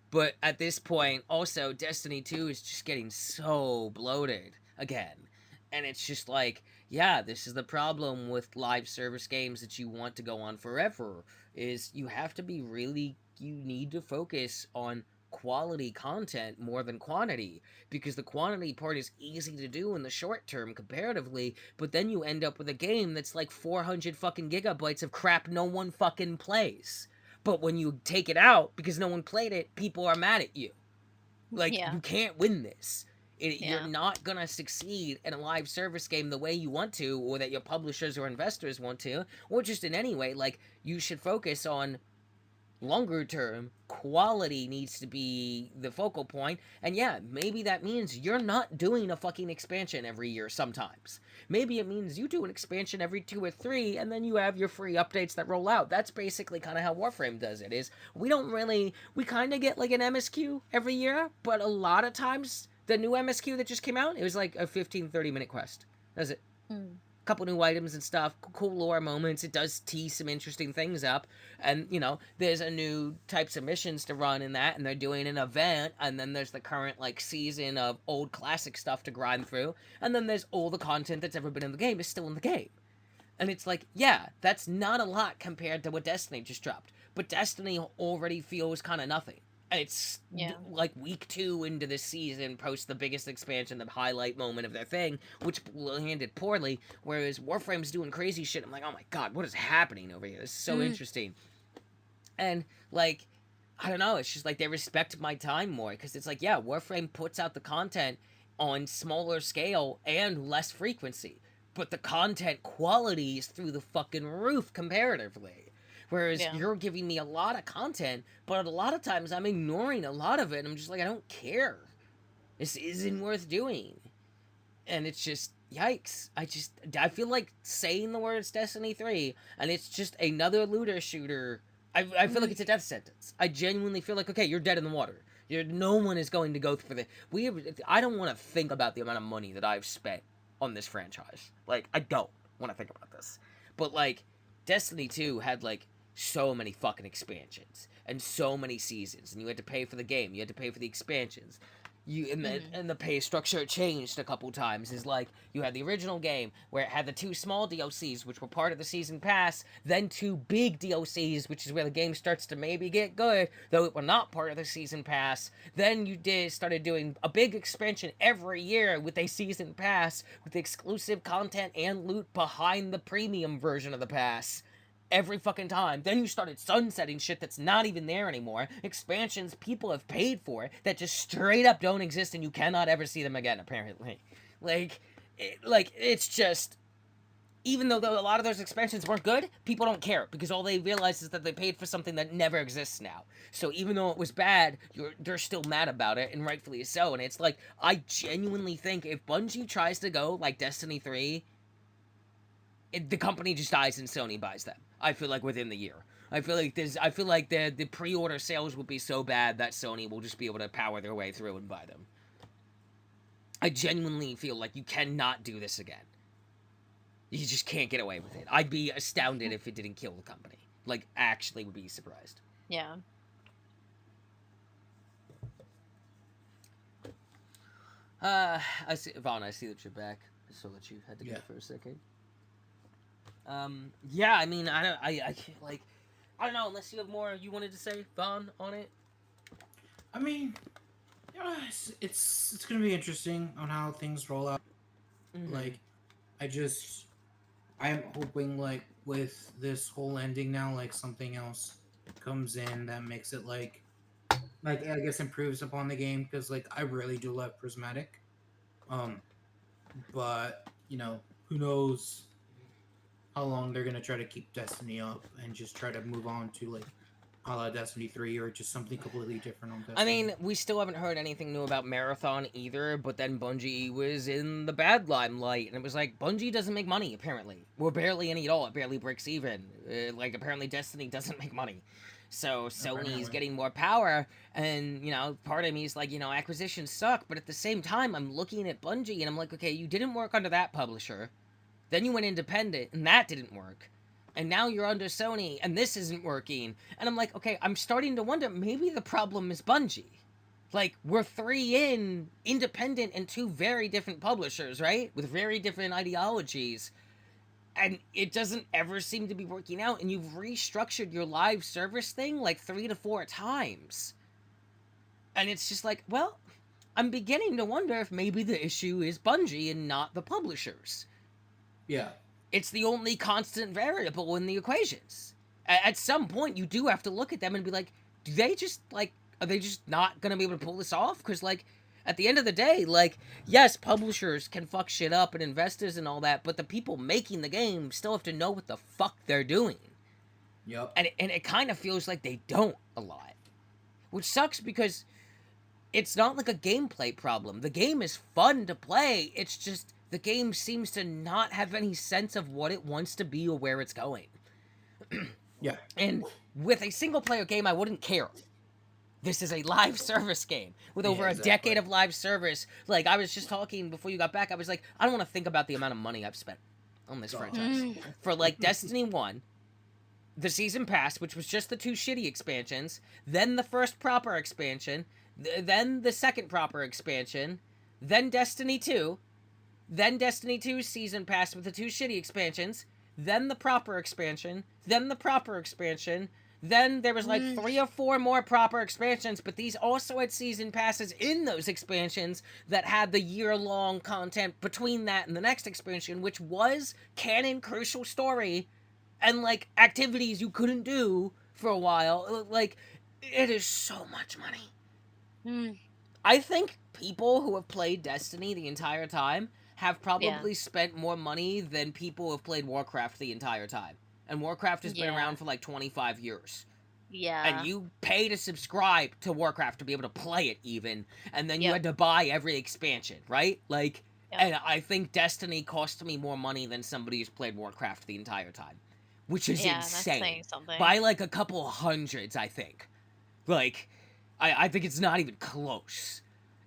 But at this point, also, Destiny 2 is just getting so bloated again. And it's just like, yeah, this is the problem with live service games that you want to go on forever, is you have to be really, you need to focus on quality content more than quantity, because the quantity part is easy to do in the short term comparatively, but then you end up with a game that's like 400 fucking gigabytes of crap no one fucking plays. But when you take it out because no one played it, people are mad at you. Like, you can't win this. You're not gonna succeed in a live service game the way you want to, or that your publishers or investors want to, or just in any way. Like, you should focus on longer term, quality needs to be the focal point, and yeah, maybe that means you're not doing a fucking expansion every year sometimes. Maybe it means you do an expansion every 2 or 3, and then you have your free updates that roll out. That's basically kind of how Warframe does it, is we kind of get like an MSQ every year, but a lot of times, the new MSQ that just came out, it was like a 15-30 minute quest. That's it. Couple new items and stuff, cool lore moments. It does tee some interesting things up, and there's a new types of missions to run in that, and they're doing an event, and then there's the current like season of old classic stuff to grind through, and then there's all the content that's ever been in the game is still in the game. And it's like, yeah, that's not a lot compared to what Destiny just dropped, but Destiny already feels kind of nothing. And it's like week 2 into this season, post the biggest expansion, the highlight moment of their thing, which landed poorly, whereas Warframe's doing crazy shit. I'm like, oh my god, what is happening over here? This is so interesting. And, like, I don't know, it's just like they respect my time more, because it's like, yeah, Warframe puts out the content on smaller scale and less frequency, but the content quality is through the fucking roof comparatively. Whereas you're giving me a lot of content, but a lot of times I'm ignoring a lot of it. I'm just like, I don't care. This isn't worth doing. And it's just, yikes. I feel like saying the words Destiny 3, and it's just another looter shooter. I feel like it's a death sentence. I genuinely feel like, okay, you're dead in the water. No one is going to go for the... I don't want to think about the amount of money that I've spent on this franchise. Like, I don't want to think about this. But, like, Destiny 2 had, like, so many fucking expansions and so many seasons, and you had to pay for the game, you had to pay for the expansions, and the pay structure changed a couple times. Is like, you had the original game where it had the 2 small DLCs which were part of the season pass, then 2 big DLCs, which is where the game starts to maybe get good, though it were not part of the season pass. Then you started doing a big expansion every year with a season pass with exclusive content and loot behind the premium version of the pass every fucking time. Then you started sunsetting shit that's not even there anymore. Expansions people have paid for that just straight up don't exist, and you cannot ever see them again, apparently. It's just... Even though a lot of those expansions weren't good, people don't care, because all they realize is that they paid for something that never exists now. So even though it was bad, they're still mad about it, and rightfully so. And it's like, I genuinely think if Bungie tries to go like Destiny 3... the company just dies and Sony buys them. I feel like within the year. I feel like the pre-order sales will be so bad that Sony will just be able to power their way through and buy them. I genuinely feel like you cannot do this again. You just can't get away with it. I'd be astounded if it didn't kill the company. Like, actually would be surprised. Yeah. I see, Vaughn, I see that you're back. I saw that you had to go for a second. Yeah, I mean, I can't, like, I don't know, unless you have more you wanted to say, Vaughn, on it? I mean, yeah, it's gonna be interesting on how things roll out. Mm-hmm. Like, I'm hoping, like, with this whole ending now, like, something else comes in that makes it, like I guess improves upon the game, because, like, I really do love Prismatic. But, who knows how long they're going to try to keep Destiny up and just try to move on to, like, a la Destiny 3 or just something completely different on Destiny. I mean, we still haven't heard anything new about Marathon either, but then Bungie was in the bad limelight, and it was like, Bungie doesn't make money, apparently. We're barely any at all. It barely breaks even. Like, apparently Destiny doesn't make money. So Sony's getting more power, and, part of me is like, acquisitions suck, but at the same time, I'm looking at Bungie, and I'm like, okay, you didn't work under that publisher. Then you went independent, and that didn't work. And now you're under Sony, and this isn't working. And I'm like, okay, I'm starting to wonder, maybe the problem is Bungie. Like, we're 3 independent and 2 very different publishers, right? With very different ideologies. And it doesn't ever seem to be working out, and you've restructured your live service thing like 3 to 4 times. And it's just like, well, I'm beginning to wonder if maybe the issue is Bungie and not the publishers. Yeah. It's the only constant variable in the equations. At some point, you do have to look at them and be like, are they just not going to be able to pull this off? Because, like, at the end of the day, like, yes, publishers can fuck shit up and investors and all that, but the people making the game still have to know what the fuck they're doing. Yep. And it kind of feels like they don't a lot. Which sucks because it's not like a gameplay problem. The game is fun to play, it's just the game seems to not have any sense of what it wants to be or where it's going. Yeah. And with a single-player game, I wouldn't care. This is a live service game with over a decade of live service. Like, I was just talking before you got back, I was like, I don't want to think about the amount of money I've spent on this franchise. For, like, Destiny 1, the Season Pass, which was just the 2 shitty expansions, then the first proper expansion, then the second proper expansion, then Destiny 2, then Destiny 2 Season Pass with the 2 shitty expansions, then the proper expansion, then the proper expansion, then there was like 3 or 4 more proper expansions, but these also had Season Passes in those expansions that had the year-long content between that and the next expansion, which was canon crucial story, and like activities you couldn't do for a while. Like, it is so much money. I think people who have played Destiny the entire time have probably spent more money than people who have played Warcraft the entire time. And Warcraft has been around for like 25 years. Yeah. And you pay to subscribe to Warcraft to be able to play it even, and then you had to buy every expansion, right? Like, and I think Destiny cost me more money than somebody who's played Warcraft the entire time. Which is insane. That's saying something. By like a couple hundreds, I think. Like, I think it's not even close.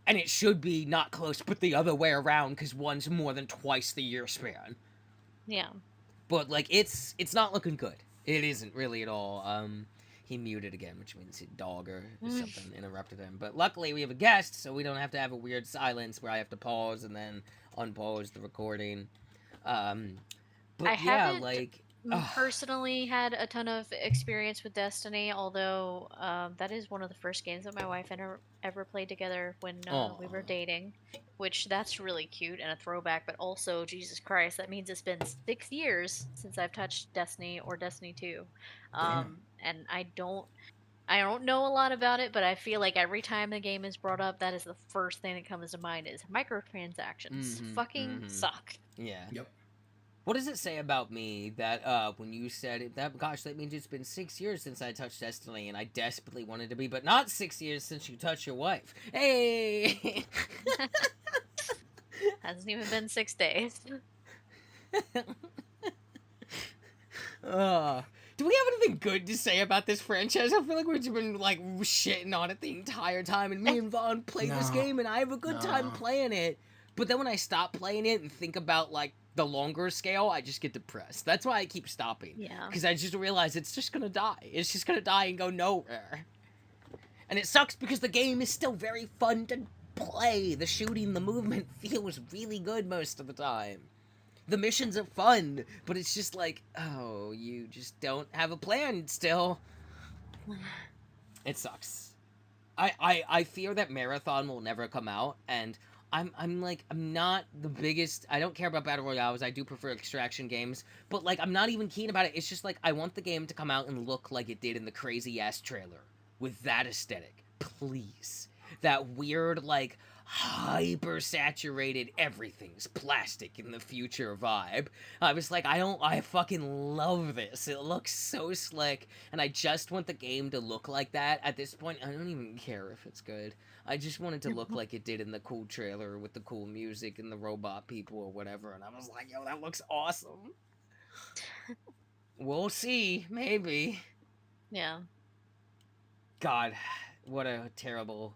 And it should be not close, but the other way around, because one's more than twice the year span. Yeah. But, like, it's not looking good. It isn't really at all. He muted again, which means his dog or something interrupted him. But luckily we have a guest, so we don't have to have a weird silence where I have to pause and then unpause the recording. But I yeah, like... personally had a ton of experience with Destiny, although that is one of the first games that my wife and I ever played together when we were dating, which that's really cute and a throwback, but also, Jesus Christ, that means it's been 6 years since I've touched Destiny or Destiny 2. And I don't know a lot about it, but I feel like every time the game is brought up, that is the first thing that comes to mind is microtransactions. Fucking suck. Yeah. Yep. What does it say about me that when you said that? Gosh, that means it's been 6 years since I touched Destiny, and I desperately wanted to be, but not 6 years since you touched your wife. Hey. Hasn't even been 6 days. Do we have anything good to say about this franchise? I feel like we've been like shitting on it the entire time, and me and Vaughn play this game, and I have a good time playing it. But then when I stop playing it and think about, like, the longer scale, I just get depressed. That's why I keep stopping. Yeah. Because I just realize it's just gonna die. It's just gonna die and go nowhere. And it sucks because the game is still very fun to play. The shooting, the movement feels really good most of the time. The missions are fun, but it's just like, oh, you just don't have a plan still. It sucks. I fear that Marathon will never come out, and I'm not the biggest. I don't care about battle royales. I do prefer extraction games, but like I'm not even keen about it. It's just like I want the game to come out and look like it did in the crazy ass trailer with that aesthetic, please. That weird like hyper saturated everything's plastic in the future vibe. I was like, I fucking love this. It looks so slick, and I just want the game to look like that. At this point, I don't even care if it's good. I just want it to look like it did in the cool trailer with the cool music and the robot people or whatever, and I was like, yo, that looks awesome. We'll see, maybe. Yeah. God, what a terrible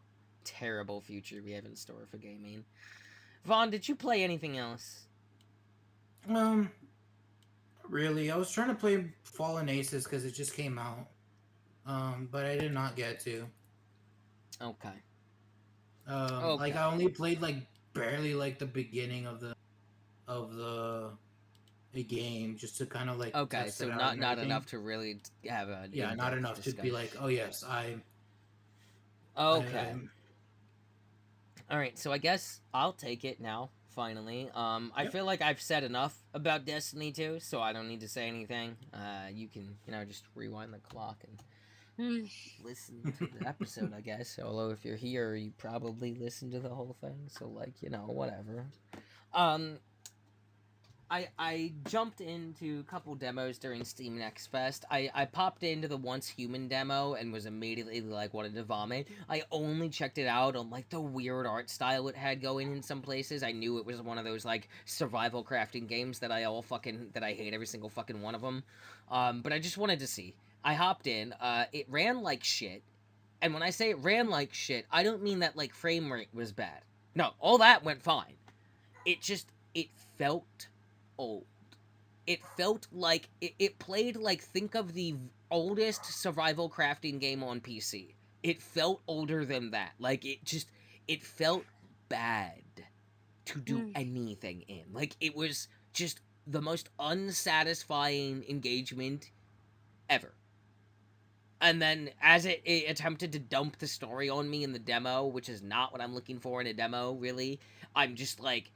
future we have in store for gaming. Vaughn, did you play anything else? Really, I was trying to play Fallen Aces because it just came out, but I did not get to. Okay. Like I only played like barely like the beginning of the game just to kind of like test so it out not enough to really have a not enough discussion. To be like, oh yes, okay. All right, so I guess I'll take it now. Finally, I feel like I've said enough about Destiny 2, so I don't need to say anything. You can, just rewind the clock and listen to the episode, I guess. Although if you're here, you probably listen to the whole thing, so like, whatever. I jumped into a couple demos during Steam Next Fest. I popped into the Once Human demo and was immediately like wanted to vomit. I only checked it out on like the weird art style it had going in some places. I knew it was one of those like survival crafting games that I hate every single fucking one of them. But I just wanted to see. I hopped in. It ran like shit. And when I say it ran like shit, I don't mean that like frame rate was bad. No, all that went fine. It felt old. It felt like it played like, think of the oldest survival crafting game on PC. It felt older than that. Like it felt bad to do anything in. Like it was just the most unsatisfying engagement ever. And then as it attempted to dump the story on me in the demo, which is not what I'm looking for in a demo, really, I'm just like,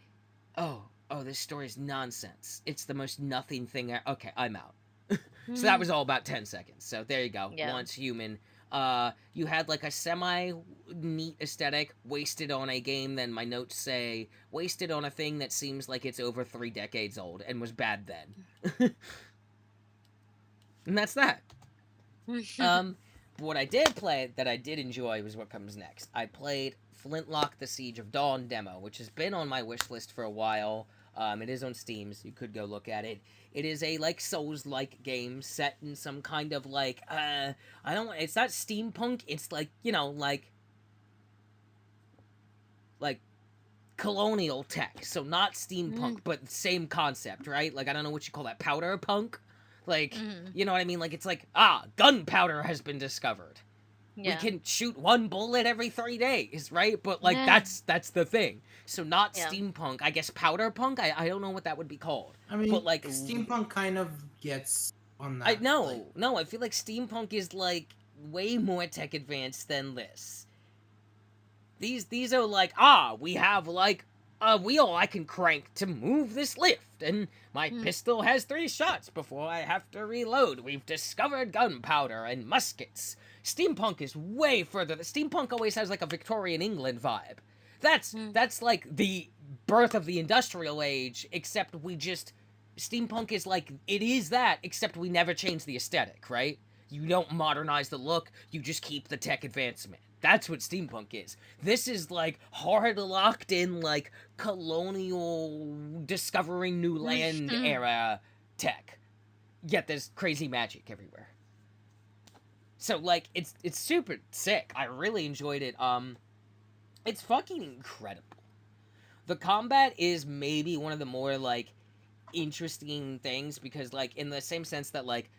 oh, this story is nonsense. It's the most nothing thing. Okay, I'm out. So that was all about 10 seconds. So there you go. Yeah. Once Human. You had like a semi-neat aesthetic, wasted on a game, then my notes say, wasted on a thing that seems like it's over 3 decades old, and was bad then. And that's that. What I did play that I did enjoy was what comes next. I played Flintlock: The Siege of Dawn demo, which has been on my wish list for a while. It is on Steam, so you could go look at it. It is a like Souls-like game set in some kind of like it's not steampunk. It's like like colonial tech. So not steampunk, but same concept, right? Like I don't know what you call that, powder punk. Like you know what I mean? Like it's like gunpowder has been discovered. Yeah. We can shoot 1 bullet every 3 days, right? But like that's the thing. So not steampunk, I guess powder punk. I don't know what that would be called. I mean, but like steampunk kind of gets on that. I feel like steampunk is like way more tech advanced than this. These are like we have like a wheel I can crank to move this lift, and my pistol has 3 shots before I have to reload. We've discovered gunpowder and muskets. Steampunk is way further. The steampunk always has like a Victorian England vibe. That's like the birth of the industrial age, except steampunk is like, it is that, except we never change the aesthetic, right? You don't modernize the look, you just keep the tech advancement. That's what steampunk is. This is like hard locked in like colonial discovering new land era tech. Yet there's crazy magic everywhere. So like it's super sick. I really enjoyed it. It's fucking incredible. The combat is maybe one of the more like interesting things because, like, in the same sense that, like,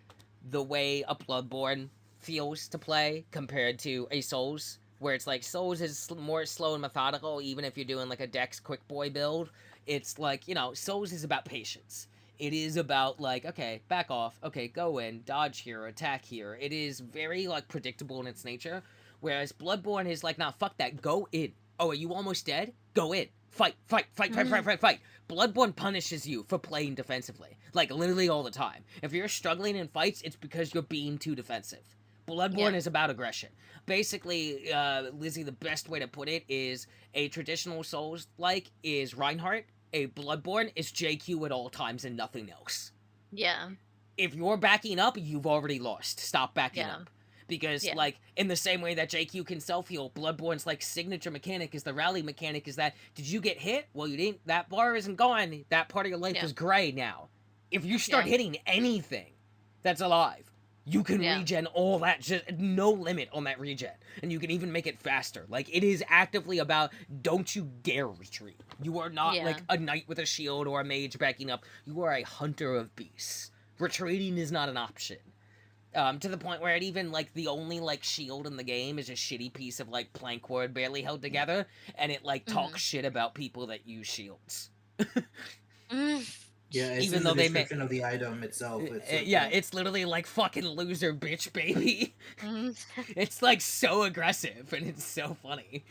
the way a Bloodborne feels to play compared to a Souls, where it's like Souls is more slow and methodical, even if you're doing like a Dex quick boy build. It's like, you know, Souls is about patience. It is about like, okay, back off, okay, go in, dodge here, attack here. It is very like predictable in its nature, whereas Bloodborne is like, nah, fuck that, go in. Oh, are you almost dead? Go in. Fight, fight, fight, fight, fight, fight, fight. Bloodborne punishes you for playing defensively. Like, literally all the time. If you're struggling in fights, it's because you're being too defensive. Bloodborne is about aggression. Basically, Lizzie, the best way to put it is a traditional Souls-like is Reinhardt. A Bloodborne is JQ at all times and nothing else. Yeah. If you're backing up, you've already lost. Stop backing up. Because, like, in the same way that JQ can self-heal, Bloodborne's, like, signature mechanic is the rally mechanic is that, did you get hit? Well, you didn't. That bar isn't gone. That part of your life is gray now. If you start hitting anything that's alive, you can regen all that, just no limit on that regen. And you can even make it faster. Like, it is actively about, don't you dare retreat. You are not, like, a knight with a shield or a mage backing up. You are a hunter of beasts. Retreating is not an option. To the point where it even, like, the only, like, shield in the game is a shitty piece of, like, plank wood barely held together, and it, like, talks shit about people that use shields. Yeah, it's even in the description of the item itself. It's like, it's literally like, fucking loser bitch, baby. It's, like, so aggressive, and it's so funny.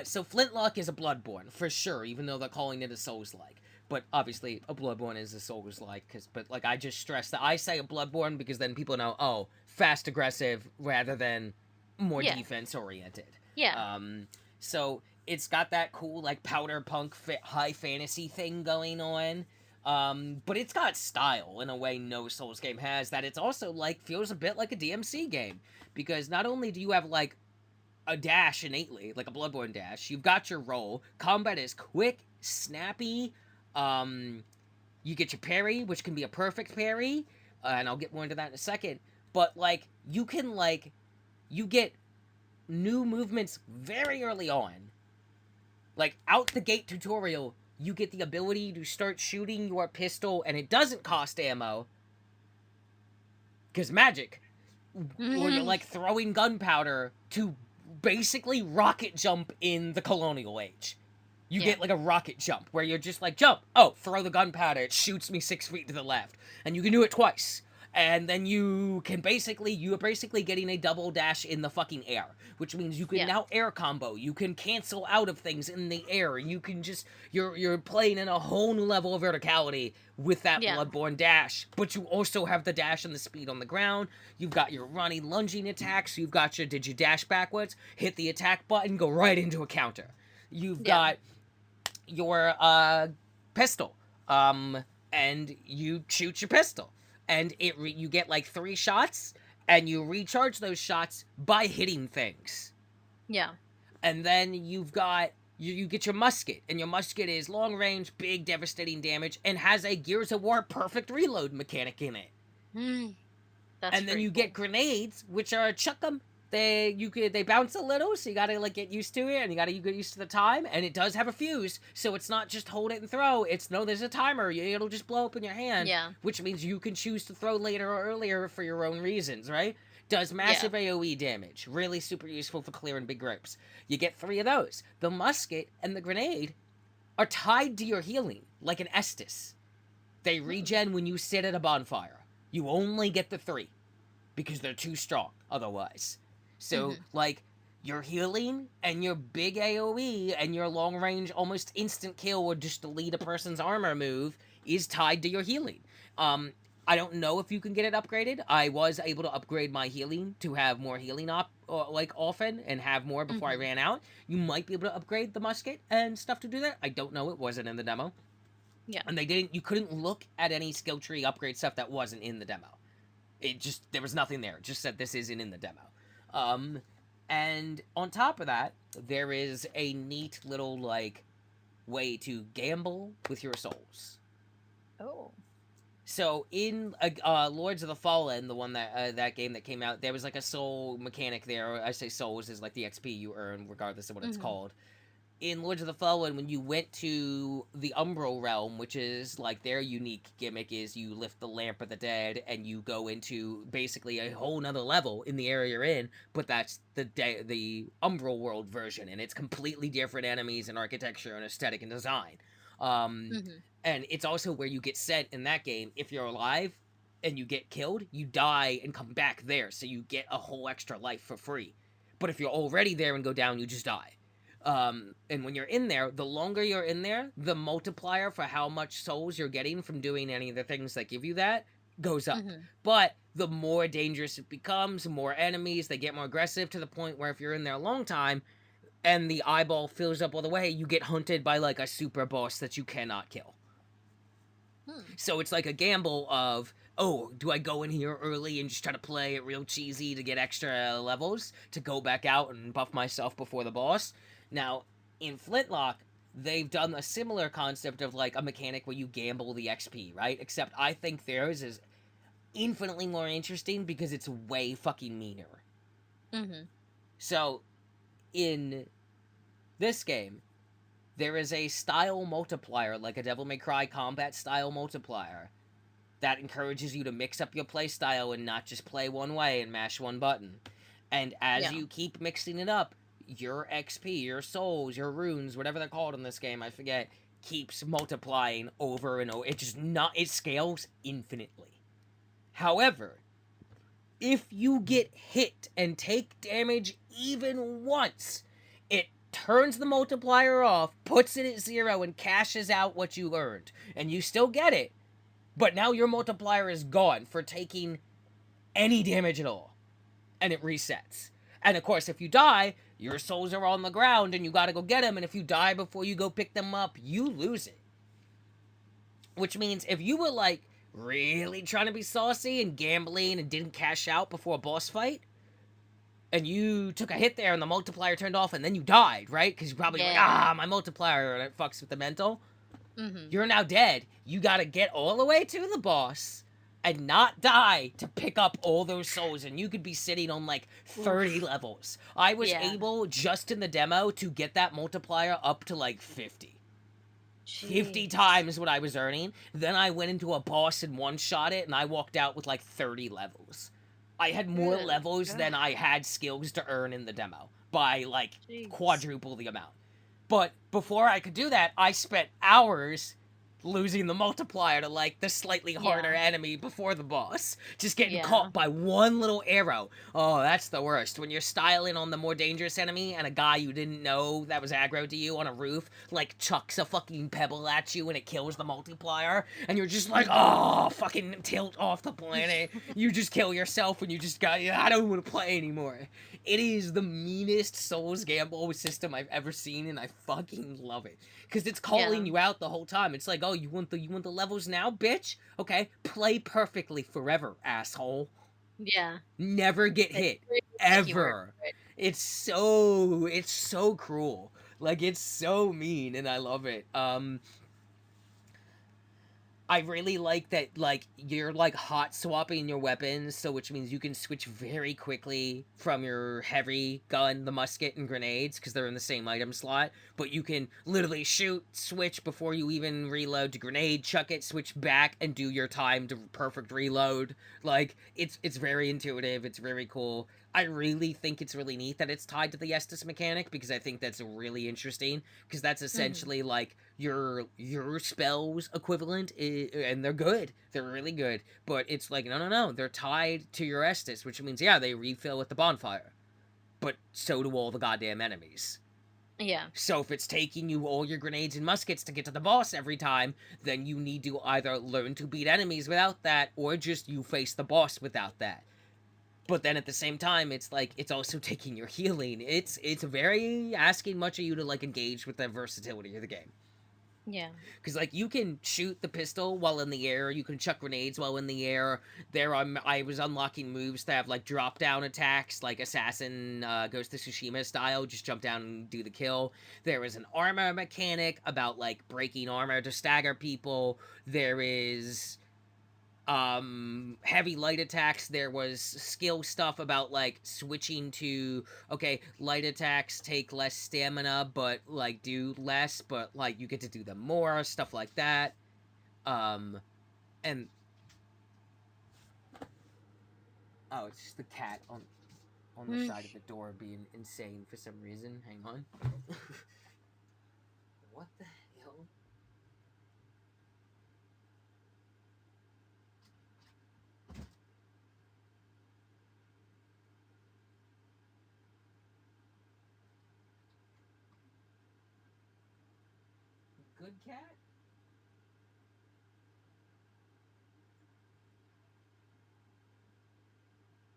So Flintlock is a Bloodborne, for sure, even though they're calling it a Souls-like. But obviously, a Bloodborne is a Souls-like, but, like, I just stress that I say a Bloodborne because then people know, oh, fast, aggressive, rather than more defense-oriented. Yeah. So, it's got that cool, like, powder punk high fantasy thing going on, but it's got style in a way no Souls game has, that it's also, like, feels a bit like a DMC game. Because not only do you have, like, a dash innately, like a Bloodborne dash, you've got your roll, combat is quick, snappy, you get your parry, which can be a perfect parry, and I'll get more into that in a second, but, like, you can, like, you get new movements very early on. Like, out the gate tutorial, you get the ability to start shooting your pistol, and it doesn't cost ammo, because magic, or you're, like, throwing gunpowder to basically rocket jump in the colonial age. You get, like, a rocket jump, where you're just like, jump! Oh, throw the gunpowder, it shoots me 6 feet to the left. And you can do it twice. And then you're basically getting a double dash in the fucking air. Which means you can now air combo, you can cancel out of things in the air, you can just, you're playing in a whole new level of verticality with that Bloodborne dash. But you also have the dash and the speed on the ground, you've got your running, lunging attacks, you've got your, did you dash backwards, hit the attack button, go right into a counter. You've got your pistol, and you shoot your pistol, and you get like 3 shots, and you recharge those shots by hitting things. And then you've got you get your musket, and your musket is long range, big, devastating damage, and has a Gears of War perfect reload mechanic in it. And then you get grenades, which are chuck 'em. They bounce a little, so you gotta, like, get used to it, and you gotta get used to the time, and it does have a fuse, so it's not just hold it and throw, it's, no, there's a timer, it'll just blow up in your hand, which means you can choose to throw later or earlier for your own reasons, right? Does massive AoE damage, really super useful for clearing big ropes. You get 3 of those. The musket and the grenade are tied to your healing, like an Estus. They regen when you sit at a bonfire. You only get the 3, because they're too strong otherwise. So, like, your healing and your big AoE and your long range, almost instant kill or just delete a person's armor move is tied to your healing. I don't know if you can get it upgraded. I was able to upgrade my healing to have more healing often and have more before I ran out. You might be able to upgrade the musket and stuff to do that. I don't know. It wasn't in the demo. And you couldn't look at any skill tree upgrade stuff that wasn't in the demo. There was nothing there. It just said this isn't in the demo. And on top of that, there is a neat little, like, way to gamble with your souls. So in Lords of the Fallen, the one that game that came out, there was, like, a soul mechanic there. I say souls is, like, the XP you earn regardless of what it's called. in Lords of the Fallen, when you went to the Umbral realm, which is like their unique gimmick, is you lift the lamp of the dead and you go into basically a whole nother level in the area you're in, but that's the Umbral world version, and it's completely different enemies and architecture and aesthetic and design. Um, Mm-hmm. and it's also where you get sent in that game. If you're alive and you get killed, you die and come back there, so you get a whole extra life for free. But if you're already there and go down, you just die. And when you're in there, the longer you're in there, the multiplier for how much souls you're getting from doing any of the things that give you that goes up. Mm-hmm. But the more dangerous it becomes, more enemies, they get more aggressive, to the point where if you're in there a long time and the eyeball fills up all the way, you get hunted by like a super boss that you cannot kill. So it's like a gamble of, oh, do I go in here early and just try to play it real cheesy to get extra levels to go back out and buff myself before the boss? Now, in Flintlock, they've done a similar concept of like a mechanic where you gamble the XP, right? Except I think theirs is infinitely more interesting because it's way fucking meaner. Mm-hmm. So, in this game, there is a style multiplier, like a Devil May Cry combat style multiplier, that encourages you to mix up your play style and not just play one way and mash one button. And as you keep mixing it up, your XP, your souls, your runes, whatever they're called in this game, I forget, keeps multiplying over and over. It scales infinitely. However, if you get hit and take damage even once, it turns the multiplier off, puts it at 0, and cashes out what you earned. And you still get it, but now your multiplier is gone for taking any damage at all. And it resets. And of course, if you die, your souls are on the ground and you gotta go get them, and if you die before you go pick them up, you lose it. Which means if you were like really trying to be saucy and gambling and didn't cash out before a boss fight, and you took a hit there and the multiplier turned off and then you died, right? Because you're probably like, my multiplier, and it fucks with the mental. Mm-hmm. You're now dead. You gotta get all the way to the boss and not die to pick up all those souls, and you could be sitting on like 30 levels. I was able, just in the demo, to get that multiplier up to like 50. Jeez. 50 times what I was earning. Then I went into a boss and one-shot it, and I walked out with like 30 levels. I had more levels than I had skills to earn in the demo by like quadruple the amount. But before I could do that, I spent hours losing the multiplier to like the slightly harder enemy before the boss, just getting caught by one little arrow. Oh, that's the worst. When you're styling on the more dangerous enemy and a guy you didn't know that was aggro to you on a roof like chucks a fucking pebble at you and it kills the multiplier, and you're just like, oh, fucking tilt off the planet. You just kill yourself and you just got, I don't want to play anymore. It is the meanest Souls gamble system I've ever seen, and I fucking love it. Because it's calling you out the whole time. It's like, oh, you want the levels now, bitch? Okay, play perfectly forever, asshole. Yeah. Never get hit. Ever. It's so cruel. Like, it's so mean, and I love it. I really like that, like, you're, like, hot swapping your weapons, so which means you can switch very quickly from your heavy gun, the musket, and grenades, because they're in the same item slot, but you can literally shoot, switch before you even reload to grenade, chuck it, switch back, and do your time to perfect reload. Like, it's very intuitive, it's very cool. I really think it's really neat that it's tied to the Estus mechanic, because I think that's really interesting, because that's essentially, like, your spells equivalent, and they're good. They're really good. But it's like, no, they're tied to your Estus, which means, yeah, they refill with the bonfire. But so do all the goddamn enemies. Yeah. So if it's taking you all your grenades and muskets to get to the boss every time, then you need to either learn to beat enemies without that, or just you face the boss without that. But then at the same time, it's like, it's also taking your healing. It's very asking much of you to, like, engage with the versatility of the game. Yeah. Because, like, you can shoot the pistol while in the air, you can chuck grenades while in the air. I was unlocking moves that have, like, drop-down attacks, like Assassin Ghost of Tsushima style, just jump down and do the kill. There is an armor mechanic about, like, breaking armor to stagger people. There is Heavy light attacks. There was skill stuff about like switching to, okay, light attacks take less stamina but like do less, but like you get to do them more, stuff like that. And oh, it's just the cat on the side of the door being insane for some reason. Hang on. What the hell? Good cat?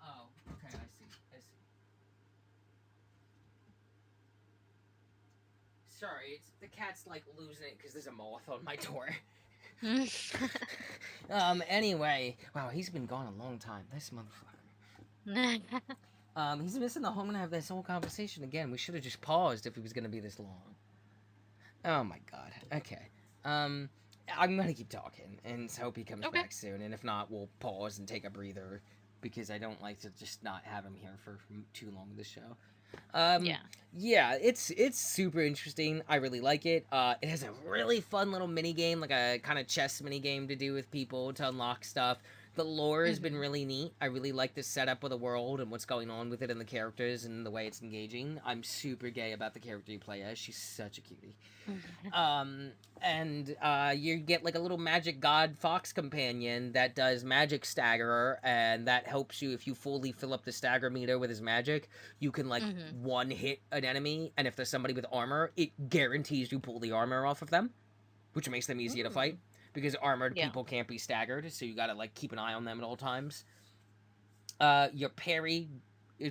Oh, okay, I see. Sorry, it's the cat's like losing it because there's a moth on my door. Anyway, wow, he's been gone a long time. This motherfucker. He's missing the whole. I'm gonna have this whole conversation again. We should have just paused if he was gonna be this long. Oh my god. Okay. I'm gonna keep talking and hope he comes back soon. And if not, we'll pause and take a breather because I don't like to just not have him here for too long of the show. Yeah, it's super interesting. I really like it. It has a really fun little mini game, like a kind of chess mini game to do with people to unlock stuff. The lore has been really neat. I really like the setup of the world and what's going on with it and the characters and the way it's engaging. I'm super gay about the character you play as. She's such a cutie. You get like a little magic god fox companion that does magic stagger, and that helps you if you fully fill up the stagger meter with his magic. You can like one hit an enemy, and if there's somebody with armor, it guarantees you pull the armor off of them, which makes them easier to fight because armored people can't be staggered, so you gotta like keep an eye on them at all times. Your parry,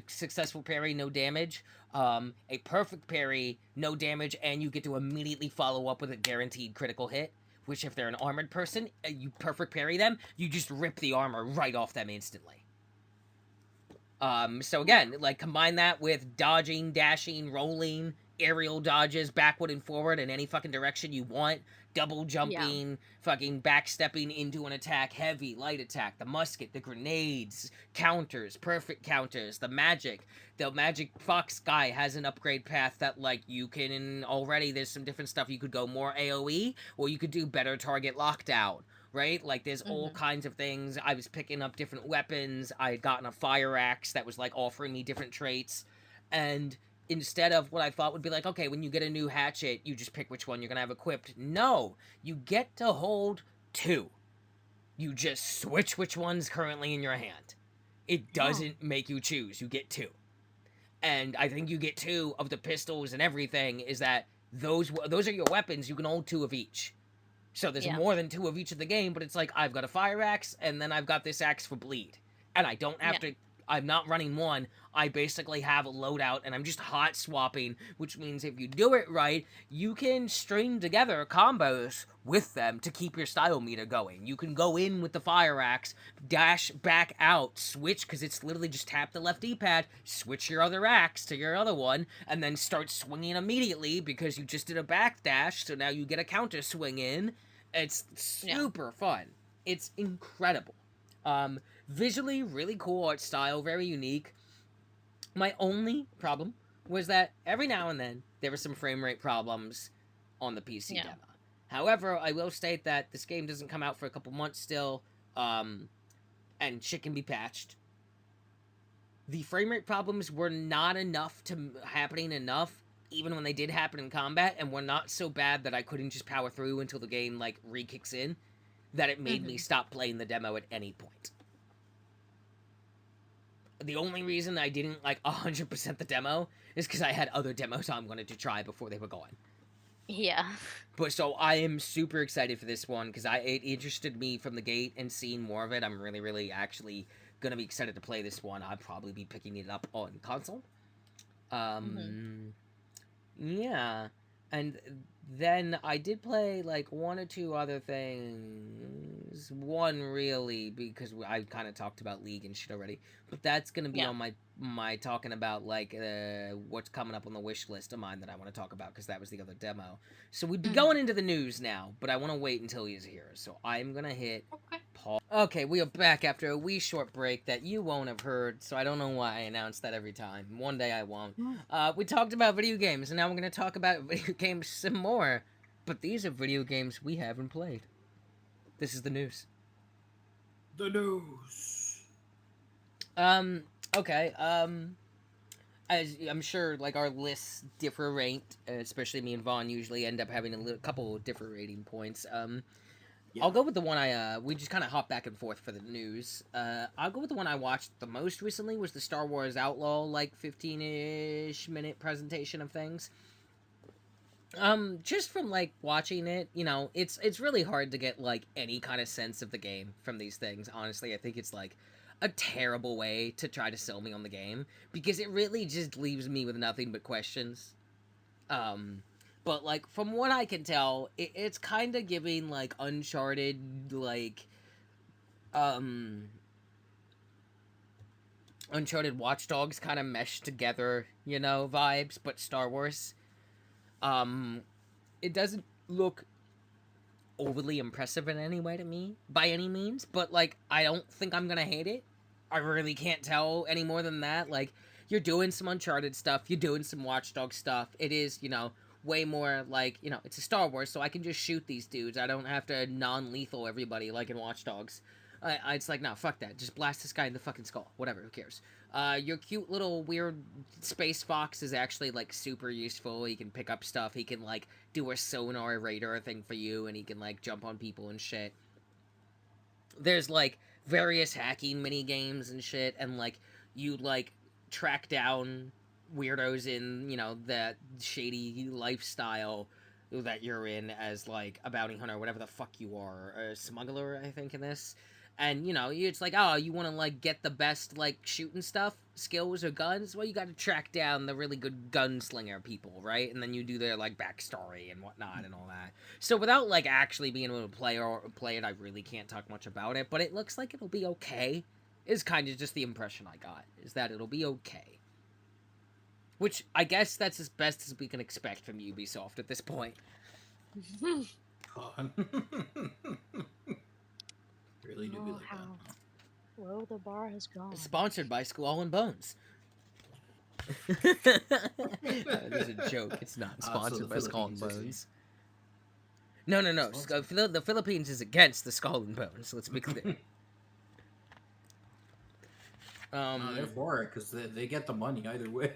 successful parry, no damage. A perfect parry, no damage, and you get to immediately follow up with a guaranteed critical hit. Which, if they're an armored person, you perfect parry them, you just rip the armor right off them instantly. So again, like combine that with dodging, dashing, rolling, aerial dodges, backward and forward in any fucking direction you want, double jumping, fucking backstepping into an attack, heavy, light attack, the musket, the grenades, counters, perfect counters, the magic fox guy has an upgrade path that like you can already, there's some different stuff, you could go more AoE, or you could do better target lockdown. Right? Like, there's all kinds of things. I was picking up different weapons. I had gotten a fire axe that was, like, offering me different traits. And instead of what I thought would be like, okay, when you get a new hatchet, you just pick which one you're gonna have equipped. No! You get to hold 2. You just switch which one's currently in your hand. It doesn't make you choose. You get 2. And I think you get 2 of the pistols and everything is that those are your weapons. You can hold 2 of each. So there's more than 2 of each of the game, but it's like, I've got a fire axe, and then I've got this axe for bleed. And I don't have to, I'm not running one, I basically have a loadout, and I'm just hot swapping, which means if you do it right, you can string together combos with them to keep your style meter going. You can go in with the fire axe, dash back out, switch, because it's literally just tap the left D-pad, switch your other axe to your other one, and then start swinging immediately, because you just did a back dash, so now you get a counter swing in. It's super fun. It's incredible. Visually, really cool art style, very unique. My only problem was that every now and then there were some frame rate problems on the PC demo. However, I will state that this game doesn't come out for a couple months still, and shit can be patched. The frame rate problems were not enough to happening enough, even when they did happen in combat, and were not so bad that I couldn't just power through until the game, like, re-kicks in, that it made me stop playing the demo at any point. The only reason I didn't, like, 100% the demo is because I had other demos I wanted to try before they were gone. Yeah. But so I am super excited for this one, because it interested me from the gate, and seeing more of it, I'm really, really actually gonna be excited to play this one. I'll probably be picking it up on console. Yeah, and then I did play, like, 1 or 2 other things. One, really, because I kind of talked about League and shit already. But that's going to be on my talking about, like, what's coming up on the wish list of mine that I want to talk about, because that was the other demo. So we'd be going into the news now, but I want to wait until he's here. So I'm going to hit Okay, we are back after a wee short break that you won't have heard, so I don't know why I announce that every time. One day I won't. We talked about video games, and now we're going to talk about video games some more. But these are video games we haven't played. This is the news. The news. Okay, as I'm sure, like, our lists differ ranked, especially me and Vaughn usually end up having a couple different rating points. Yeah. I'll go with the one we just kind of hop back and forth for the news. I'll go with the one I watched the most recently, was the Star Wars Outlaw, like, 15-ish minute presentation of things. Just from, like, watching it, you know, it's really hard to get, like, any kind of sense of the game from these things, honestly. I think it's, like, a terrible way to try to sell me on the game, because it really just leaves me with nothing but questions. But, like, from what I can tell, it's kind of giving, like, Uncharted, like, Uncharted Watch Dogs kind of meshed together, you know, vibes, but Star Wars. It doesn't look overly impressive in any way to me, by any means, but, like, I don't think I'm gonna hate it. I really can't tell any more than that. Like, you're doing some Uncharted stuff, you're doing some Watch Dogs stuff. It is, you know, way more like, you know, it's a Star Wars, so I can just shoot these dudes. I don't have to non-lethal everybody like in Watch Dogs. It's like, no, fuck that. Just blast this guy in the fucking skull. Whatever, who cares? Your cute little weird space fox is actually, like, super useful. He can pick up stuff. He can, like, do a sonar radar thing for you, and he can, like, jump on people and shit. There's, like, various hacking mini games and shit, and, like, you, like, track down weirdos in, you know, that shady lifestyle that you're in as, like, a bounty hunter, whatever the fuck you are, a smuggler, I think, in this. And, you know, it's like, oh, you want to, like, get the best, like, shooting stuff, skills or guns? Well, you got to track down the really good gunslinger people, right? And then you do their, like, backstory and whatnot and all that. So without, like, actually being able to play it, I really can't talk much about it. But it looks like it'll be okay. Is kind of just the impression I got, is that it'll be okay. Which, I guess that's as best as we can expect from Ubisoft at this point. Really do be like how that. low the bar has gone. Sponsored by Skull and Bones. This is a joke. It's not sponsored by Skull and Bones. No. The Philippines is against the Skull and Bones. Let's be clear. No, they're for it because they get the money either way.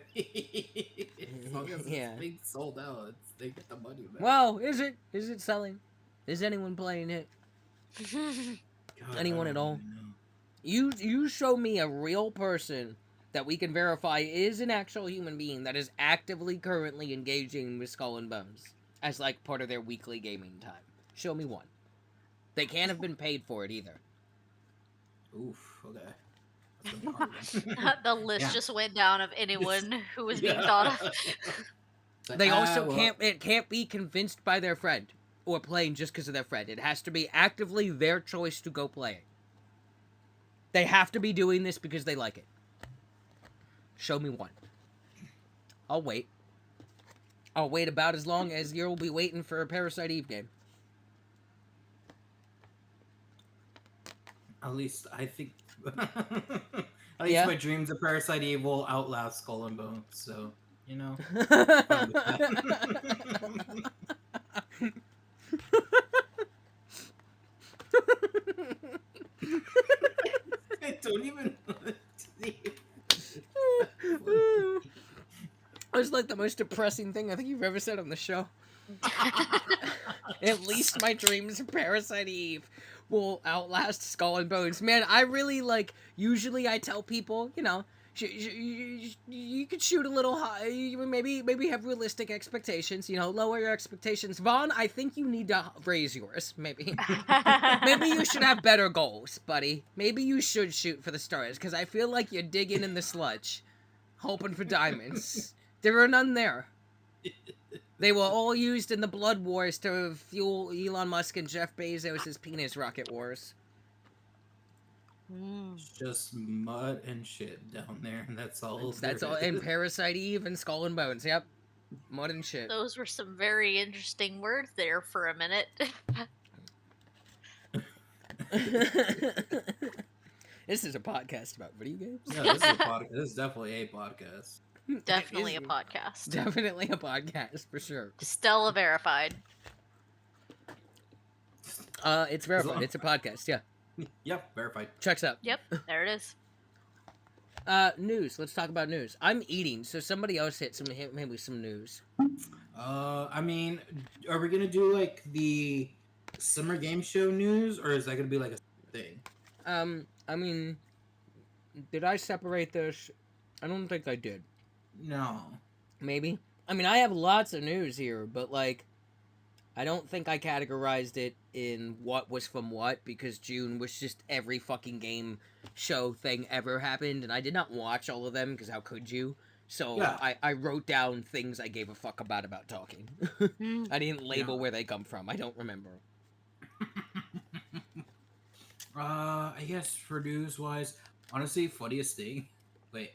Yeah. They sold out. They get the money back. Well, is it? Is it selling? Is anyone playing it? God, anyone at all? You show me a real person that we can verify is an actual human being that is actively currently engaging with Skull and Bones as, like, part of their weekly gaming time. Show me one. They can't have been paid for it either. Oof. Okay. The list just went down of anyone who was being thought of. They also can't be convinced by their friend or playing just because of their friend. It has to be actively their choice to go play it. They have to be doing this because they like it. Show me one. I'll wait. I'll wait about as long as you'll be waiting for a Parasite Eve game. At least I think. At least my dreams of Parasite Eve will outlast Skull and Bones. So you know. I don't even. It's like the most depressing thing I think you've ever said on the show. At least my dreams of Parasite Eve will outlast Skull and Bones. Man, I really, like, usually I tell people, you know, you could shoot a little high, maybe have realistic expectations, you know, lower your expectations. Vaughn, I think you need to raise yours, maybe. Maybe you should have better goals, buddy. Maybe you should shoot for the stars, because I feel like you're digging in the sludge, hoping for diamonds. There are none there. They were all used in the Blood Wars to fuel Elon Musk and Jeff Bezos' penis rocket wars. It's just mud and shit down there, and that's all. That's all. And Parasite Eve and Skull and Bones. Yep, mud and shit. Those were some very interesting words there for a minute. This is a podcast about video games. Yeah, this is a podcast. This is definitely a podcast. Definitely a podcast. Definitely a podcast for sure. Stella verified. It's verified. It's a podcast. Yeah. Yep, verified. Checks out. Yep, there it is. News. Let's talk about news. I'm eating, so somebody else hit me with some news. I mean, are we gonna do like the summer game show news, or is that gonna be like a thing? I mean, did I separate this? I don't think I did. No. Maybe. I mean, I have lots of news here, but like, I don't think I categorized it in what was from what, because June was just every fucking game show thing ever happened, and I did not watch all of them, because how could you? So yeah. I wrote down things I gave a fuck about talking. I didn't label where they come from. I don't remember. I guess for news wise, honestly, funniest thing. Wait.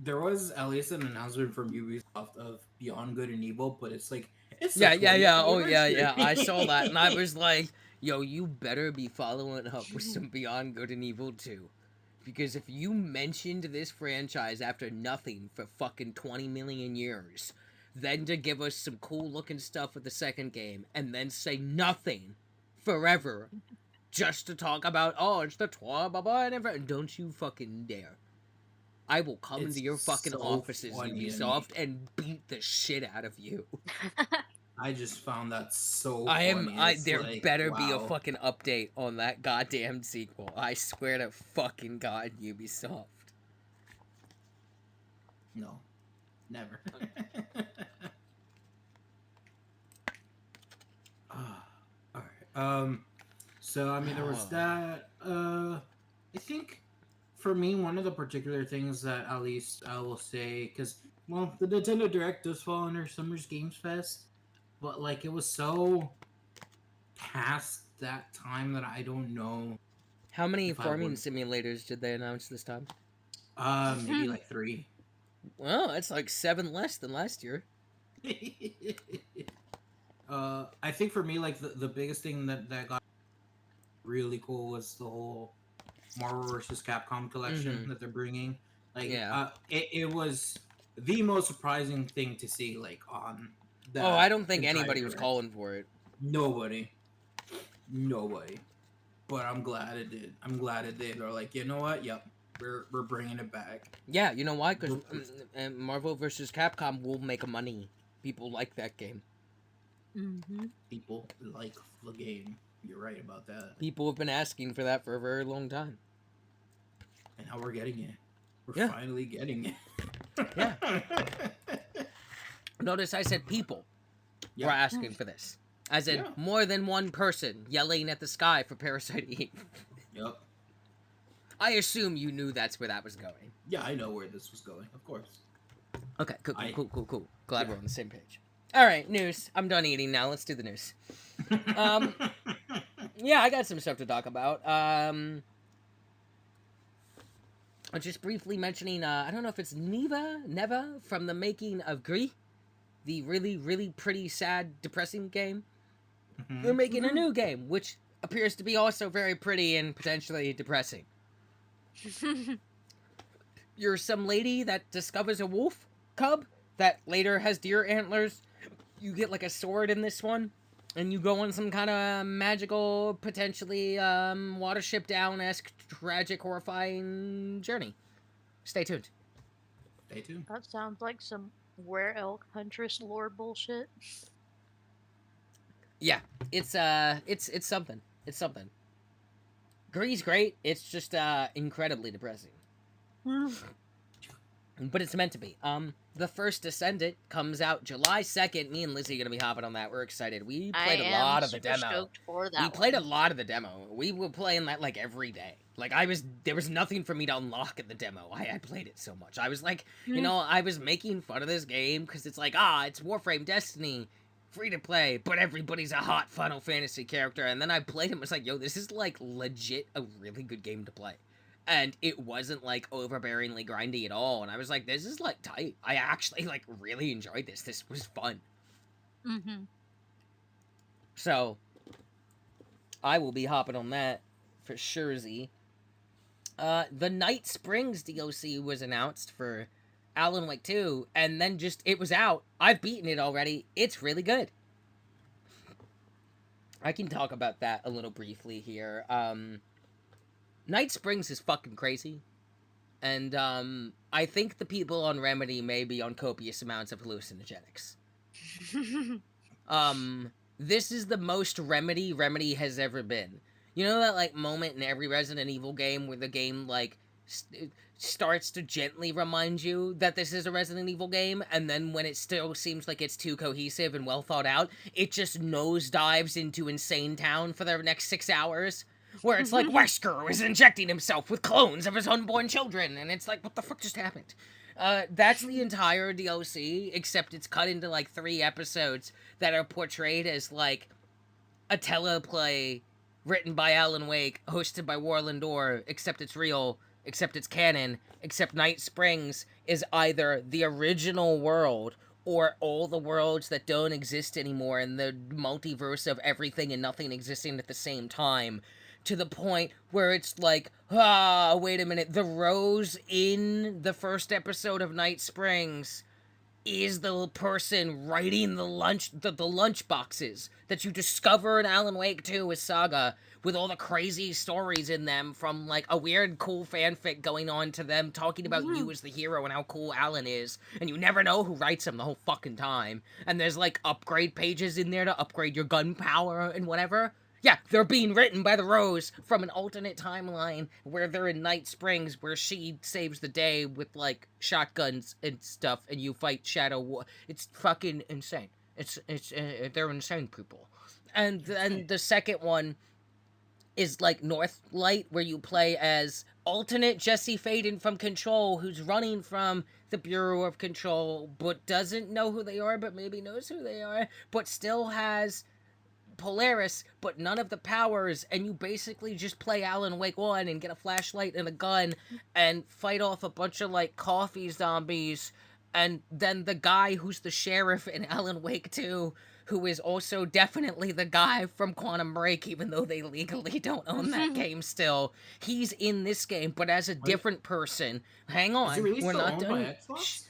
There was at least an announcement from Ubisoft of Beyond Good and Evil, but it's like yeah. Oh yeah. I saw that, and I was like, yo, you better be following up with some Beyond Good and Evil 2. Because if you mentioned this franchise after nothing for fucking 20 million years, then to give us some cool looking stuff with the second game, and then say nothing forever just to talk about, oh, it's the blah blah blah, and don't you fucking dare. I will come into your fucking offices, Ubisoft, and beat the shit out of you. I just found that so funny. There better be a fucking update on that goddamn sequel. I swear to fucking God, Ubisoft. No. Never. Alright. So, I mean, there was that. I think, for me, one of the particular things that at least I will say, because, well, the Nintendo Direct does fall under Summer's Games Fest, but, like, it was so past that time that I don't know. How many farming simulators did they announce this time? Maybe like 3. Well, it's like 7 less than last year. I think for me, like, the biggest thing that got really cool was the whole Marvel vs. Capcom collection that they're bringing. Like, it was the most surprising thing to see, like, on that. Oh, I don't think anybody was calling for it. Nobody. But I'm glad it did. They're like, you know what? Yep, we're bringing it back. Yeah, you know why? Because Marvel vs. Capcom will make money. People like that game. People like the game. You're right about that. People have been asking for that for a very long time. And now we're getting it. We're finally getting it. Yeah. Notice I said people were asking for this. As in, more than one person yelling at the sky for Parasite Eve. Yep. I assume you knew that's where that was going. Yeah, I know where this was going, of course. Okay, cool. Glad we're on the same page. Alright, news. I'm done eating now. Let's do the news. Yeah, I got some stuff to talk about. Just briefly mentioning, I don't know if it's Neva from the making of Gris, the really, really pretty, sad, depressing game. They're making a new game, which appears to be also very pretty and potentially depressing. You're some lady that discovers a wolf cub that later has deer antlers. You get like a sword in this one, and you go on some kind of magical, potentially Watership Down-esque, tragic, horrifying journey. Stay tuned. That sounds like some Were Elk Huntress lore bullshit. Yeah, it's something. It's something. Gris's great. It's just incredibly depressing. But it's meant to be. The first Descendant comes out July 2nd. Me and Lizzie are gonna be hopping on that. We're excited. We played a lot of the demo. We played a lot of the demo. We were playing that like every day. Like there was nothing for me to unlock in the demo. I played it so much. I was like, you know, I was making fun of this game because it's like, it's Warframe Destiny, free to play, but everybody's a hot Final Fantasy character. And then I played it and was like, yo, this is like legit a really good game to play. And it wasn't, like, overbearingly grindy at all. And I was like, this is, like, tight. I actually, like, really enjoyed this. This was fun. So, I will be hopping on that for sure. The Night Springs DLC was announced for Alan Wake 2, and then just it was out. I've beaten it already. It's really good. I can talk about that a little briefly here. Night Springs is fucking crazy. And I think the people on Remedy may be on copious amounts of hallucinogenics. This is the most Remedy has ever been. You know that like moment in every Resident Evil game where the game like starts to gently remind you that this is a Resident Evil game, and then when it still seems like it's too cohesive and well thought out, it just nosedives into Insane Town for the next 6 hours, where it's like Wesker is injecting himself with clones of his unborn children, and it's like, what the fuck just happened? That's the entire DLC, except it's cut into like 3 episodes that are portrayed as like a teleplay written by Alan Wake, hosted by Warland Orr, except it's real, except it's canon, except Night Springs is either the original world or all the worlds that don't exist anymore in the multiverse of everything and nothing existing at the same time. To the point where it's like, wait a minute, the Rose in the first episode of Night Springs is the person writing the lunch boxes that you discover in Alan Wake 2 with Saga, with all the crazy stories in them, from like a weird cool fanfic going on to them talking about you as the hero and how cool Alan is, and you never know who writes them the whole fucking time. And there's like upgrade pages in there to upgrade your gun power and whatever. Yeah, they're being written by the Rose from an alternate timeline where they're in Night Springs, where she saves the day with, like, shotguns and stuff, and you fight Shadow War. It's fucking insane. They're insane people. And then the second one is, like, Northlight, where you play as alternate Jesse Faden from Control, who's running from the Bureau of Control, but doesn't know who they are, but maybe knows who they are, but still has Polaris, but none of the powers, and you basically just play Alan Wake 1 and get a flashlight and a gun and fight off a bunch of, like, coffee zombies, and then the guy who's the sheriff in Alan Wake 2, who is also definitely the guy from Quantum Break, even though they legally don't own that game still, he's in this game, but as a different person. Hang on, is it really we're still not owned done. by Xbox?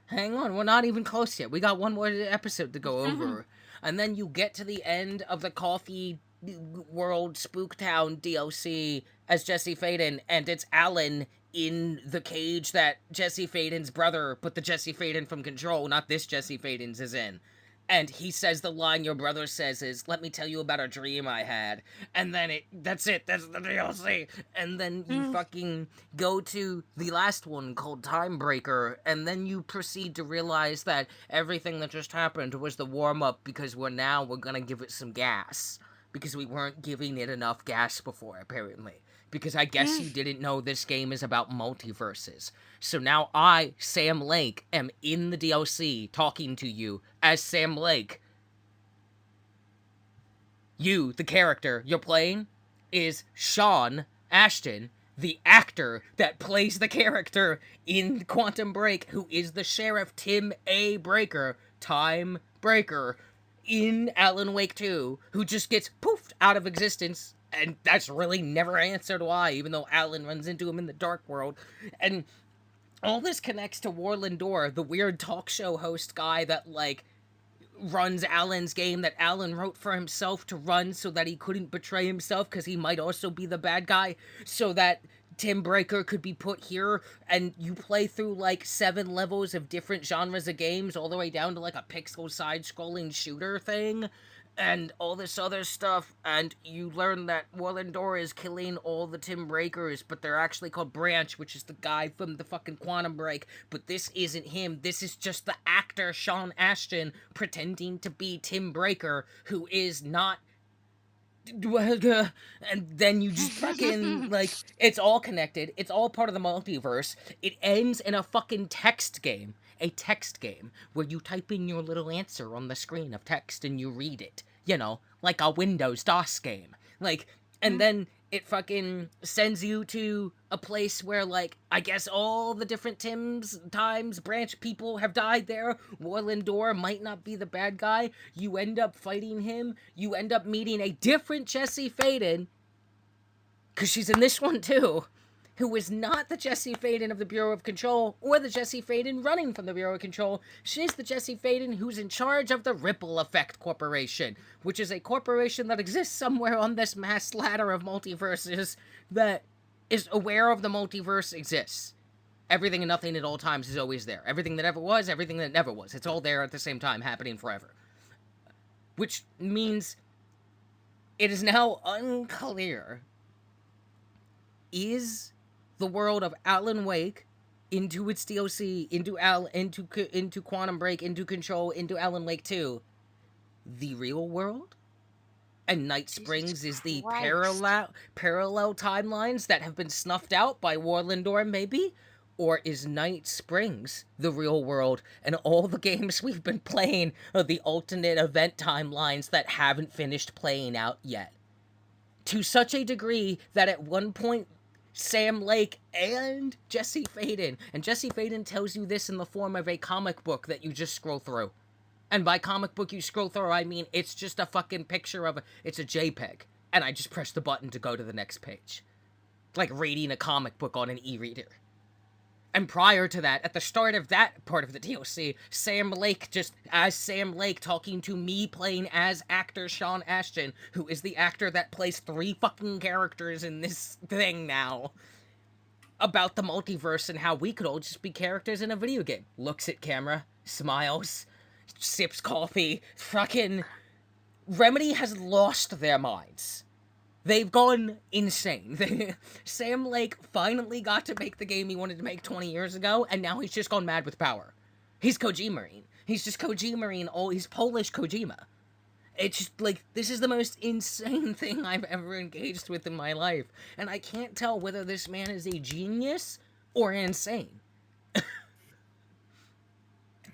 Hang on, we're not even close yet. We got one more episode to go over. And then you get to the end of the Coffee World Spooktown DLC as Jesse Faden, and it's Alan in the cage that Jesse Faden's brother, but the Jesse Faden from Control, not this Jesse Faden's, is in. And he says the line your brother says is, "Let me tell you about a dream I had." And then that's the DLC. And then you fucking go to the last one called Time Breaker, and then you proceed to realize that everything that just happened was the warm-up, because we're gonna give it some gas. Because we weren't giving it enough gas before, apparently. Because I guess you didn't know this game is about multiverses. So now I, Sam Lake, am in the DLC talking to you as Sam Lake. You, the character you're playing, is Sean Ashton, the actor that plays the character in Quantum Break, who is the Sheriff Tim A. Breaker, Time Breaker, in Alan Wake 2, who just gets poofed out of existence, and that's really never answered why, even though Alan runs into him in the Dark World. And all this connects to Warland Orr, the weird talk show host guy that, like, runs Alan's game that Alan wrote for himself to run so that he couldn't betray himself, because he might also be the bad guy, so that Tim Breaker could be put here, and you play through like 7 levels of different genres of games, all the way down to like a pixel side-scrolling shooter thing, and all this other stuff, and you learn that Warland Orr is killing all the Tim Breakers, but they're actually called Branch, which is the guy from the fucking Quantum Break, but this isn't him, this is just the actor Sean Ashton pretending to be Tim Breaker, who is not. And then you just fucking, like, it's all connected, it's all part of the multiverse. It ends in a fucking text game, a text game, where you type in your little answer on the screen of text and you read it, you know, like a Windows DOS game. Like, and then it fucking sends you to a place where, like, I guess all the different times branch people have died there. Warlindor might not be the bad guy. You end up fighting him. You end up meeting a different Jesse Faden, because she's in this one too, who is not the Jesse Faden of the Bureau of Control or the Jesse Faden running from the Bureau of Control. She's the Jesse Faden who's in charge of the Ripple Effect Corporation, which is a corporation that exists somewhere on this mass ladder of multiverses that is aware of the multiverse exists. Everything and nothing at all times is always there. Everything that ever was, everything that never was. It's all there at the same time, happening forever. Which means it is now unclear, is the world of Alan Wake, into its DLC, into Quantum Break, into Control, into Alan Wake 2, the real world? And Night Springs is the parallel timelines that have been snuffed out by Warlindor, maybe? Or is Night Springs the real world, and all the games we've been playing are the alternate event timelines that haven't finished playing out yet? To such a degree that at one point, Sam Lake and Jesse Faden, and Jesse Faden tells you this in the form of a comic book that you just scroll through. And by comic book you scroll through, I mean it's just a fucking picture of it's a JPEG, and I just press the button to go to the next page. Like reading a comic book on an e-reader. And prior to that, at the start of that part of the DLC, Sam Lake, just as Sam Lake, talking to me playing as actor Sean Ashton, who is the actor that plays 3 fucking characters in this thing now, about the multiverse and how we could all just be characters in a video game. Looks at camera, smiles, sips coffee, fucking... Remedy has lost their minds. They've gone insane. Sam Lake finally got to make the game he wanted to make 20 years ago, and now he's just gone mad with power. He's Kojima-ing. He's just Kojima-ing he's Polish Kojima. It's just, like, this is the most insane thing I've ever engaged with in my life. And I can't tell whether this man is a genius or insane.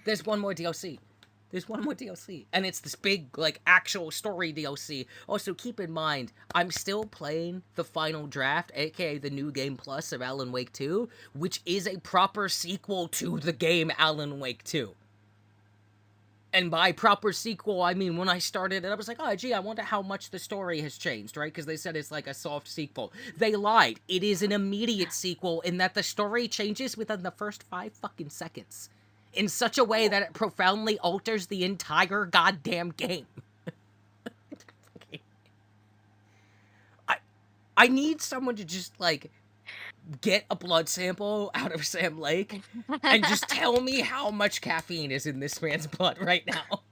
There's one more DLC. And it's this big, like, actual story DLC. Also, keep in mind, I'm still playing the final draft, aka the New Game Plus of Alan Wake 2, which is a proper sequel to the game Alan Wake 2. And by proper sequel, I mean, when I started it, I was like, oh, gee, I wonder how much the story has changed, right? Because they said it's like a soft sequel. They lied. It is an immediate sequel in that the story changes within the first 5 fucking seconds. In such a way that it profoundly alters the entire goddamn game. I need someone to just, like, get a blood sample out of Sam Lake and just tell me how much caffeine is in this man's blood right now.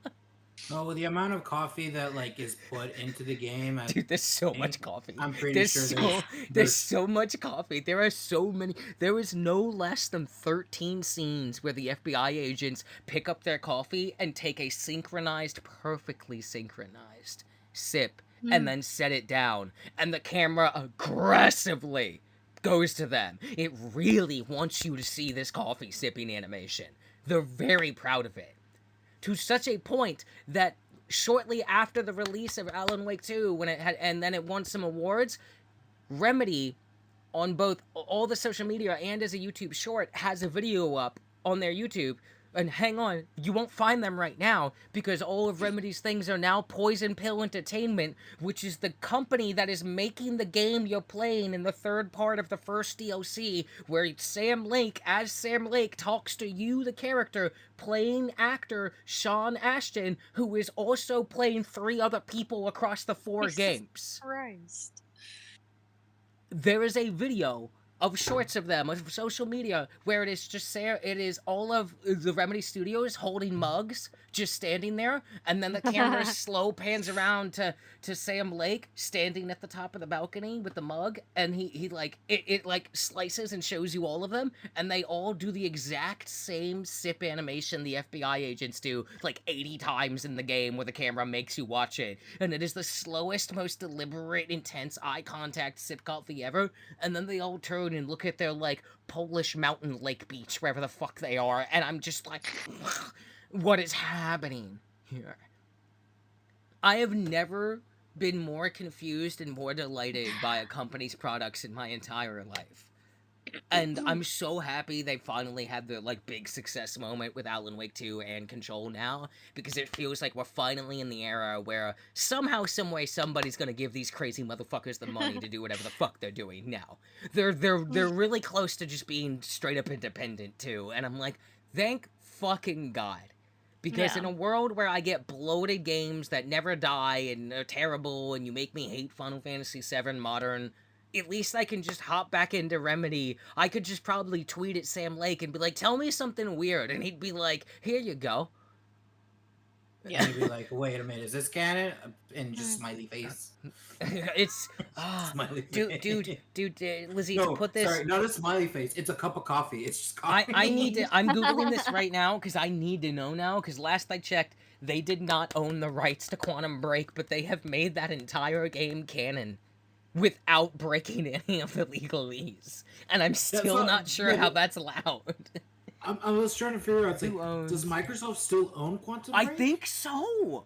Oh, the amount of coffee that, like, is put into the game. Dude, there's so much coffee. I'm pretty sure there's so much coffee. There are so many. There is no less than 13 scenes where the FBI agents pick up their coffee and take a perfectly synchronized sip and then set it down. And the camera aggressively goes to them. It really wants you to see this coffee sipping animation. They're very proud of it. To such a point that shortly after the release of Alan Wake 2, and then it won some awards, Remedy, on both all the social media and as a YouTube short, has a video up on their YouTube. And hang on, you won't find them right now, because all of Remedy's things are now Poison Pill Entertainment, which is the company that is making the game you're playing in the third part of the first DLC, where Sam Lake, as Sam Lake, talks to you, the character, playing actor Sean Ashton, who is also playing 3 other people across the 4 games. Christ. There is a video of shorts of them, of social media, where it is all of the Remedy Studios holding mugs, just standing there, and then the camera slow pans around to Sam Lake standing at the top of the balcony with the mug, and he like, it like slices and shows you all of them, and they all do the exact same sip animation the FBI agents do, like 80 times in the game, where the camera makes you watch it, and it is the slowest, most deliberate, intense eye contact sip coffee ever, and then they all turn and look at their, like, Polish mountain lake beach, wherever the fuck they are, and I'm just like, what is happening here? I have never been more confused and more delighted by a company's products in my entire life. And I'm so happy they finally had the, like, big success moment with Alan Wake 2 and Control now, because it feels like we're finally in the era where somehow, someway, somebody's gonna give these crazy motherfuckers the money to do whatever the fuck they're doing now. They're really close to just being straight up independent, too, and I'm like, thank fucking God. Because in a world where I get bloated games that never die and are terrible and you make me hate Final Fantasy VII Modern, at least I can just hop back into Remedy. I could just probably tweet at Sam Lake and be like, tell me something weird. And he'd be like, here you go. Yeah. And he'd be like, wait a minute, is this canon? And just smiley face. It's smiley face. Dude, Lizzie, no, to put this. Sorry, not a smiley face. It's a cup of coffee. It's just coffee. I'm Googling this right now because I need to know now. Because last I checked, they did not own the rights to Quantum Break, but they have made that entire game canon without breaking any of the legalese. And I'm still not sure how that's allowed. I was trying to figure out, like, does Microsoft still own Quantum Break? I think so.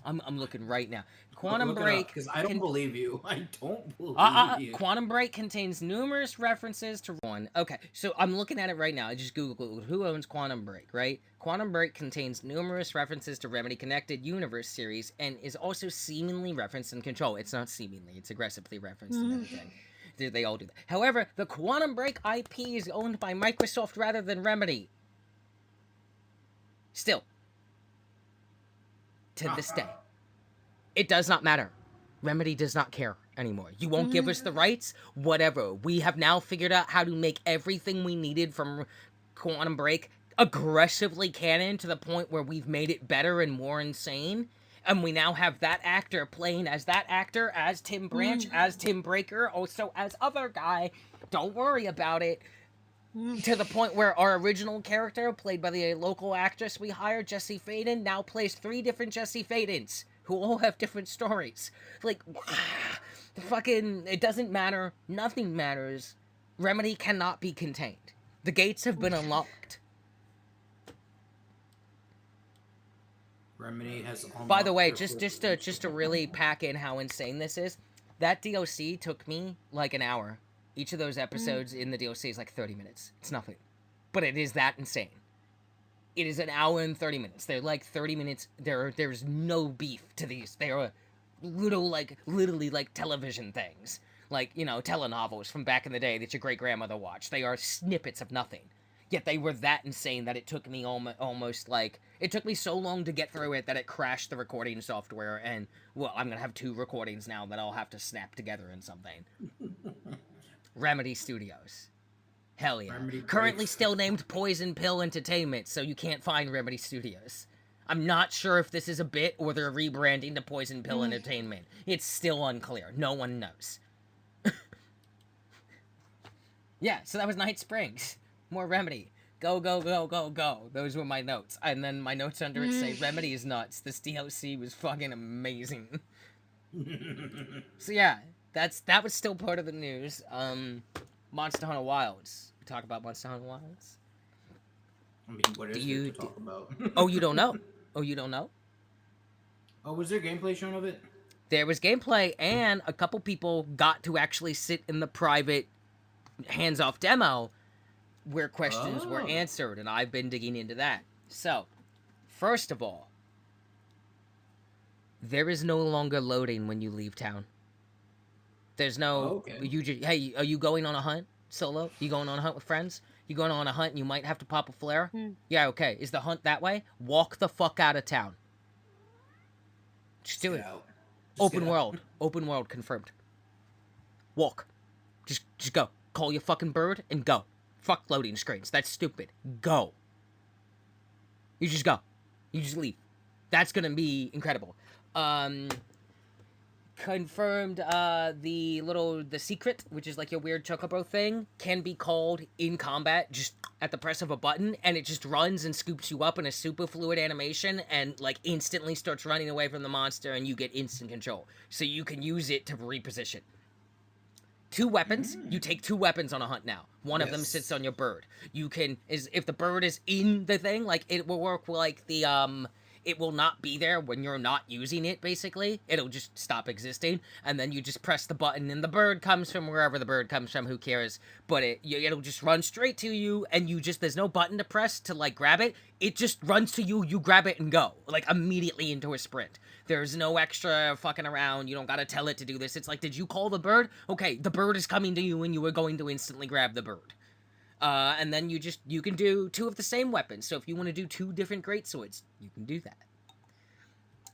I'm looking right now. Quantum Break, because I don't believe you. I don't believe you. Quantum Break contains numerous references to one. Okay, so I'm looking at it right now. I just Googled who owns Quantum Break, right? Quantum Break contains numerous references to Remedy Connected Universe series and is also seemingly referenced in Control. It's not seemingly, it's aggressively referenced in everything. They all do that. However, the Quantum Break IP is owned by Microsoft rather than Remedy. Still. To this day. It does not matter. Remedy does not care anymore. You won't give us the rights? Whatever. We have now figured out how to make everything we needed from Quantum Break aggressively canon to the point where we've made it better and more insane. And we now have that actor playing as that actor, as Tim Branch, as Tim Breaker, also as other guy. Don't worry about it. To the point where our original character, played by the local actress we hired, Jesse Faden, now plays 3 different Jesse Fadens, who all have different stories. Like, fucking, it doesn't matter. Nothing matters. Remedy cannot be contained. The gates have been unlocked. Remedy has unlocked. By the way, just to really pack in how insane this is, that DLC took me like an hour. Each of those episodes in the DLC is like 30 minutes. It's nothing. But it is that insane. It is an hour and 30 minutes. They're like 30 minutes. There's no beef to these. They are literally like television things. Like, you know, telenovels from back in the day that your great-grandmother watched. They are snippets of nothing. Yet they were that insane that it took me almost like... It took me so long to get through it that it crashed the recording software, and, well, I'm gonna have 2 recordings now that I'll have to snap together in something. Remedy Studios. Hell yeah. Currently still named Poison Pill Entertainment, so you can't find Remedy Studios. I'm not sure if this is a bit or they're rebranding to Poison Pill Entertainment. It's still unclear. No one knows. Yeah, so that was Night Springs. More Remedy. Go, go, go, go, go. Those were my notes. And then my notes under it say, Remedy is nuts. This DLC was fucking amazing. So yeah, that was still part of the news. Monster Hunter Wilds. We talk about Monster Hunter Wilds? I mean, what is there to talk about? Oh, you don't know? Oh, you don't know? Oh, was there gameplay shown of it? There was gameplay, and a couple people got to actually sit in the private hands-off demo where questions were answered, and I've been digging into that. So, first of all, there is no longer loading when you leave town. There's no... hey, are you going on a hunt solo? You going on a hunt with friends? You going on a hunt and you might have to pop a flare? Yeah, okay. Is the hunt that way? Walk the fuck out of town. Just do it. Open world. Open world confirmed. Walk. Just go. Call your fucking bird and go. Fuck loading screens. That's stupid. Go. You just go. You just leave. That's gonna be incredible. Confirmed, the secret, which is like your weird chocobo thing, can be called in combat just at the press of a button, and it just runs and scoops you up in a super fluid animation and, like, instantly starts running away from the monster, and you get instant control. So you can use it to reposition. 2 weapons. You take 2 weapons on a hunt now. One of them sits on your bird. You can, if the bird is in the thing, like, it will work like the, it will not be there when you're not using it, basically. It'll just stop existing, and then you just press the button, and the bird comes from wherever the bird comes from, who cares? But it'll just run straight to you, and there's no button to press to, like, grab it. It just runs to you, you grab it, and go. Like, immediately into a sprint. There's no extra fucking around, you don't gotta tell it to do this. It's like, did you call the bird? Okay, the bird is coming to you, and you are going to instantly grab the bird. And then you can do 2 of the same weapons. So if you want to do 2 different greatswords, you can do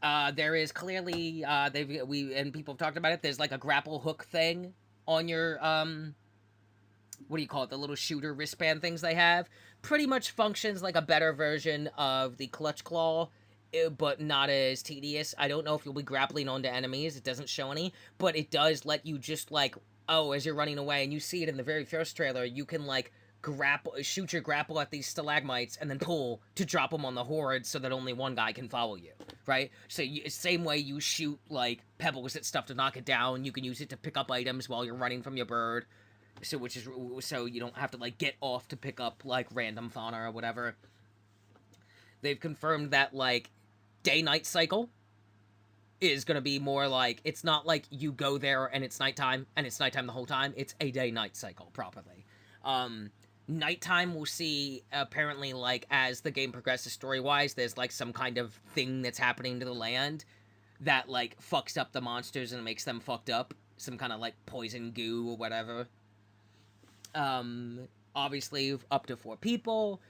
that. There is clearly, and people have talked about it, there's like a grapple hook thing on your, what do you call it, the little shooter wristband things they have. Pretty much functions like a better version of the clutch claw, but not as tedious. I don't know if you'll be grappling onto enemies, it doesn't show any, but it does let you just like, as you're running away, and you see it in the very first trailer, you can like, shoot your grapple at these stalagmites and then pull to drop them on the horde so that only one guy can follow you, right? So same way you shoot like pebbles at stuff to knock it down, you can use it to pick up items while you're running from your bird. So you don't have to like get off to pick up like random fauna or whatever. They've confirmed that like day-night cycle is gonna be more like, it's not like you go there and it's nighttime the whole time. It's a day-night cycle properly. Nighttime we'll see, apparently, like, as the game progresses story-wise, there's, like, some kind of thing that's happening to the land that, like, fucks up the monsters and makes them fucked up. Some kind of, like, poison goo or whatever. Obviously, up to 4 people.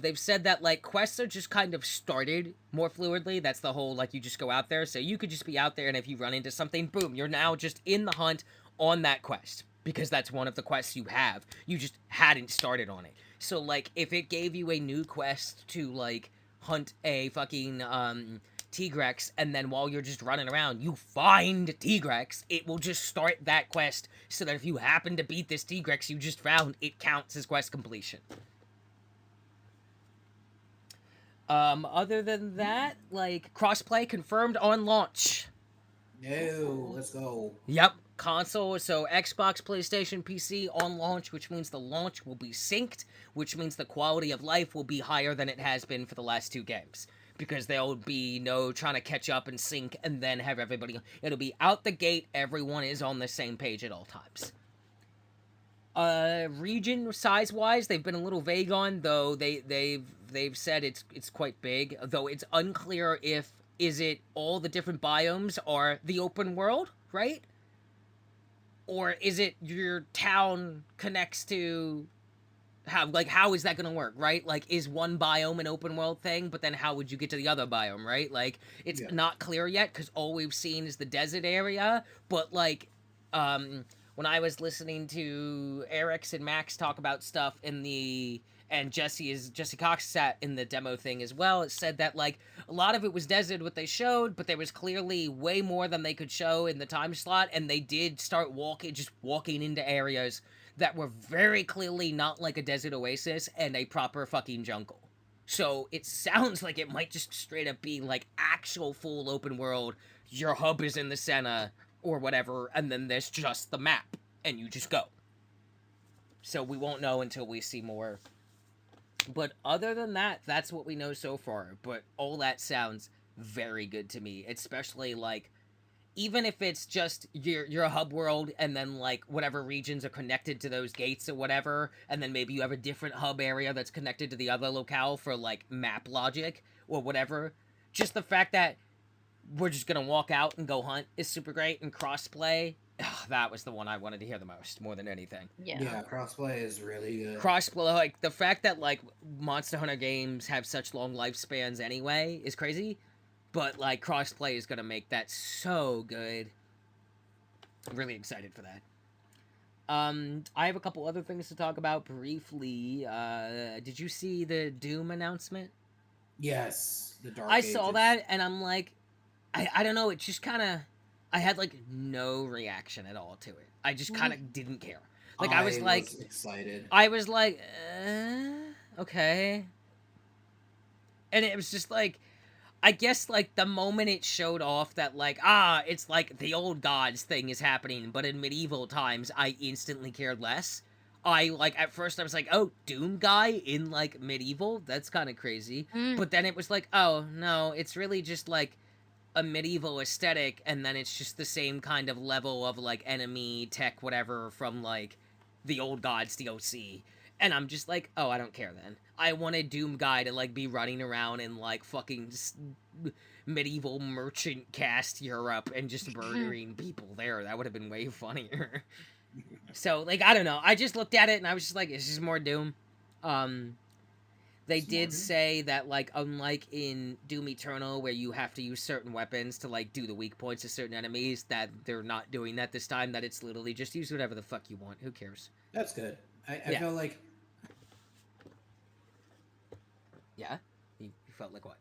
They've said that, like, quests are just kind of started more fluidly. That's the whole, like, you just go out there. So you could just be out there, and if you run into something, boom, you're now just in the hunt on that quest. Because that's one of the quests you have. You just hadn't started on it. So, like, if it gave you a new quest to, like, hunt a fucking, Tigrex, and then while you're just running around, you find Tigrex, it will just start that quest, so that if you happen to beat this Tigrex you just found, it counts as quest completion. Other than that, like, crossplay confirmed on launch. No, let's go. Yep. Console, so Xbox, PlayStation, PC on launch, which means the launch will be synced, which means the quality of life will be higher than it has been for the last 2 games. Because there'll be no trying to catch up and sync and then have everybody... It'll be out the gate, everyone is on the same page at all times. Region size-wise, they've been a little vague on, though they've said it's quite big, though it's unclear if, is it all the different biomes are the open world, right? Or is it your town connects to... How is that gonna work, right? Like, is one biome an open world thing, but then how would you get to the other biome, right? Like, it's not clear yet, because all we've seen is the desert area, but, like, when I was listening to Eric's and Max talk about stuff in the... And Jesse Cox sat in the demo thing as well. It said that, like, a lot of it was desert, what they showed, but there was clearly way more than they could show in the time slot, and they did start walking into areas that were very clearly not like a desert oasis and a proper fucking jungle. So it sounds like it might just straight up be, like, actual full open world, your hub is in the center, or whatever, and then there's just the map, and you just go. So we won't know until we see more. But other than that, that's what we know so far. But all that sounds very good to me. Especially, like, even if it's just your hub world, and then, like, whatever regions are connected to those gates or whatever, and then maybe you have a different hub area that's connected to the other locale for, like, map logic, or whatever. Just the fact that we're just gonna walk out and go hunt is super great, and crossplay... that was the one I wanted to hear the most, more than anything. Yeah, crossplay is really good. Crossplay, like, the fact that, like, Monster Hunter games have such long lifespans anyway is crazy, but, like, crossplay is gonna make that so good. I'm really excited for that. I have a couple other things to talk about briefly. Did you see the Doom announcement? Yes, the Dark I Ages. saw that, and I'm like, I don't know, it just kind of... I had, like, no reaction at all to it. I just kind of didn't care. Like, I was excited. I was like, okay. And it was just, like, I guess, like, the moment it showed off that, like, it's, like, the old gods thing is happening, but in medieval times, I instantly cared less. I, like, at first I was like, oh, Doom guy in, like, medieval? That's kind of crazy. But then it was like, oh, no, it's really just, like, a medieval aesthetic, and then it's just the same kind of level of, like, enemy, tech, whatever, from, like, the Old Gods DLC. And I'm just like, oh, I don't care then. I want a Doom guy to, like, be running around in, like, fucking medieval merchant cast Europe and just murdering people there. That would have been way funnier. So, like, I don't know. I just looked at it and I was just like, it's just more Doom. They did say that, like, unlike in Doom Eternal, where you have to use certain weapons to, like, do the weak points to certain enemies, that they're not doing that this time, that it's literally just use whatever the fuck you want. Who cares? That's good. I feel like... Yeah? You felt like what?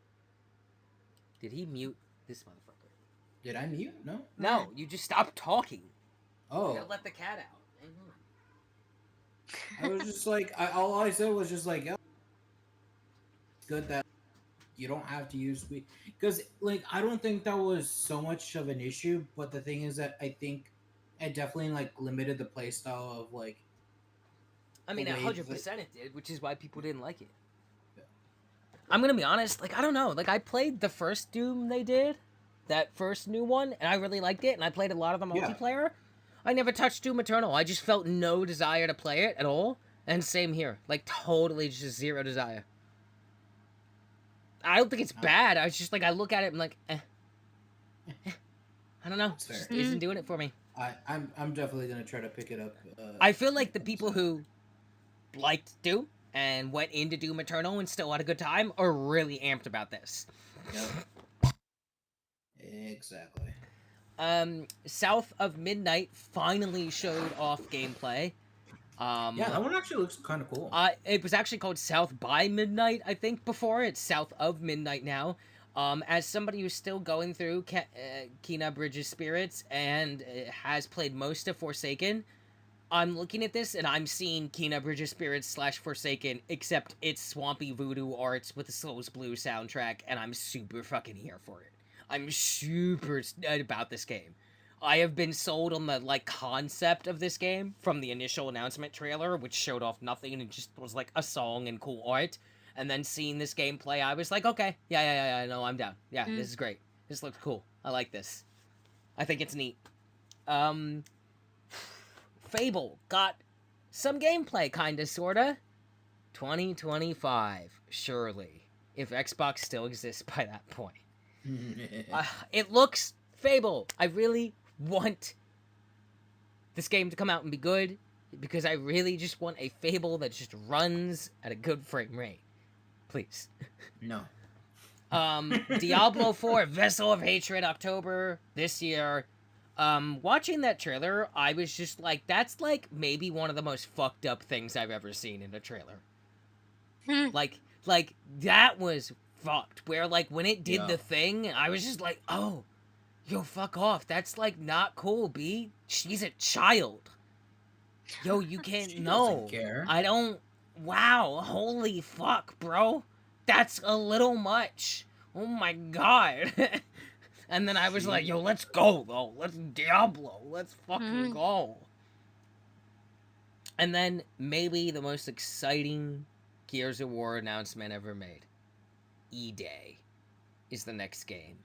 Did he mute this motherfucker? Did I mute? No? No, you just stopped talking. Oh. You gotta let the cat out. I was just like, all I said was just like, yeah, it's good that you don't have to use sweet. Because, like, I don't think that was so much of an issue, but the thing is that I think it definitely, like, limited the playstyle of, like... I mean, 100% it did, which is why people didn't like it. Yeah. I'm gonna be honest, like, I don't know. Like, I played the first Doom they did, that first new one, and I really liked it, and I played a lot of the multiplayer. I never touched Doom Eternal. I just felt no desire to play it at all. And same here. Like, totally just zero desire. I don't think it's bad. I was just like, I look at it and I'm like, I don't know. It just isn't doing it for me. I'm definitely going to try to pick it up. I feel like the people who liked Doom and went into Doom Eternal and still had a good time are really amped about this. Yep. Exactly. South of Midnight finally showed off gameplay. Yeah, that one actually looks kind of cool. It was actually called South by Midnight, I think, before. It's South of Midnight now. As somebody who's still going through Kena Bridge's Spirits and has played most of Forsaken, I'm looking at this and I'm seeing Kena Bridge's Spirits / Forsaken, except it's swampy voodoo arts with the Souls Blue soundtrack, and I'm super fucking here for it. I'm super about this game. I have been sold on the, like, concept of this game from the initial announcement trailer, which showed off nothing and just was, like, a song and cool art. And then seeing this gameplay, I was like, okay, yeah, no, I'm down. Yeah, this is great. This looks cool. I like this. I think it's neat. Fable got some gameplay, kinda, sorta. 2025, surely. If Xbox still exists by that point. It looks Fable. I really want this game to come out and be good, because I really just want a Fable that just runs at a good frame rate. Please. No. Diablo 4 Vessel of Hatred, October this year. Watching that trailer, I was just like, that's like maybe one of the most fucked up things I've ever seen in a trailer. like that was fucked, where, like, when it did the thing, I was just like, oh, yo, fuck off. That's, like, not cool, B. She's a child. Yo, you can't, no. Care. I don't, wow, holy fuck, bro. That's a little much. Oh my god. And then I was like, yo, let's go, though. Let's Diablo. Let's fucking go. And then, maybe the most exciting Gears of War announcement ever made. E-Day is the next game.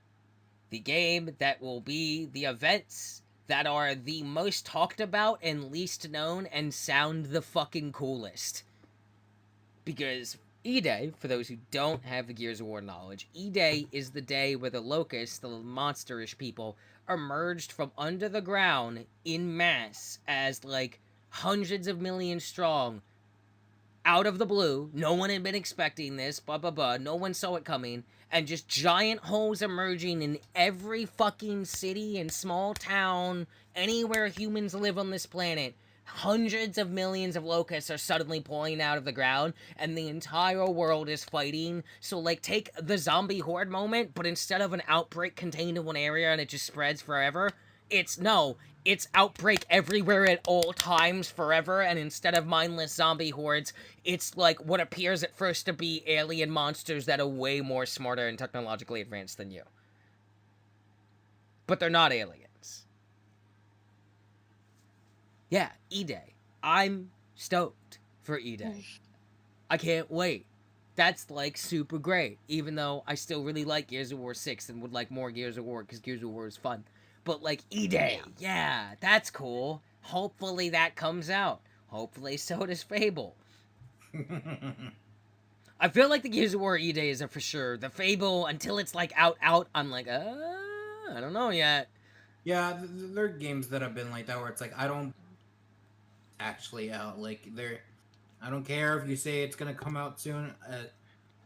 The game that will be the events that are the most talked about and least known and sound the fucking coolest. Because E-Day, for those who don't have the Gears of War knowledge, E-Day is the day where the locusts, the monsterish people, emerged from under the ground in mass as, like, hundreds of millions strong, out of the blue. No one had been expecting this, no one saw it coming, and just giant holes emerging in every fucking city and small town, anywhere humans live on this planet. Hundreds of millions of locusts are suddenly pouring out of the ground, and the entire world is fighting. So, like, take the zombie horde moment, but instead of an outbreak contained in one area and it just spreads forever, it's outbreak everywhere at all times forever, and instead of mindless zombie hordes, it's like what appears at first to be alien monsters that are way more smarter and technologically advanced than you. But they're not aliens. Yeah, E-Day. I'm stoked for E-Day. I can't wait. That's like super great, even though I still really like Gears of War 6 and would like more Gears of War because Gears of War is fun. But like E-Day, yeah, that's cool. Hopefully that comes out. Hopefully so does Fable. I feel like the Gears of War E-Day is a for sure. The Fable, until it's like out, I'm like, I don't know yet. Yeah, there are games that have been like that where it's like, I don't actually out. Like, I don't care if you say it's going to come out soon.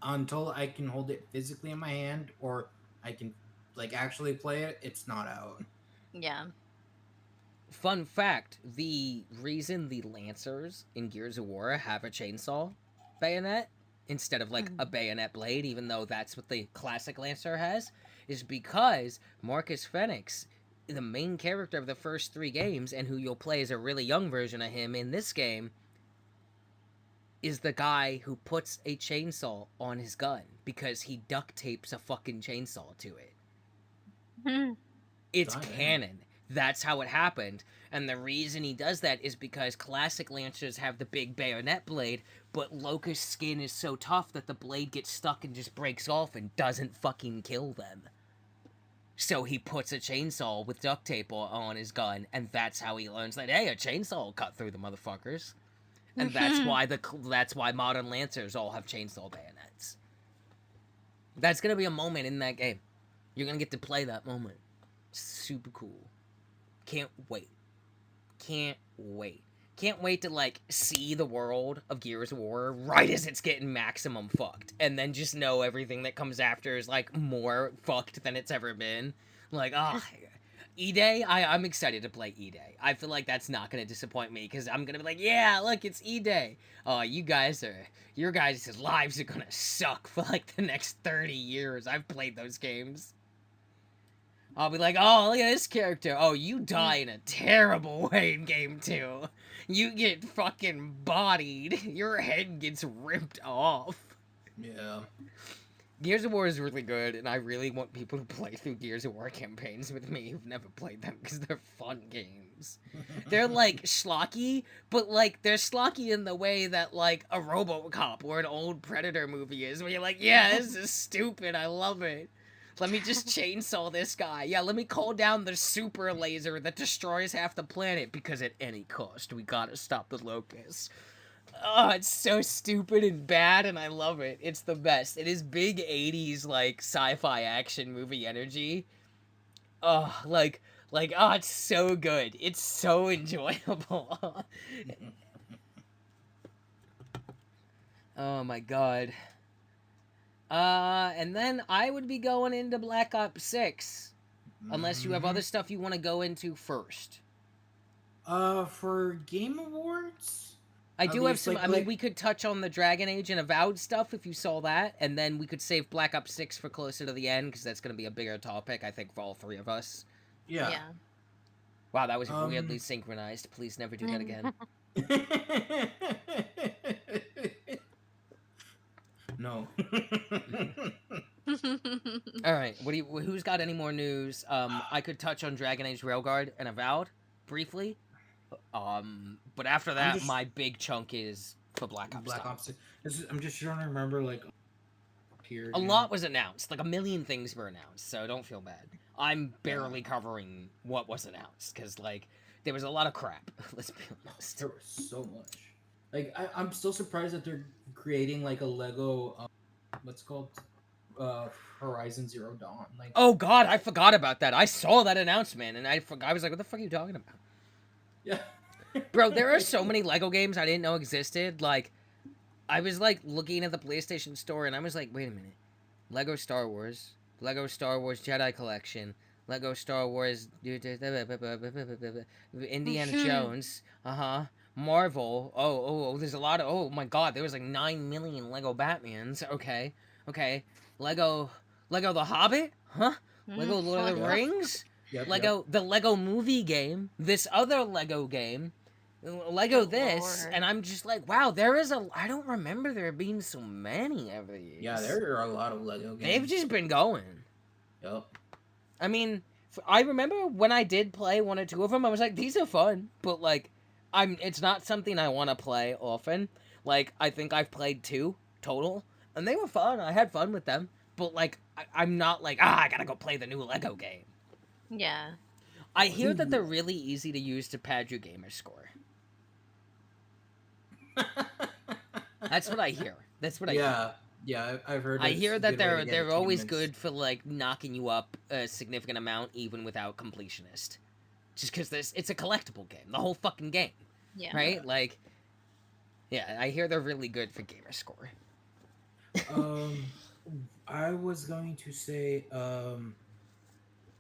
Until I can hold it physically in my hand or I can like actually play it, it's not out. Yeah. Fun fact, the reason the Lancers in Gears of War have a chainsaw bayonet instead of like a bayonet blade, even though that's what the classic Lancer has, is because Marcus Phoenix, the main character of the first 3 games and who you'll play as a really young version of him in this game, is the guy who puts a chainsaw on his gun because he duct tapes a fucking chainsaw to it. It's canon. That's how it happened. And the reason he does that is because classic Lancers have the big bayonet blade, but Locust's skin is so tough that the blade gets stuck and just breaks off and doesn't fucking kill them. So he puts a chainsaw with duct tape on his gun, and that's how he learns that, hey, a chainsaw will cut through the motherfuckers. And that's why modern Lancers all have chainsaw bayonets. That's gonna be a moment in that game. You're gonna get to play that moment. Super cool. Can't wait. Can't wait to, like, see the world of Gears of War right as it's getting maximum fucked. And then just know everything that comes after is, like, more fucked than it's ever been. Like, E-Day, I'm excited to play E-Day. I feel like that's not going to disappoint me, because I'm going to be like, yeah, look, it's E-Day. Oh, your guys' lives are going to suck for, like, the next 30 years. I've played those games. I'll be like, oh, look at this character. Oh, you die in a terrible way in game 2. You get fucking bodied. Your head gets ripped off. Yeah. Gears of War is really good, and I really want people to play through Gears of War campaigns with me who've never played them, because they're fun games. They're, like, schlocky, but, like, they're schlocky in the way that, like, a RoboCop or an old Predator movie is, where you're like, yeah, this is stupid, I love it. Let me just chainsaw this guy. Yeah, let me call down the super laser that destroys half the planet, because at any cost, we gotta stop the locusts. Oh, it's so stupid and bad, and I love it. It's the best. It is big 80s, like, sci-fi action movie energy. Oh, oh, it's so good. It's so enjoyable. Oh my god. And then I would be going into Black Ops 6. Unless you have other stuff you want to go into first. For Game Awards? I do have some, we could touch on the Dragon Age and Avowed stuff if you saw that, and then we could save Black Ops 6 for closer to the end, because that's going to be a bigger topic, I think, for all 3 of us. Yeah. Wow, that was weirdly synchronized. Please never do that again. No. Alright, who's got any more news? I could touch on Dragon Age Railguard and Avowed, briefly. But after that, my big chunk is for Black Ops. I'm just trying to remember, like, here. A lot was announced. Like, a million things were announced, so don't feel bad. I'm barely covering what was announced, because, like, there was a lot of crap. Let's be honest. There was so much. Like, I'm still surprised that they're creating, like, a Lego, what's it called? Horizon Zero Dawn. Like, oh god, I forgot about that. I saw that announcement, and I was like, what the fuck are you talking about? Yeah. Bro, there are so many Lego games I didn't know existed. Like, I was, like, looking at the PlayStation Store, and I was like, wait a minute. Lego Star Wars Jedi Collection, Lego Star Wars, Indiana Jones, Marvel, oh, there's a lot of, oh my god, there was, like, 9 million Lego Batmans, okay, Lego The Hobbit, Lego Lord of the Rings, the Lego movie game, this other Lego game, Lego this, and I'm just like, wow, I don't remember there being so many over the years. Yeah, there are a lot of Lego games. They've just been going. Yep. I mean, I remember when I did play 1 or 2 of them, I was like, these are fun, but, like, It's not something I want to play often. Like, I think I've played 2 total, and they were fun. I had fun with them. But, like, I'm not like, I gotta go play the new Lego game. Yeah. I hear that they're really easy to use to pad your gamer score. That's what I hear. That's what I hear. Yeah, I've heard. I hear that they're always achievements. good for like knocking you up a significant amount even without completionist. Just because it's a collectible game, the whole fucking game, Yeah. right? Like, yeah, I hear they're really good for gamer score. I was going to say,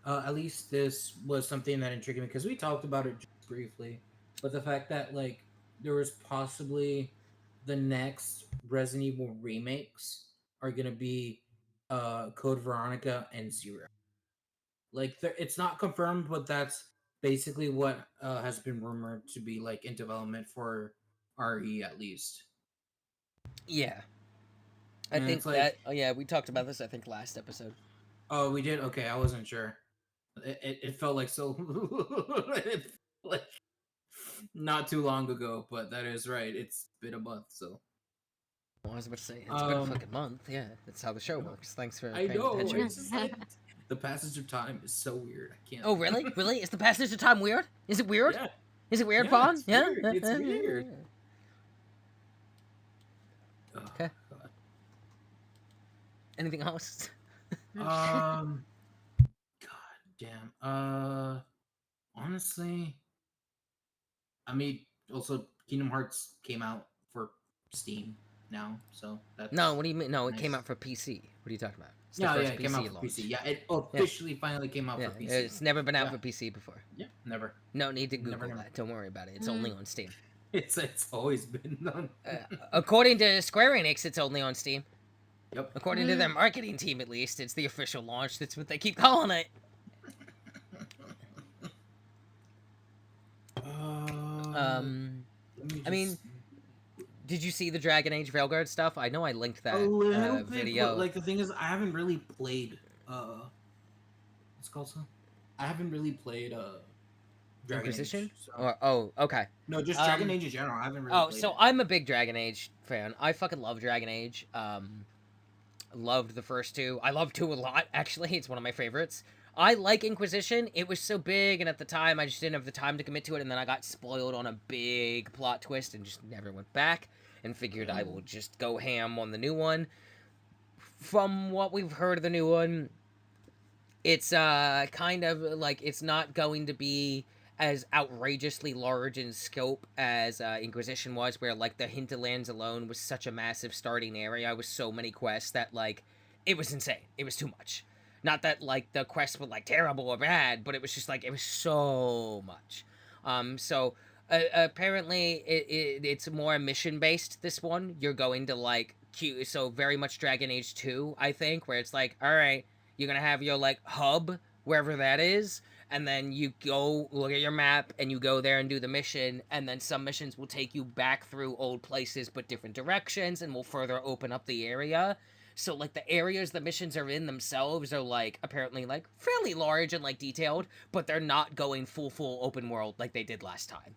at least this was something that intrigued me because we talked about it just briefly, but the fact that like there was possibly the next Resident Evil remakes are gonna be Code Veronica and Zero. Like it's not confirmed, but that's basically what has been rumored to be like in development for RE at least. Yeah, I And think it's like, that. Oh yeah, we talked about this. I think last episode. oh, we did. Okay, I wasn't sure. It felt like so like not too long ago, but that is right. It's been a month, so. Well, I was about to say it's been a fucking month. Yeah, that's how the show works. Thanks for I paying know. attention. It's just like the passage of time is so weird. I can't. Oh really? Really? Is the passage of time weird? Is it weird? Yeah. Is it weird, Yeah, Vaughn? it's Yeah. weird. It's weird. Okay. God. Anything else? God damn. Honestly, I mean, also Kingdom Hearts came out for Steam now, so that's No, what do you mean? No, it nice. came out for PC. What are you talking about? It's Yeah, it came out for launch. PC. Yeah, it officially finally came out for PC. It's never been out for PC before. Yeah, never. No need to Google Never. that. Don't worry about it. It's only on Steam. It's always been done. According to Square Enix, it's only on Steam. Yep. According to their marketing team, at least, it's the official launch. That's what they keep calling it. I mean, did you see the Dragon Age Veilguard stuff? I know I linked that video. But, like, the thing is, I haven't really played. What's it called? I haven't really played Dragon Inquisition? Age. So. Oh, okay. No, just Dragon Age in general. I haven't really. Oh, played so it. I'm a big Dragon Age fan. I fucking love Dragon Age. Loved the first 2. I love 2 a lot. Actually, it's one of my favorites. I like Inquisition. It was so big, and at the time, I just didn't have the time to commit to it, and then I got spoiled on a big plot twist and just never went back, and figured I will just go ham on the new one. From what we've heard of the new one, it's kind of like it's not going to be as outrageously large in scope as Inquisition was, where like the Hinterlands alone was such a massive starting area with so many quests that like it was insane. It was too much. Not that like the quests were like terrible or bad, but it was just like it was so much. So apparently it's more mission based. This one you're going to like so very much Dragon Age 2, I think, where it's like, all right, you're gonna have your like hub wherever that is, and then you go look at your map and you go there and do the mission, and then some missions will take you back through old places but different directions and will further open up the area. So like the areas the missions are in themselves are like apparently like fairly large and like detailed, but they're not going full open world like they did last time.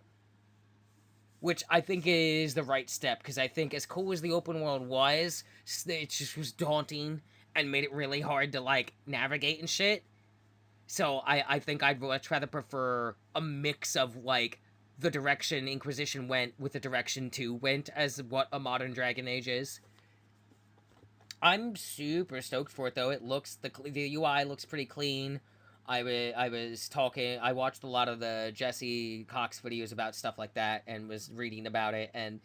Which I think is the right step, because I think as cool as the open world was, it just was daunting and made it really hard to like navigate and shit. So I think I'd much rather prefer a mix of like the direction Inquisition went with the direction 2 went as what a modern Dragon Age is. I'm super stoked for it though. It looks the UI looks pretty clean. I watched a lot of the Jesse Cox videos about stuff like that and was reading about it, and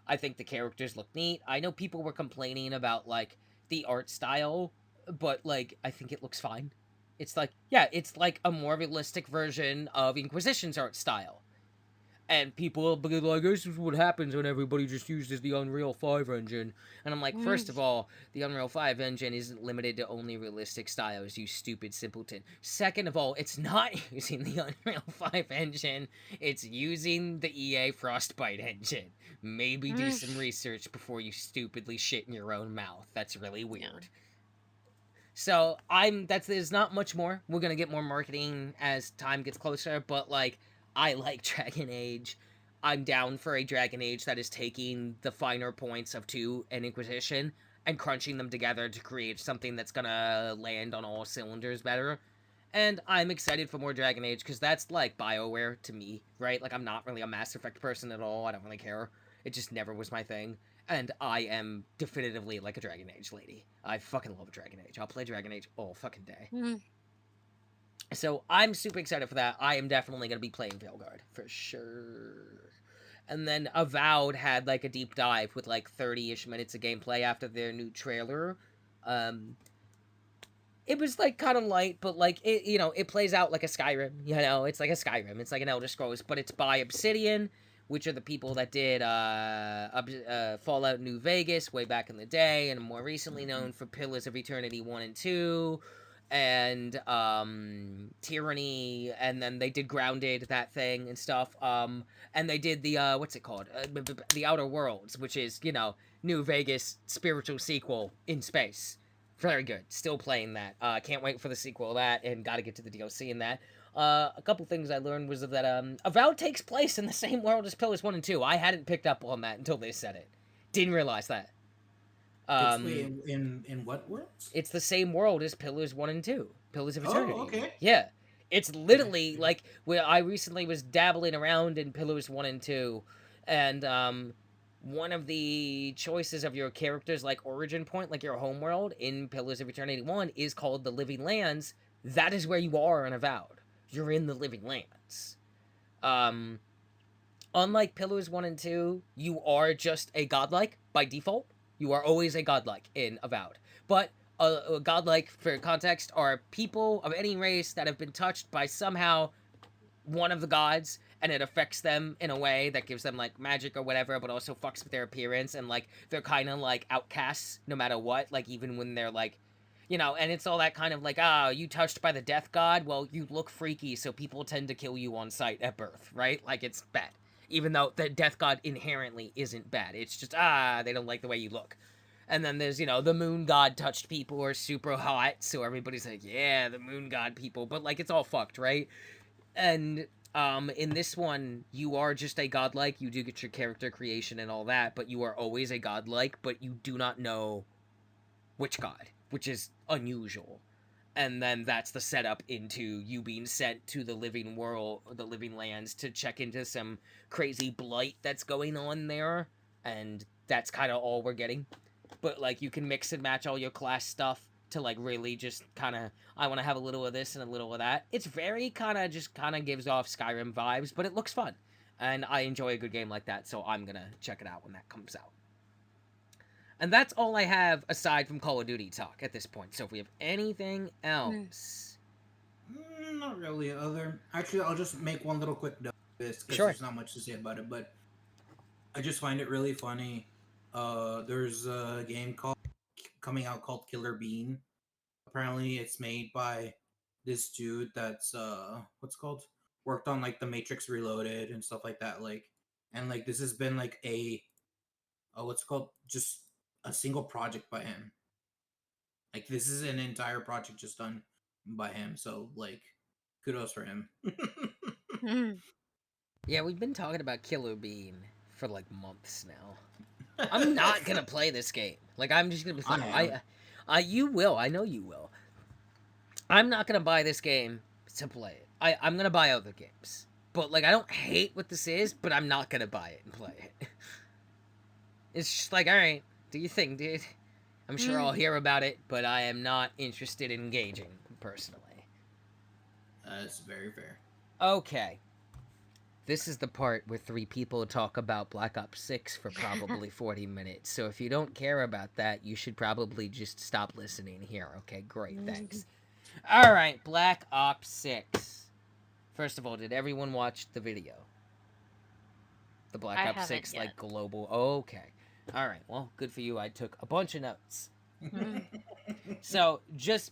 I think the characters look neat. I know people were complaining about like the art style, but like I think it looks fine. It's like, yeah, it's like a more realistic version of Inquisition's art style. And people will be like, this is what happens when everybody just uses the Unreal 5 engine. And I'm like, first of all, the Unreal 5 engine isn't limited to only realistic styles, you stupid simpleton. Second of all, it's not using the Unreal 5 engine, it's using the EA Frostbite engine. Maybe do some research before you stupidly shit in your own mouth. That's really weird. Yeah. So, there's not much more. We're gonna get more marketing as time gets closer, but, like, I like Dragon Age. I'm down for a Dragon Age that is taking the finer points of 2 and Inquisition and crunching them together to create something that's gonna land on all cylinders better. And I'm excited for more Dragon Age, because that's, like, BioWare to me, right? Like, I'm not really a Mass Effect person at all. I don't really care. It just never was my thing. And I am definitively, like, a Dragon Age lady. I fucking love Dragon Age. I'll play Dragon Age all fucking day. So, I'm super excited for that. I am definitely going to be playing Veilguard, for sure. And then Avowed had, like, a deep dive with, like, 30-ish minutes of gameplay after their new trailer. It was, like, kind of light, but, like, it, you know, it plays out like a Skyrim, you know? It's like a Skyrim. It's like an Elder Scrolls, but it's by Obsidian, which are the people that did Fallout New Vegas way back in the day, and more recently known for Pillars of Eternity 1 and 2, and Tyranny, and then they did Grounded, that thing, and stuff, and they did the, what's it called? The Outer Worlds, which is, you know, New Vegas spiritual sequel in space. Very good. Still playing that. Can't wait for the sequel of that, and gotta get to the DLC in that. A couple things I learned was that Avowed takes place in the same world as Pillars 1 and 2. I hadn't picked up on that until they said it. Didn't realize that. In what worlds? It's the same world as Pillars 1 and 2. Pillars of Eternity. Oh, okay. Yeah. It's literally, like, where I recently was dabbling around in Pillars 1 and 2, and, one of the choices of your character's, like, origin point, like your homeworld in Pillars of Eternity 1 is called the Living Lands. That is where you are in Avowed. You're in the Living Lands. Unlike Pillars 1 and 2, you are just a godlike by default. You are always a godlike in Avowed. But a godlike, for context, are people of any race that have been touched by somehow one of the gods, and it affects them in a way that gives them, like, magic or whatever, but also fucks with their appearance, and, like, they're kind of, like, outcasts no matter what, like, even when they're, like, you know, and it's all that kind of, like, you touched by the death god? Well, you look freaky, so people tend to kill you on sight at birth, right? Like, it's bad. Even though the death god inherently isn't bad. It's just, they don't like the way you look. And then there's, you know, the moon god touched people are super hot, so everybody's like, yeah, the moon god people, but, like, it's all fucked, right? And, in this one, you are just a godlike, you do get your character creation and all that, but you are always a godlike, but you do not know which god, which is unusual. And then that's the setup into you being sent to the living world, the living lands, to check into some crazy blight that's going on there, and that's kind of all we're getting. But, like, you can mix and match all your class stuff to, like, really just kind of, I want to have a little of this and a little of that. It's very kind of gives off Skyrim vibes, but it looks fun. And I enjoy a good game like that, so I'm going to check it out when that comes out. And that's all I have aside from Call of Duty talk at this point. So if we have anything else... Not really. Actually, I'll just make one little quick note of this, because there's not much to say about it, but I just find it really funny. There's a game coming out called Killer Bean. Apparently, it's made by this dude that's worked on, like, The Matrix Reloaded and stuff like that. Like, and, like, this has been like just a single project by him. Like, this is an entire project just done by him. So, like, kudos for him. Yeah, we've been talking about Killer Bean for, like, months now. I'm not gonna play this game. Like, I'm just gonna be fine. You will. I know you will. I'm not gonna buy this game to play it. I'm gonna buy other games. But, like, I don't hate what this is, but I'm not gonna buy it and play it. It's just like, alright, do your thing, dude. I'm sure I'll hear about it, but I am not interested in engaging, personally. That's very fair. Okay. This is the part where 3 people talk about Black Ops 6 for probably 40 minutes. So if you don't care about that, you should probably just stop listening here. Okay, great, thanks. Alright, Black Ops 6. First of all, did everyone watch the video? The Black Ops 6, like, global... Okay. Alright, well, good for you. I took a bunch of notes. So, this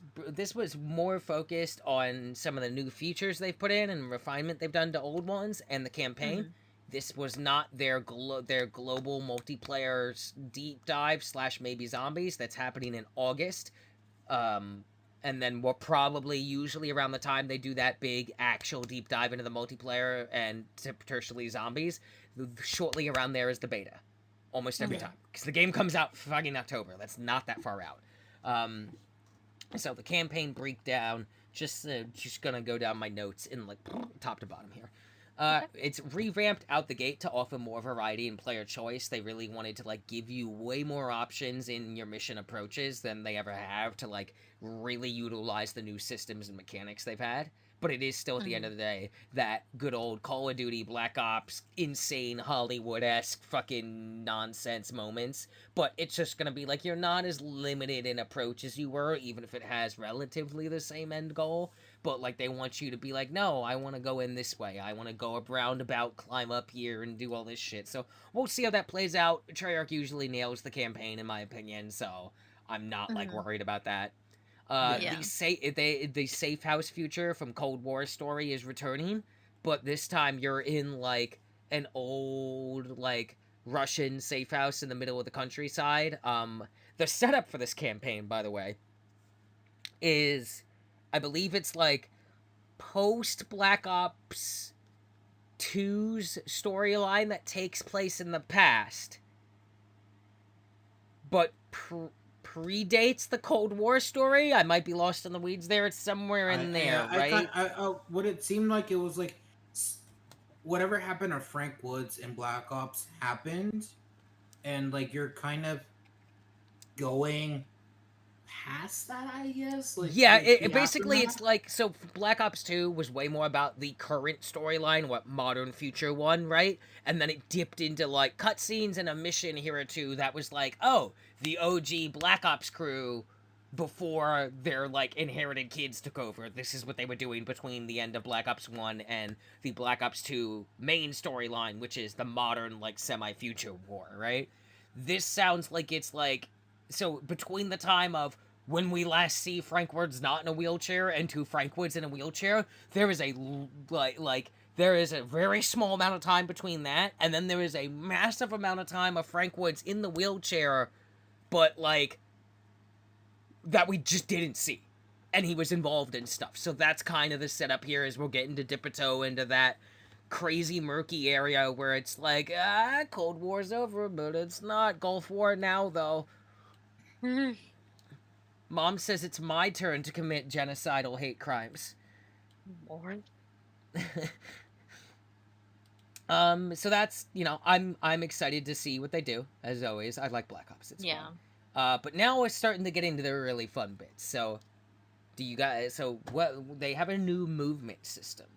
was more focused on some of the new features they've put in and refinement they've done to old ones and the campaign. This was not their global multiplayer deep dive / maybe zombies that's happening in August. And then we'll probably, usually around the time they do that big actual deep dive into the multiplayer and tertiary zombies, shortly around there is the beta, almost every time, because the game comes out fucking October. That's not that far out. So the campaign breakdown, just gonna go down my notes in like top to bottom here. It's revamped out the gate to offer more variety and player choice. They really wanted to like give you way more options in your mission approaches than they ever have to like really utilize the new systems and mechanics they've had. But it is still at the end of the day that good old Call of Duty, Black Ops, insane Hollywood-esque fucking nonsense moments. But it's just gonna be like you're not as limited in approach as you were, even if it has relatively the same end goal. But like they want you to be like, no, I want to go in this way. I want to go around about, climb up here, and do all this shit. So we'll see how that plays out. Treyarch usually nails the campaign, in my opinion. So I'm not like worried about that. The safe house future from Cold War story is returning, but this time you're in like an old like Russian safe house in the middle of the countryside. The setup for this campaign, by the way, is I believe it's like post Black Ops 2's storyline that takes place in the past, but predates the Cold War story. I might be lost in the weeds there. It's somewhere in there, right? What it seemed like it was like whatever happened to Frank Woods in Black Ops happened, and like you're kind of going past that, I guess. Like, yeah, it basically it's like, so Black Ops 2 was way more about the current storyline, what modern future one, right? And then it dipped into like cutscenes and a mission here or two that was like, oh, the OG Black Ops crew before their like inherited kids took over. This is what they were doing between the end of Black Ops 1 and the Black Ops 2 main storyline, which is the modern like semi-future war, right? This sounds like it's like, so between the time of when we last see Frank Woods not in a wheelchair and to Frank Woods in a wheelchair, there is a there is a very small amount of time between that, and then there is a massive amount of time of Frank Woods in the wheelchair, but like that we just didn't see, and he was involved in stuff. So that's kind of the setup here, as we're getting to dip a toe into that crazy murky area where it's like, Cold War's over, but it's not. Gulf War now, though. Mom says it's my turn to commit genocidal hate crimes. Lord. So that's, you know, I'm excited to see what they do, as always. I like Black Ops. It's fun. But now we're starting to get into the really fun bits. So, they have a new movement system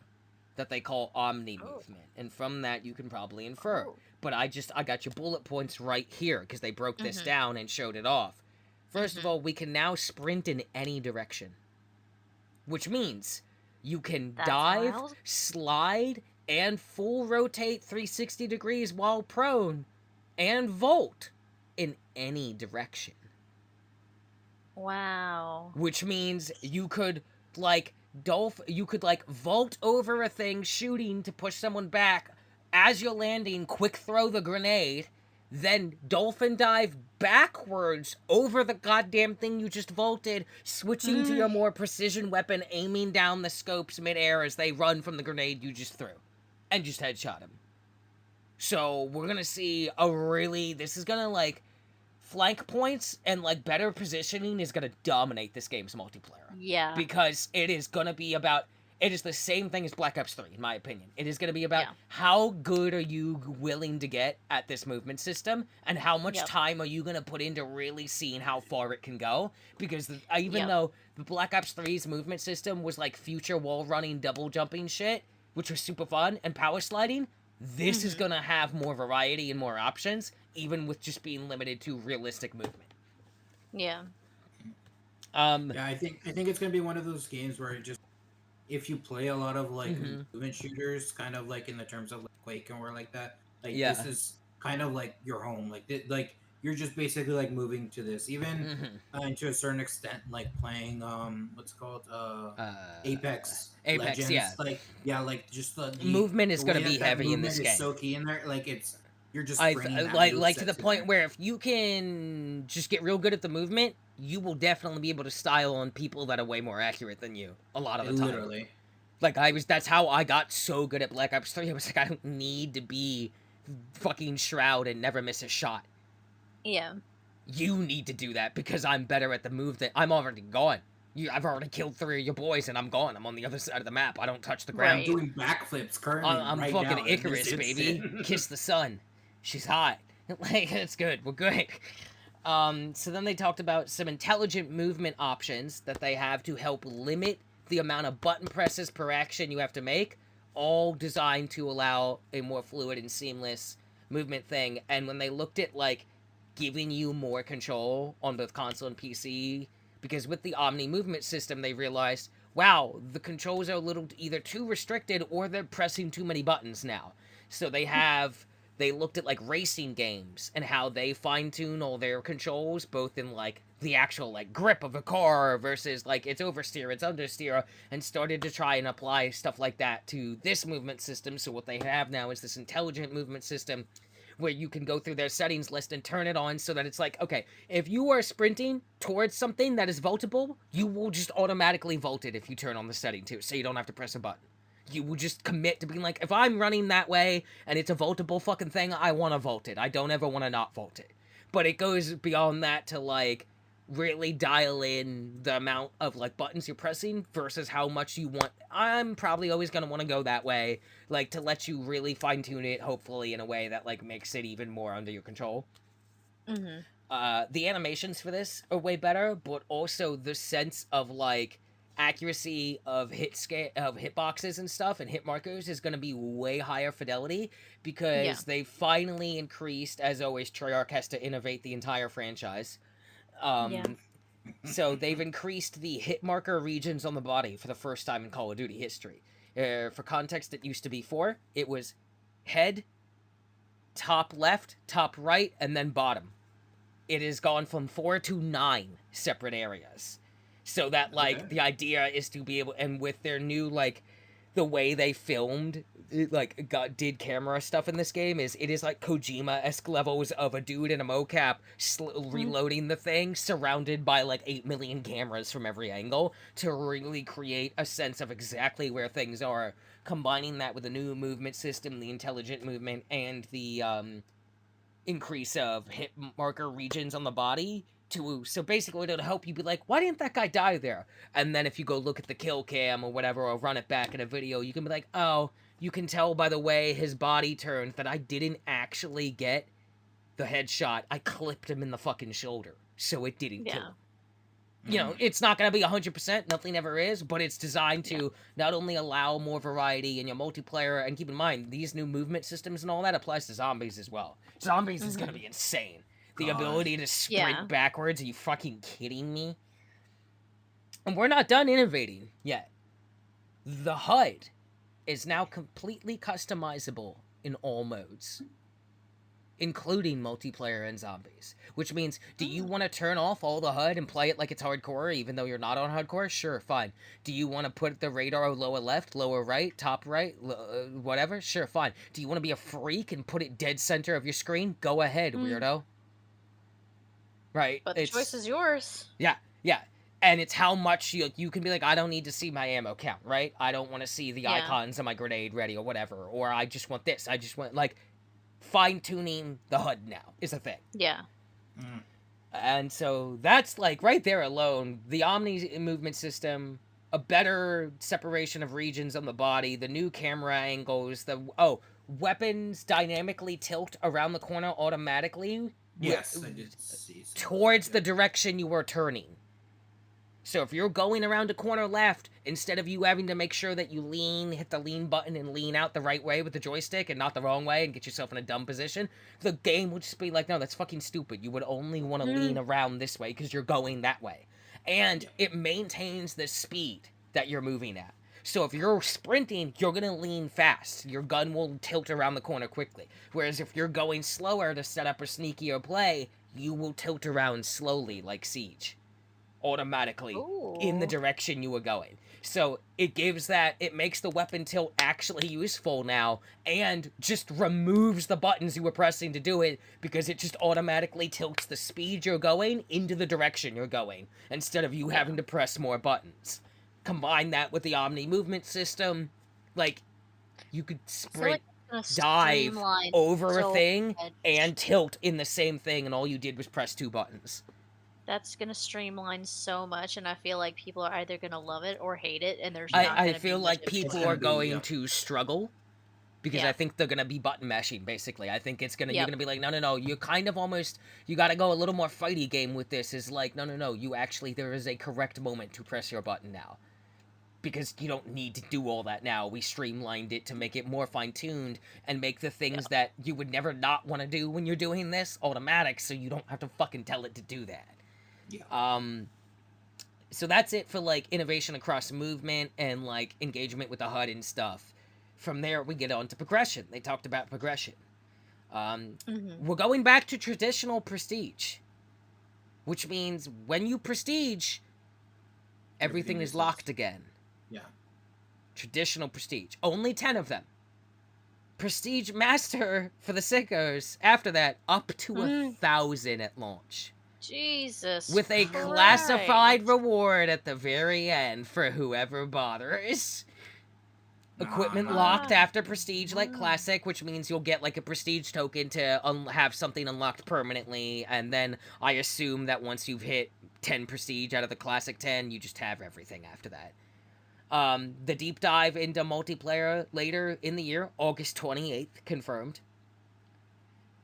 that they call Omni Movement, and from that you can probably infer. But I got your bullet points right here, because they broke this down and showed it off. First of all, we can now sprint in any direction, which means you can dive, slide, and full rotate 360 degrees while prone, and vault in any direction. Wow. Which means you could vault over a thing shooting to push someone back. As you're landing, quick throw the grenade, then dolphin dive backwards over the goddamn thing you just vaulted, switching to your more precision weapon, aiming down the scopes midair as they run from the grenade you just threw, and just headshot him. So we're gonna see this is gonna like, flank points and like better positioning is gonna dominate this game's multiplayer. Yeah. Because it is gonna be about, it is the same thing as Black Ops 3, in my opinion. It is going to be about how good are you willing to get at this movement system, and how much time are you going to put into really seeing how far it can go. Because even though the Black Ops 3's movement system was like future wall running, double jumping shit, which was super fun, and power sliding, this is going to have more variety and more options, even with just being limited to realistic movement. Yeah. I think it's going to be one of those games where it just, if you play a lot of like movement shooters, kind of like in the terms of like Quake and where like that, like this is kind of like your home. Like you're just basically like moving to this, even and to a certain extent, like playing what's it called Apex Legends. Like just the movement is going to be heavy in this game. Is so key in there. Like you're just like to the point where if you can just get real good at the movement, you will definitely be able to style on people that are way more accurate than you a lot of the time. Literally. Like that's how I got so good at Black Ops 3. I was like, I don't need to be fucking shroud and never miss a shot. Yeah. You need to do that because I'm better at the move that I'm already gone. I've already killed 3 of your boys and I'm gone. I'm on the other side of the map. I don't touch the ground. I'm doing backflips currently. I'm right fucking now, Icarus, baby. Kiss the sun. She's hot. Like, it's good. We're good. So then they talked about some intelligent movement options that they have to help limit the amount of button presses per action you have to make, all designed to allow a more fluid and seamless movement thing. And when they looked at, like, giving you more control on both console and PC, because with the Omni movement system, they realized, wow, the controls are a little either too restricted or they're pressing too many buttons now. So they looked at, like, racing games and how they fine-tune all their controls, both in, like, the actual, like, grip of a car versus, like, it's oversteer, it's understeer, and started to try and apply stuff like that to this movement system. So what they have now is this intelligent movement system where you can go through their settings list and turn it on so that it's like, okay, if you are sprinting towards something that is vaultable, you will just automatically vault it if you turn on the setting too, so you don't have to press a button. You will just commit to being like, if I'm running that way and it's a vaultable fucking thing, I want to vault it. I don't ever want to not vault it. But it goes beyond that to, like, really dial in the amount of, like, buttons you're pressing versus how much you want. I'm probably always going to want to go that way, like, to let you really fine-tune it, hopefully, in a way that, like, makes it even more under your control. The animations for this are way better, but also the sense of, like, accuracy of hitboxes and stuff and hit markers is going to be way higher fidelity because they finally increased, as always, Treyarch has to innovate the entire franchise. So they've increased the hit marker regions on the body for the first time in Call of Duty history. For context, it used to be 4. It was head, top left, top right, and then bottom. It has gone from 4 to 9 separate areas. So that, like, the idea is to be able, and with their new, like, the way they filmed, like, did camera stuff in this game, it is like Kojima-esque levels of a dude in a mocap reloading the thing, surrounded by, like, 8 million cameras from every angle, to really create a sense of exactly where things are, combining that with a new movement system, the intelligent movement, and the, increase of hit marker regions on the body, so basically it'll help you be like, why didn't that guy die there? And then if you go look at the kill cam or whatever, or run it back in a video, you can be like, oh, you can tell by the way his body turned that I didn't actually get the headshot. I clipped him in the fucking shoulder, so it didn't kill him. You know, it's not going to be 100%, nothing ever is, but it's designed to not only allow more variety in your multiplayer, and keep in mind, these new movement systems and all that applies to zombies as well. Zombies is going to be insane. The ability to sprint backwards, are you fucking kidding me? And we're not done innovating yet. The HUD is now completely customizable in all modes, including multiplayer and zombies. Which means, do you want to turn off all the HUD and play it like it's hardcore, even though you're not on hardcore? Sure, fine. Do you want to put the radar lower left, lower right, top right, whatever? Sure, fine. Do you want to be a freak and put it dead center of your screen? Go ahead, weirdo. Right. But the choice is yours. Yeah. And it's how much you can be like, I don't need to see my ammo count, right? I don't want to see the icons of my grenade ready or whatever. Or I just want this. I just want, like, fine-tuning the HUD now is a thing. Yeah. And so that's, like, right there alone, the Omni movement system, a better separation of regions on the body, the new camera angles, weapons dynamically tilt around the corner automatically. Yes, I did see. Towards the direction you were turning. So if you're going around a corner left, instead of you having to make sure that you hit the lean button and lean out the right way with the joystick and not the wrong way and get yourself in a dumb position, the game would just be like, no, that's fucking stupid. You would only want to lean around this way because you're going that way. And it maintains the speed that you're moving at. So if you're sprinting, you're going to lean fast. Your gun will tilt around the corner quickly. Whereas if you're going slower to set up a sneakier play, you will tilt around slowly like Siege. Automatically in the direction you were going. So it makes the weapon tilt actually useful now, and just removes the buttons you were pressing to do it, because it just automatically tilts the speed you're going into the direction you're going, instead of you having to press more buttons. Combine that with the Omni movement system, like, you could sprint dive over a so thing much. and tilt in the same thing, and all you did was press 2 buttons. That's gonna streamline so much, and I feel like people are either gonna love it or hate it, and there's not I gonna be feel much like of a It's people gonna are middle. be going to struggle because Yeah. I think they're gonna be button mashing. Basically, I think it's gonna you're Yep. gonna be like, no, you kind of almost you got to go a little more fighty game with this. Is like, no, you actually there is a correct moment to press your button now. Because you don't need to do all that now. We streamlined it to make it more fine-tuned and make the things that you would never not want to do when you're doing this automatic, so you don't have to fucking tell it to do that. Yeah. So that's it for, like, innovation across movement and, like, engagement with the HUD and stuff. From there, we get on to progression. They talked about progression. We're going back to traditional prestige, which means when you prestige, everything is locked again. Yeah. Traditional prestige. Only 10 of them. Prestige master for the sickos. After that, up to 1,000 at launch. Jesus. With a classified reward at the very end for whoever bothers. Equipment locked after prestige like classic, which means you'll get like a prestige token to have something unlocked permanently, and then I assume that once you've hit 10 prestige out of the classic 10, you just have everything after that. The deep dive into multiplayer later in the year, August 28th, confirmed.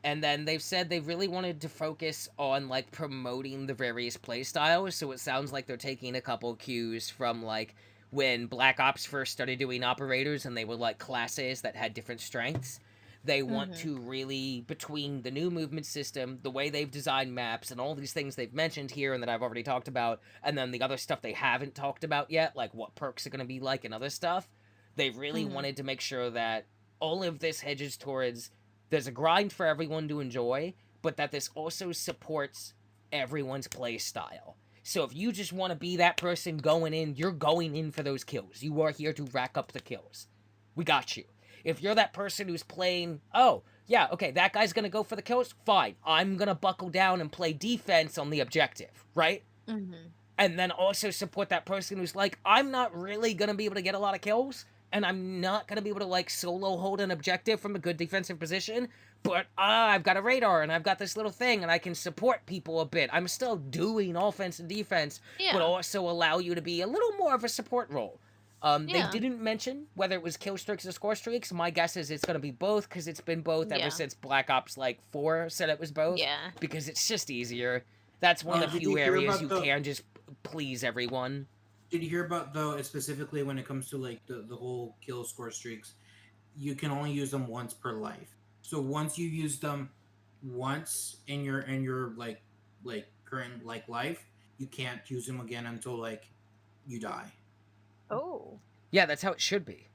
And then they've said they really wanted to focus on, like, promoting the various playstyles, so it sounds like they're taking a couple cues from, like, when Black Ops first started doing operators and they were, like, classes that had different strengths. They want to really, between the new movement system, the way they've designed maps, and all these things they've mentioned here and that I've already talked about, and then the other stuff they haven't talked about yet, like what perks are going to be like and other stuff, they really wanted to make sure that all of this hedges towards there's a grind for everyone to enjoy, but that this also supports everyone's play style. So if you just want to be that person going in, you're going in for those kills. You are here to rack up the kills. We got you. If you're that person who's playing, oh, yeah, okay, that guy's gonna go for the kills, fine. I'm gonna buckle down and play defense on the objective, right? And then also support that person who's like, I'm not really gonna be able to get a lot of kills, and I'm not gonna be able to, like, solo hold an objective from a good defensive position, but I've got a radar, and I've got this little thing, and I can support people a bit. I'm still doing offense and defense, but also allow you to be a little more of a support role. They didn't mention whether it was kill streaks or score streaks. My guess is it's going to be both, because it's been both ever since Black Ops, like, 4 said it was both. Yeah. Because it's just easier. That's one of the few areas you can just please everyone. Did you hear about, though, specifically when it comes to, like, the whole kill score streaks, you can only use them once per life. So once you use them once in your like current, like, life, you can't use them again until, like, you die. Oh. Yeah, that's how it should be.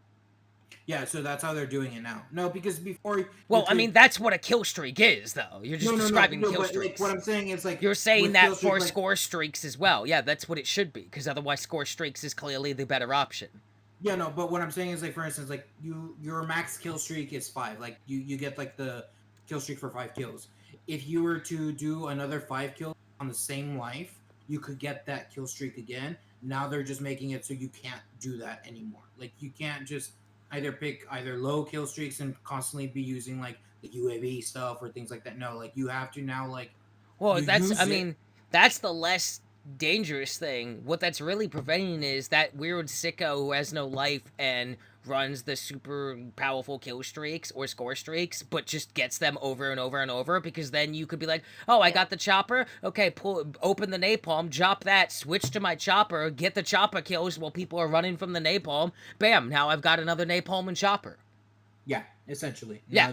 Yeah, so that's how they're doing it now. No, because before... Well, I mean, that's what a kill streak is, though. You're just describing kill streaks. Like, what I'm saying is, like... You're saying that for score streaks as well. Yeah, that's what it should be, because otherwise score streaks is clearly the better option. Yeah, no, but what I'm saying is, like, for instance, like, your max kill streak is 5. Like, you get, like, the kill streak for 5 kills. If you were to do another 5 kills on the same life, you could get that kill streak again. Now they're just making it so you can't do that anymore. Like, you can't just pick low kill streaks and constantly be using, like, the UAV stuff or things like that. No, like, you have to now, like... Well, that's the less dangerous thing. What that's really preventing is that weird sicko who has no life and runs the super powerful kill streaks or score streaks, but just gets them over and over and over, because then you could be like, oh, I got the chopper, okay, open the napalm, drop that, switch to my chopper, get the chopper kills while people are running from the napalm, bam, now I've got another napalm and chopper. Yeah, essentially. Yeah,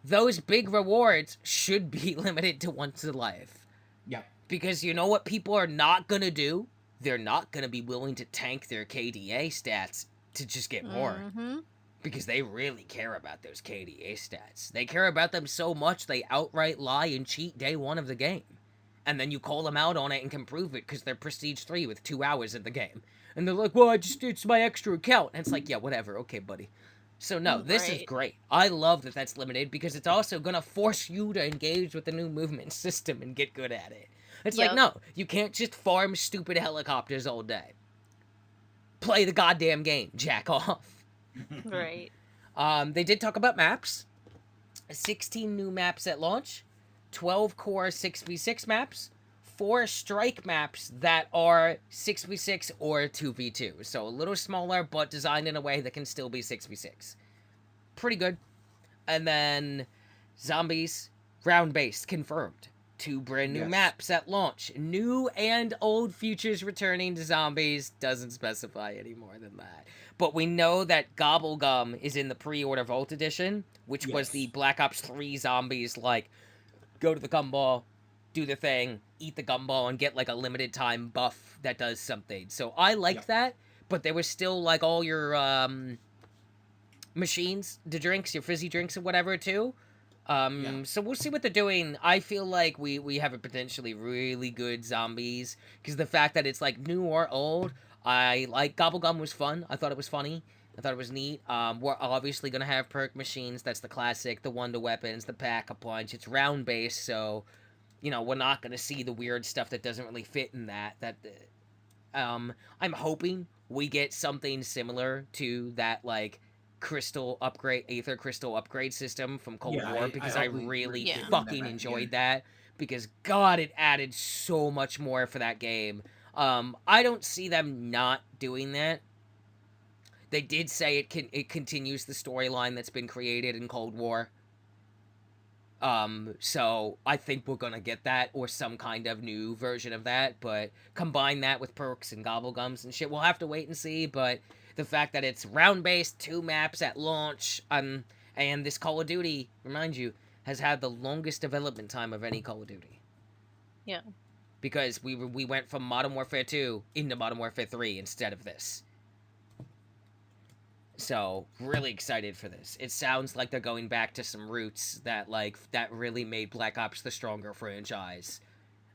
those big rewards should be limited to once a life. Yeah. Because you know what people are not gonna do? They're not gonna be willing to tank their KDA stats to just get more. Because they really care about those KDA stats. They care about them so much they outright lie and cheat day 1 of the game. And then you call them out on it and can prove it because they're Prestige 3 with 2 hours in the game. And they're like, well, it's my extra account. And it's like, yeah, whatever, okay, buddy. So no, this is great. I love that that's limited, because it's also gonna force you to engage with the new movement system and get good at it. It's like, no, you can't just farm stupid helicopters all day. Play the goddamn game, jack off. Right. They did talk about maps. 16 new maps at launch, 12 core 6v6 maps, 4 strike maps that are 6v6 or 2v2. So a little smaller, but designed in a way that can still be 6v6. Pretty good. And then zombies, round-based, confirmed. 2 brand new maps at launch. New and old features returning to zombies. Doesn't specify any more than that. But we know that Gobblegum is in the pre-order Vault Edition, which was the Black Ops 3 zombies, like, go to the gumball, do the thing, eat the gumball, and get, like, a limited time buff that does something. So I liked that, but there was still, like, all your, machines, the drinks, your fizzy drinks and whatever, too. So we'll see what they're doing. I feel like we have a potentially really good zombies, because the fact that it's, like, new or old, I like Gobblegum was fun. I thought it was funny. I thought it was neat. We're obviously gonna have perk machines. That's the classic. The wonder weapons, the pack-a-punch. It's round-based, so, you know, we're not gonna see the weird stuff that doesn't really fit in that. I'm hoping we get something similar to that, like, Aether Crystal upgrade system from Cold War, because I really fucking enjoyed that, because God, it added so much more for that game. I don't see them not doing that. They did say it continues the storyline that's been created in Cold War. So I think we're gonna get that, or some kind of new version of that, but combine that with perks and gobblegums and shit, we'll have to wait and see. But the fact that it's round-based, 2 maps at launch, and this Call of Duty, remind you, has had the longest development time of any Call of Duty. Yeah. Because we went from Modern Warfare 2 into Modern Warfare 3 instead of this. So, really excited for this. It sounds like they're going back to some roots that really made Black Ops the stronger franchise,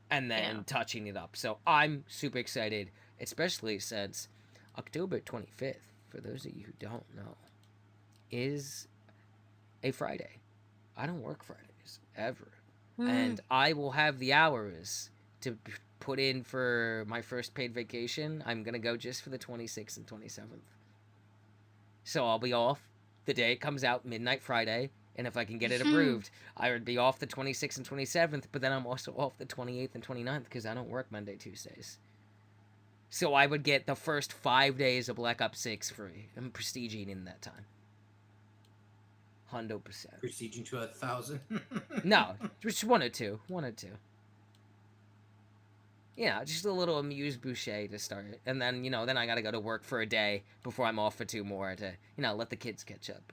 and then touching it up. So, I'm super excited, especially since October 25th, for those of you who don't know, is a Friday. I don't work Fridays, ever. And I will have the hours to put in for my first paid vacation. I'm going to go just for the 26th and 27th. So I'll be off the day it comes out, midnight Friday, and if I can get it approved, I would be off the 26th and 27th, but then I'm also off the 28th and 29th, because I don't work Monday, Tuesdays. So I would get the first 5 days of Black Ops 6 free. I'm prestiging in that time. 100%. Prestiging to 1,000? No, just 1 or 2. 1 or 2. Yeah, just a little amuse-bouche to start. And then, you know, then I gotta go to work for a day before I'm off for 2 more to, you know, let the kids catch up.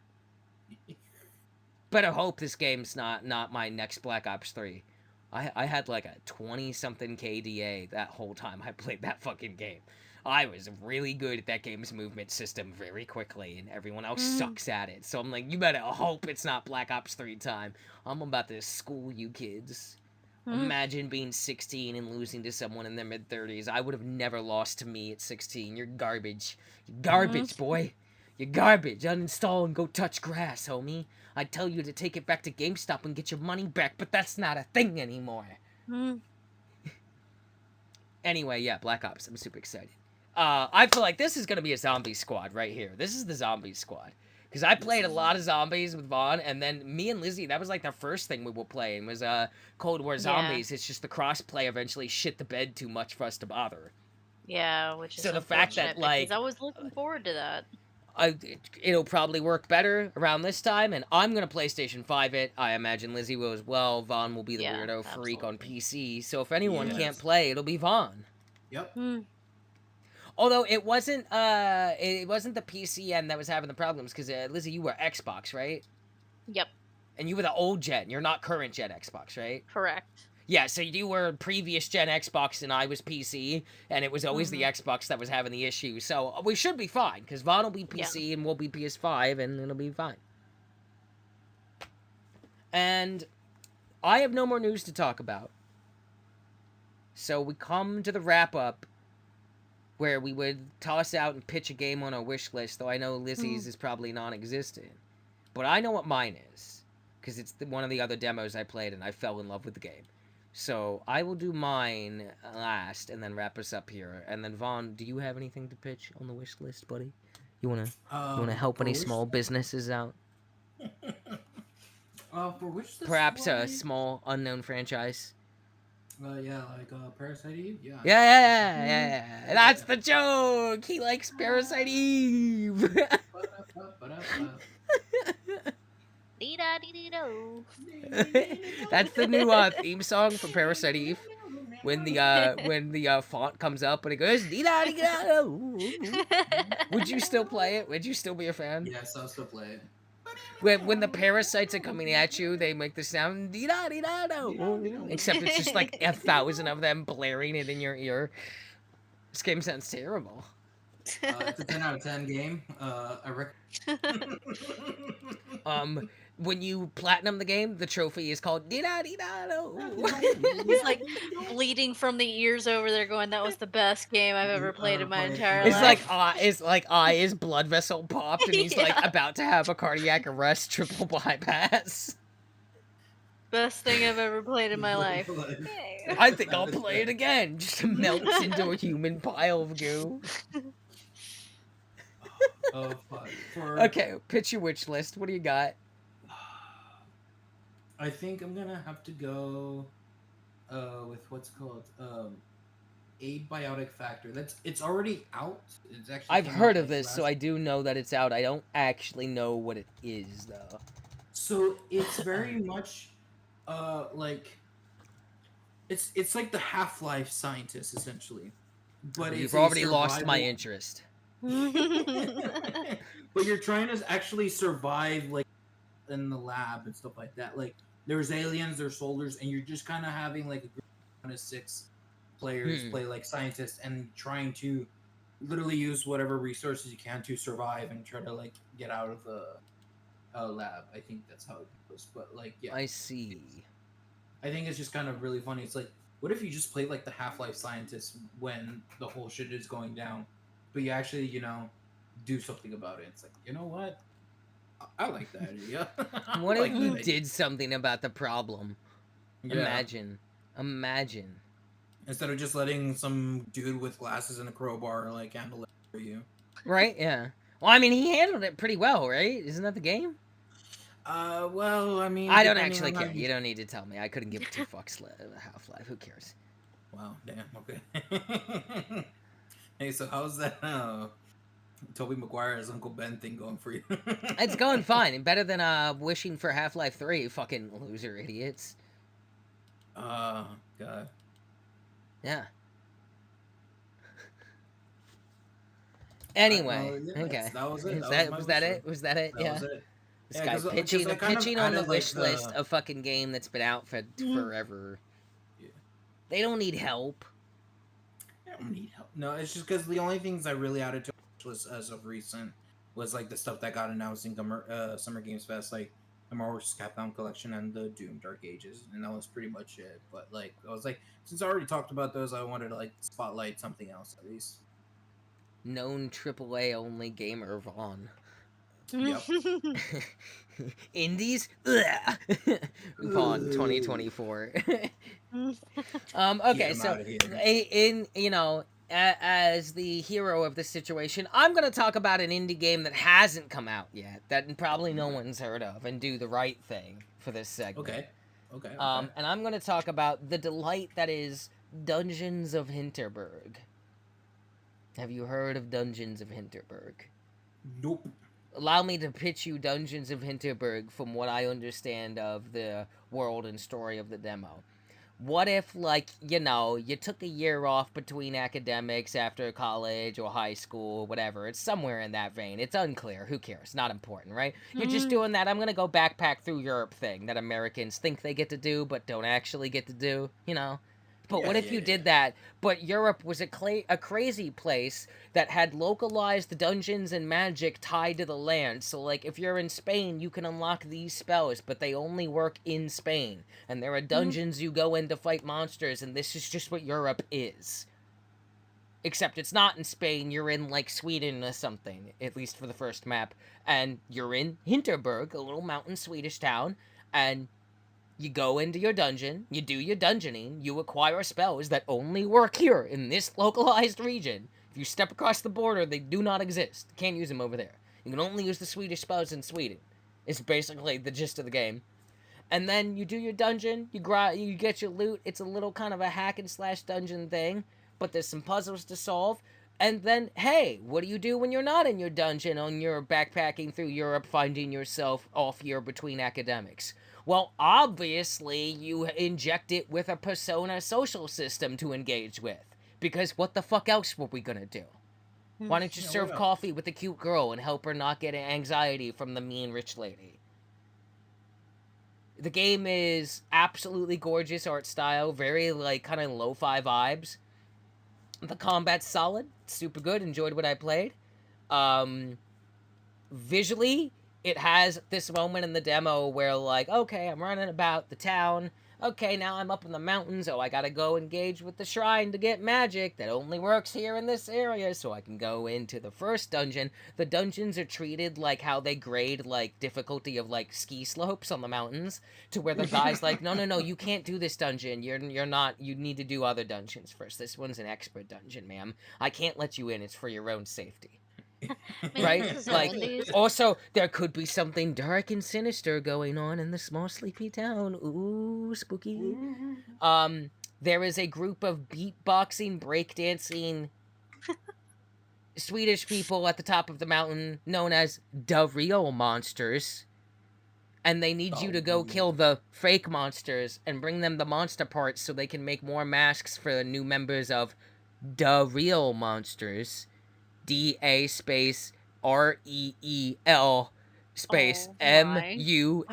Better hope this game's not my next Black Ops 3. I had like a 20-something KDA that whole time I played that fucking game. I was really good at that game's movement system very quickly, and everyone else sucks at it. So I'm like, you better hope it's not Black Ops 3 time. I'm about to school you kids. Imagine being 16 and losing to someone in their mid-30s. I would have never lost to me at 16. You're garbage. You're garbage, boy. You're garbage. Uninstall and go touch grass, homie. I'd tell you to take it back to GameStop and get your money back, but that's not a thing anymore. Anyway, yeah, Black Ops. I'm super excited. I feel like this is going to be a zombie squad right here. This is the zombie squad. Because I played a lot of zombies with Vaughn, and then me and Lizzie, that was like the first thing we were playing, was Cold War Zombies. It's just the cross-play eventually shit the bed too much for us to bother. Yeah, which is so the fact that, like, I was looking forward to that. It'll probably work better around this time, and I'm going to PlayStation 5 it. I imagine Lizzie will as well. Vaughn will be the weirdo freak on PC, so if anyone can't play, it'll be Vaughn. Yep. Although it wasn't the PC end that was having the problems, because Lizzie, you were Xbox, right? Yep. And you were the old gen. You're not current gen Xbox, right? Correct. Yeah, so you were previous gen Xbox and I was PC, and it was always the Xbox that was having the issue. So we should be fine, because Vaughn will be PC and we'll be PS5, and it'll be fine. And I have no more news to talk about. So we come to the wrap-up, where we would toss out and pitch a game on our wish list, though I know Lizzie's is probably non-existent. But I know what mine is, because it's one of the other demos I played, and I fell in love with the game. So I will do mine last, and then wrap us up here. And then, Vaughn, do you have anything to pitch on the wish list, buddy? You wanna help any small businesses out? For which this Perhaps a one? small unknown franchise. Yeah, like Parasite Eve. Yeah. Yeah. That's the joke. He likes Parasite Eve. That's the new theme song for Parasite Eve. When the font comes up and it goes would you still play it? Would you still be a fan? Yes, I'll still play it. When the parasites are coming at you, they make the sound except it's just like 1,000 of them blaring it in your ear. This game sounds terrible. It's a 10 out of 10 game. I recommend. When you platinum the game, the trophy is called He's like bleeding from the ears over there going, that was the best game I've ever played in my entire life. It's like his blood vessel popped and he's like about to have a cardiac arrest, triple bypass. Best thing I've ever played in my life. I think I'll play it again. Just melts into a human pile of goo. Oh, fuck. Okay, pitch your wish list. What do you got? I think I'm gonna have to go with what's called Abiotic Factor. It's already out. It's actually I've heard of this, so I do know that it's out. I don't actually know what it is though. So it's very much like it's like the Half-Life scientist essentially. But you've already lost my interest. But you're trying to actually survive like in the lab and stuff like that. Like there's aliens, there's soldiers, and you're just kind of having like a group of 6 players play like scientists and trying to literally use whatever resources you can to survive and try to like get out of the lab. I think that's how it goes. But like, yeah, I see. I think it's just kind of really funny. It's like, what if you just played like the Half-Life scientist when the whole shit is going down, but you actually, do something about it. It's like, you know what? I like that idea. What if you did something about the problem? Yeah. Imagine. Instead of just letting some dude with glasses and a crowbar like handle it for you. Right? Yeah. Well, I mean, he handled it pretty well, right? Isn't that the game? Well, I mean, I don't actually care. You don't need to tell me. I couldn't give 2 fucks Half-Life. Who cares? Wow, damn. Okay. Hey, so how's that Tobey McGuire as Uncle Ben thing going for you? It's going fine. Better than wishing for Half-Life 3, fucking loser idiots. God. Yeah. Anyway, okay. That was it. Was that it? Was that it? Yeah. This guy pitching on the wish list a fucking game that's been out for forever. Yeah. They don't need help. I don't need help. No, it's just because the only things I really added to the wish list as of recent was like the stuff that got announced in Summer Games Fest, like the Marvel vs. Capcom collection and the Doom Dark Ages, and that was pretty much it. But like, I was like, since I already talked about those, I wanted to like spotlight something else at least. Known AAA only gamer Vaughn. Yep. Indies? Vaughn 2024. Okay, so as the hero of this situation, I'm going to talk about an indie game that hasn't come out yet, that probably no one's heard of, and do the right thing for this segment. Okay. And I'm going to talk about the delight that is Dungeons of Hinterberg. Have you heard of Dungeons of Hinterberg? Nope. Allow me to pitch you Dungeons of Hinterberg from what I understand of the world and story of the demo. What if, like, you took a year off between academics after college or high school or whatever. It's somewhere in that vein. It's unclear. Who cares? Not important, right? You're just doing that I'm gonna go backpack through Europe thing that Americans think they get to do but don't actually get to do, But what if you did that, but Europe was a crazy place that had localized dungeons and magic tied to the land. So, like, if you're in Spain, you can unlock these spells, but they only work in Spain. And there are dungeons you go in to fight monsters, and this is just what Europe is. Except it's not in Spain, you're in, like, Sweden or something, at least for the first map. And you're in Hinterberg, a little mountain Swedish town, and you go into your dungeon, you do your dungeoning, you acquire spells that only work here in this localized region. If you step across the border, they do not exist. Can't use them over there. You can only use the Swedish spells in Sweden. It's basically the gist of the game. And then you do your dungeon, you get your loot. It's a little kind of a hack and slash dungeon thing, but there's some puzzles to solve. And then, hey, what do you do when you're not in your dungeon on your backpacking through Europe, finding yourself off year between academics? Well, obviously, you inject it with a persona social system to engage with. Because what the fuck else were we gonna do? Why don't you serve coffee with the cute girl and help her not get anxiety from the mean rich lady? The game is absolutely gorgeous art style, very, like, kind of lo-fi vibes. The combat's solid, super good, enjoyed what I played. Visually, it has this moment in the demo where, like, okay, I'm running about the town. Okay, now I'm up in the mountains. Oh, I gotta go engage with the shrine to get magic. That only works here in this area, so I can go into the first dungeon. The dungeons are treated like how they grade, like, difficulty of, like, ski slopes on the mountains, to where the guy's like, no, you can't do this dungeon. You're not, you need to do other dungeons first. This one's an expert dungeon, ma'am. I can't let you in. It's for your own safety. Right? Like, also, there could be something dark and sinister going on in the small sleepy town. Ooh, spooky. There is a group of beatboxing, breakdancing Swedish people at the top of the mountain known as the real monsters. And they need you to go kill the fake monsters and bring them the monster parts so they can make more masks for the new members of the real monsters. DA space REEL space MUNSTER.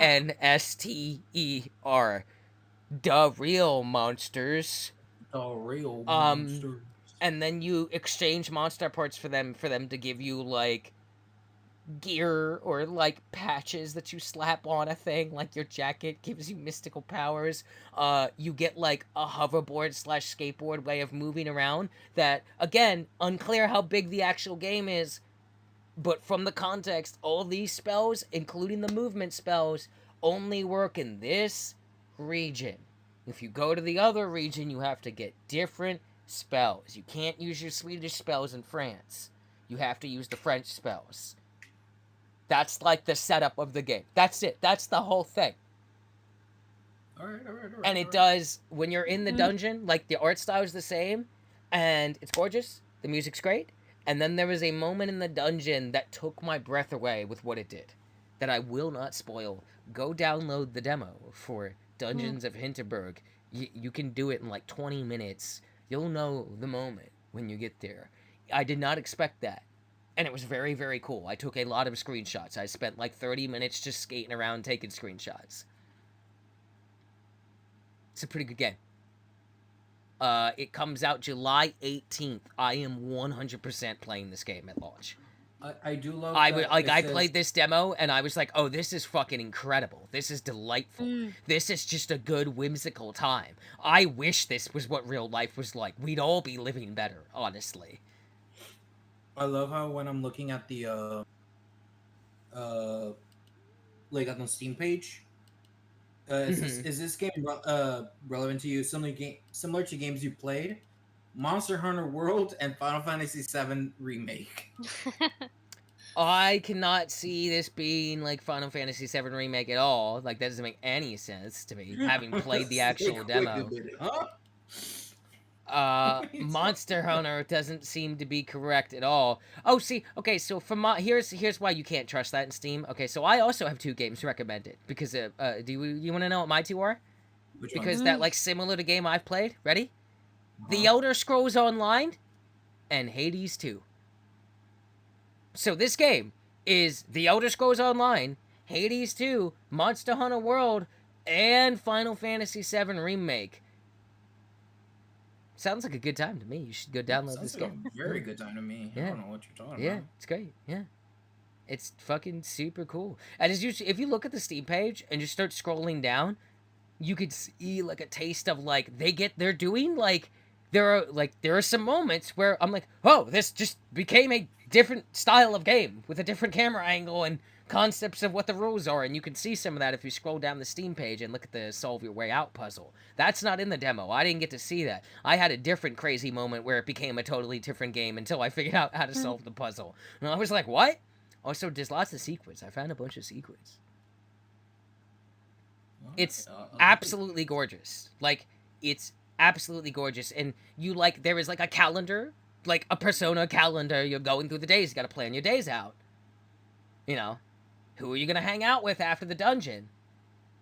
The real monsters. The real monsters. And then you exchange monster parts for them to give you, like, gear or, like, patches that you slap on a thing. Like, your jacket gives you mystical powers. You get, like, a hoverboard slash skateboard way of moving around that, again, unclear how big the actual game is, but from the context, all these spells, including the movement spells, only work in this region. If you go to the other region, you have to get different spells. You can't use your Swedish spells in France. You have to use the French spells. That's, like, the setup of the game. That's it. That's the whole thing. All right. And it does, when you're in the dungeon, like, the art style is the same, and it's gorgeous, the music's great, and then there was a moment in the dungeon that took my breath away with what it did, that I will not spoil. Go download the demo for Dungeons of Hinterberg. You can do it in, like, 20 minutes. You'll know the moment when you get there. I did not expect that. And it was very, very cool. I took a lot of screenshots. I spent like 30 minutes just skating around taking screenshots. It's a pretty good game. It comes out July 18th. I am 100% playing this game at launch. I do love I played this demo, and I was like, oh, this is fucking incredible. This is delightful. This is just a good, whimsical time. I wish this was what real life was like. We'd all be living better, honestly. I love how when I'm looking at the like on the Steam page, is this game relevant to you? Similar to games you played, Monster Hunter World and Final Fantasy VII Remake. I cannot see this being like Final Fantasy VII Remake at all. Like, that doesn't make any sense to me, having played the actual demo. Monster Hunter doesn't seem to be correct at all. Oh, see, okay, so here's why you can't trust that in Steam. Okay, so I also have 2 games recommended because do you want to know what my 2 are? Which because ones? that, like, similar to game I've played. Ready? The Elder Scrolls Online and Hades 2. So this game is The Elder Scrolls Online, Hades 2, Monster Hunter World, and Final Fantasy VII Remake. Sounds like a good time to me. You should go download this game. A very good time to me. Yeah. I don't know what you're talking about. Yeah, it's great. Yeah. It's fucking super cool. And if you look at the Steam page and just start scrolling down, you could see, like, a taste of, like, they're doing, like, there are some moments where I'm like, oh, this just became a different style of game with a different camera angle and concepts of what the rules are, and you can see some of that if you scroll down the Steam page and look at the solve your way out puzzle. That's not in the demo. I didn't get to see that. I had a different crazy moment where it became a totally different game until I figured out how to solve the puzzle. And I was like, what? Also, there's lots of sequins. I found a bunch of sequins. It's absolutely gorgeous. Like, it's absolutely gorgeous. And you, like, there is, like, a calendar, like a Persona calendar. You're going through the days. You gotta plan your days out. You know, who are you gonna hang out with after the dungeon?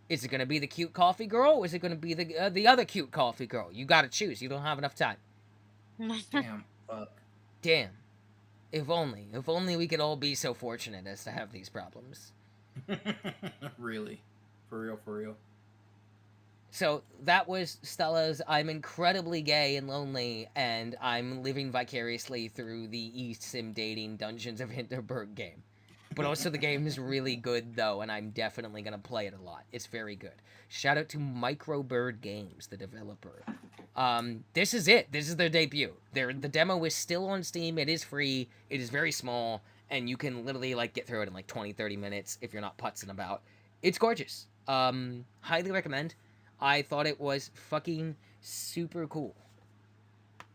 Is it gonna be the cute coffee girl, or is it gonna be the other cute coffee girl? You gotta choose. You don't have enough time. Damn. Fuck. Damn. If only we could all be so fortunate as to have these problems. Really. For real. So, that was Stella's I'm incredibly gay and lonely, and I'm living vicariously through the eSIM dating Dungeons of Hinterberg game. But also the game is really good, though, and I'm definitely going to play it a lot. It's very good. Shout out to Microbird Games, the developer. This is it. This is their debut. The demo is still on Steam. It is free. It is very small, and you can literally, like, get through it in, like, 20, 30 minutes if you're not putzing about. It's gorgeous. Highly recommend. I thought it was fucking super cool.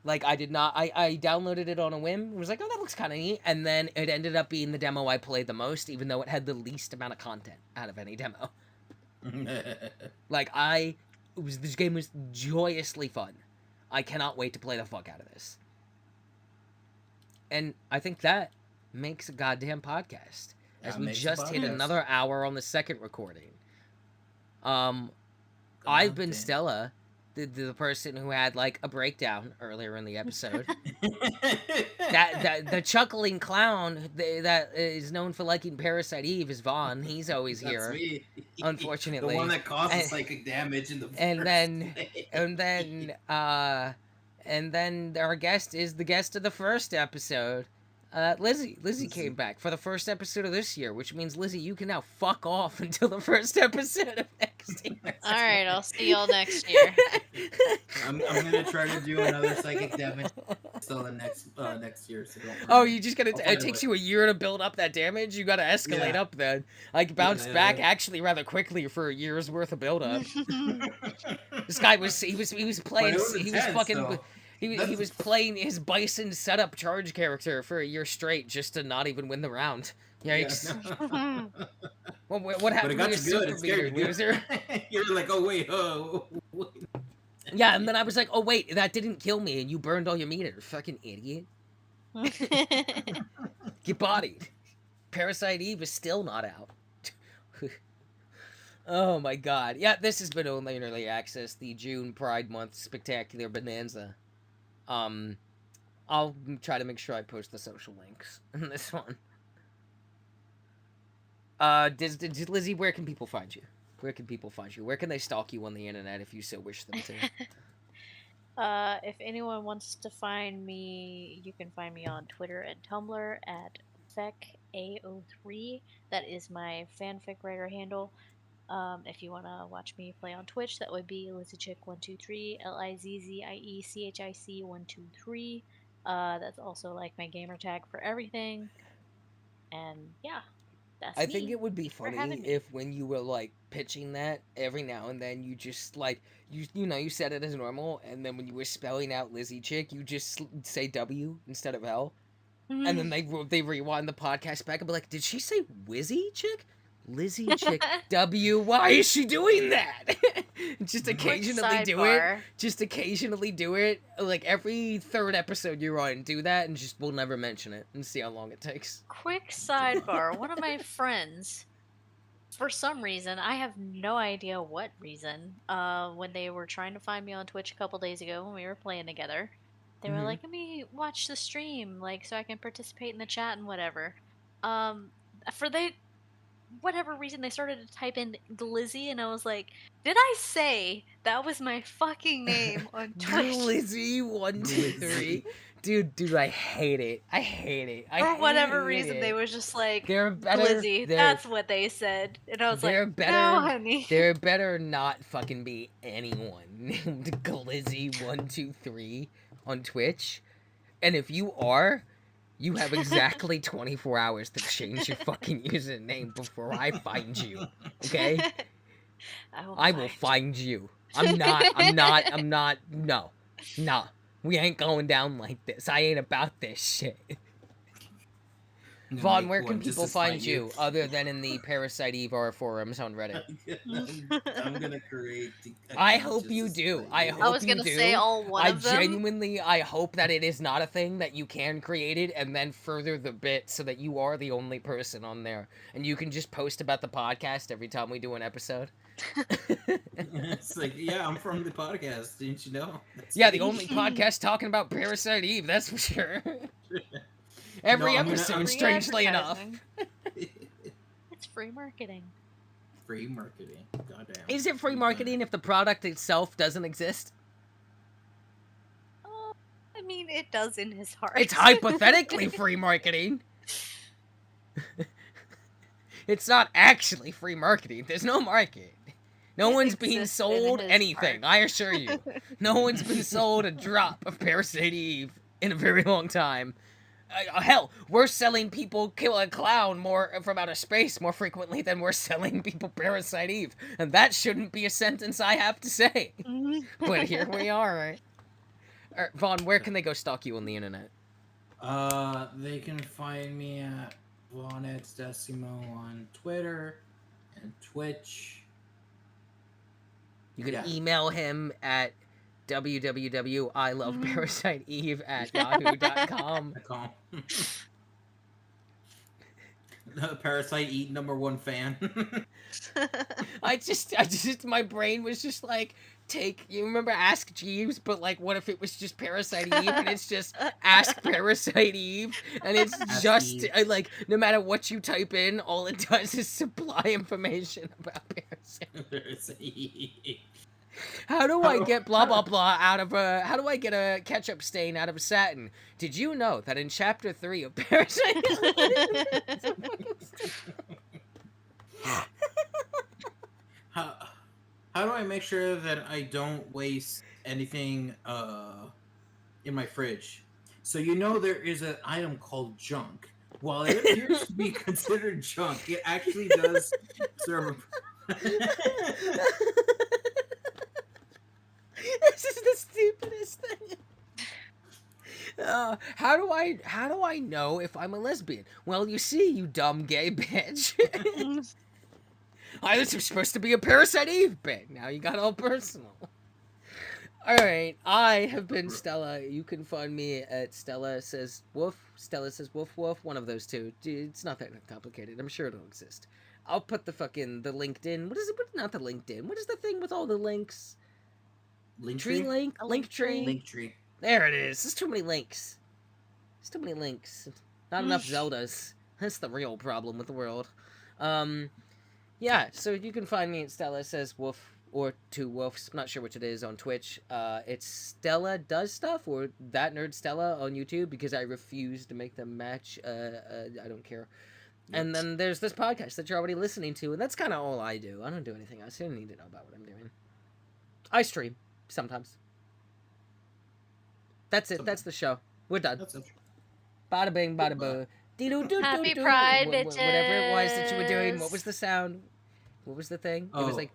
Like, I downloaded it on a whim. I was like, oh, that looks kind of neat. And then it ended up being the demo I played the most, even though it had the least amount of content out of any demo. Like, this game was joyously fun. I cannot wait to play the fuck out of this. And I think that makes a goddamn podcast. As we just hit another hour on the second recording. I've been Stella, the person who had, like, a breakdown earlier in the episode. The chuckling clown that is known for liking Parasite Eve is Vaughn. He's always here. That's me. Unfortunately. The one that causes psychic damage in the first and then our guest is the guest of the first episode. Lizzie came back for the first episode of this year, which means, Lizzie, you can now fuck off until the first episode of next year. Alright, I'll see y'all next year. I'm gonna try to do another psychic damage still the next year. So you just gotta. It takes you a year to build up that damage. You gotta escalate up then. Like, bounce back actually rather quickly for a year's worth of build up. This guy was playing. He was playing his Bison setup charge character for a year straight just to not even win the round. Yikes. Yeah. Well, what happened to your super meter, loser? You're like, oh, wait. Yeah, and then I was like, oh, wait, that didn't kill me, and you burned all your meter. Fucking idiot. Get bodied. Parasite Eve is still not out. Oh, my God. Yeah, this has been only in early access, the June Pride Month Spectacular Bonanza. I'll try to make sure I post the social links in this one. Lizzie, where can people find you? Where can people find you? Where can they stalk you on the internet if you so wish them to? If anyone wants to find me, you can find me on Twitter and Tumblr at FeckA03. That is my fanfic writer handle. If you want to watch me play on Twitch, that would be LizzieChick123, LizzieChic123. That's also like my gamer tag for everything. And yeah, that's I think it would be funny if when you were, like, pitching that, every now and then you just, like, you said it as normal, and then when you were spelling out Lizzie Chick, you just say W instead of L. Mm-hmm. And then they rewind the podcast back and be like, did she say Wizzy Chick? Lizzie Chick W. Why is she doing that? Just occasionally do it. Just occasionally do it. Like, every third episode you're on, do that, and just we'll never mention it and see how long it takes. Quick sidebar. One of my friends, for some reason, I have no idea what reason, when they were trying to find me on Twitch a couple days ago when we were playing together, they were like, let me watch the stream, like, so I can participate in the chat and whatever. Whatever reason, they started to type in Lizzie, and I was like, did I say that was my fucking name on Twitch? Lizzie123. Dude, I hate it. For whatever reason, they were just like, Lizzie, that's what they said. And I was like, no, honey. There better not fucking be anyone named Glizzy123. on Twitch, and if you are, you have exactly 24 hours to change your fucking username before I find you. Okay? I will find you. I'm not. No. Nah. We ain't going down like this. I ain't about this shit. Vaughn, where can people find you other than in the Parasite Eve or forums on Reddit? I'm gonna create. I hope you do. I hope you do. Say all one of them. Genuinely, I hope that it is not a thing that you can create it and then further the bit so that you are the only person on there and you can just post about the podcast every time we do an episode. It's like, yeah, I'm from the podcast. Didn't you know? The only podcast talking about Parasite Eve. That's for sure. Every episode, strangely enough. It's free marketing. Free marketing. Goddamn. Is it free marketing if the product itself doesn't exist? I mean, it does in his heart. It's hypothetically free marketing. It's not actually free marketing. There's no market. No one's being sold anything, I assure you. No one's been sold a drop of Parasite Eve in a very long time. Hell, we're selling people Kill a Clown more from outer space more frequently than we're selling people Parasite Eve. And that shouldn't be a sentence I have to say. But here we are, right? Vaughn, where can they go stalk you on the internet? They can find me at VaughnXDecimo on Twitter and Twitch. You can email him at www.iloveparasiteeve@yahoo.com. Parasite Eve #1 fan. I just, my brain was just like, you remember Ask Jeeves, but like, what if it was just Parasite Eve, and it's just Ask Parasite Eve, and it's just, like, no matter what you type in, all it does is supply information about Parasite Eve. How do I get blah blah blah out of how do I get a ketchup stain out of a satin? Did you know that in chapter 3 of Parasite How do I make sure that I don't waste anything in my fridge? So there is an item called junk. While it appears to be considered junk, it actually does serve a This is the stupidest thing. How do I know if I'm a lesbian? Well, you see, you dumb gay bitch. This was supposed to be a Parasite Eve bit. Now you got all personal. Alright, I have been Stella. You can find me at Stella Says Woof. Stella Says Woof Woof. One of those two. It's not that complicated. I'm sure it'll exist. I'll put the LinkedIn. What is it? Not the LinkedIn. What is the thing with all the links? Linktree? Linktree. There it is. There's too many links. There's too many links. Not enough Zeldas. That's the real problem with the world. Yeah, so you can find me at Stella Says Woof or Two Woofs. I'm not sure which it is on Twitch. It's Stella Does Stuff or That Nerd Stella on YouTube because I refuse to make them match. I don't care. And then there's this podcast that you're already listening to, and that's kind of all I do. I don't do anything else. You don't need to know about what I'm doing. I stream. Sometimes. That's it. That's the show. We're done. Bada bing, bada boo. Happy Pride, bitches. Whatever it was that you were doing. What was the sound? What was the thing? It was like.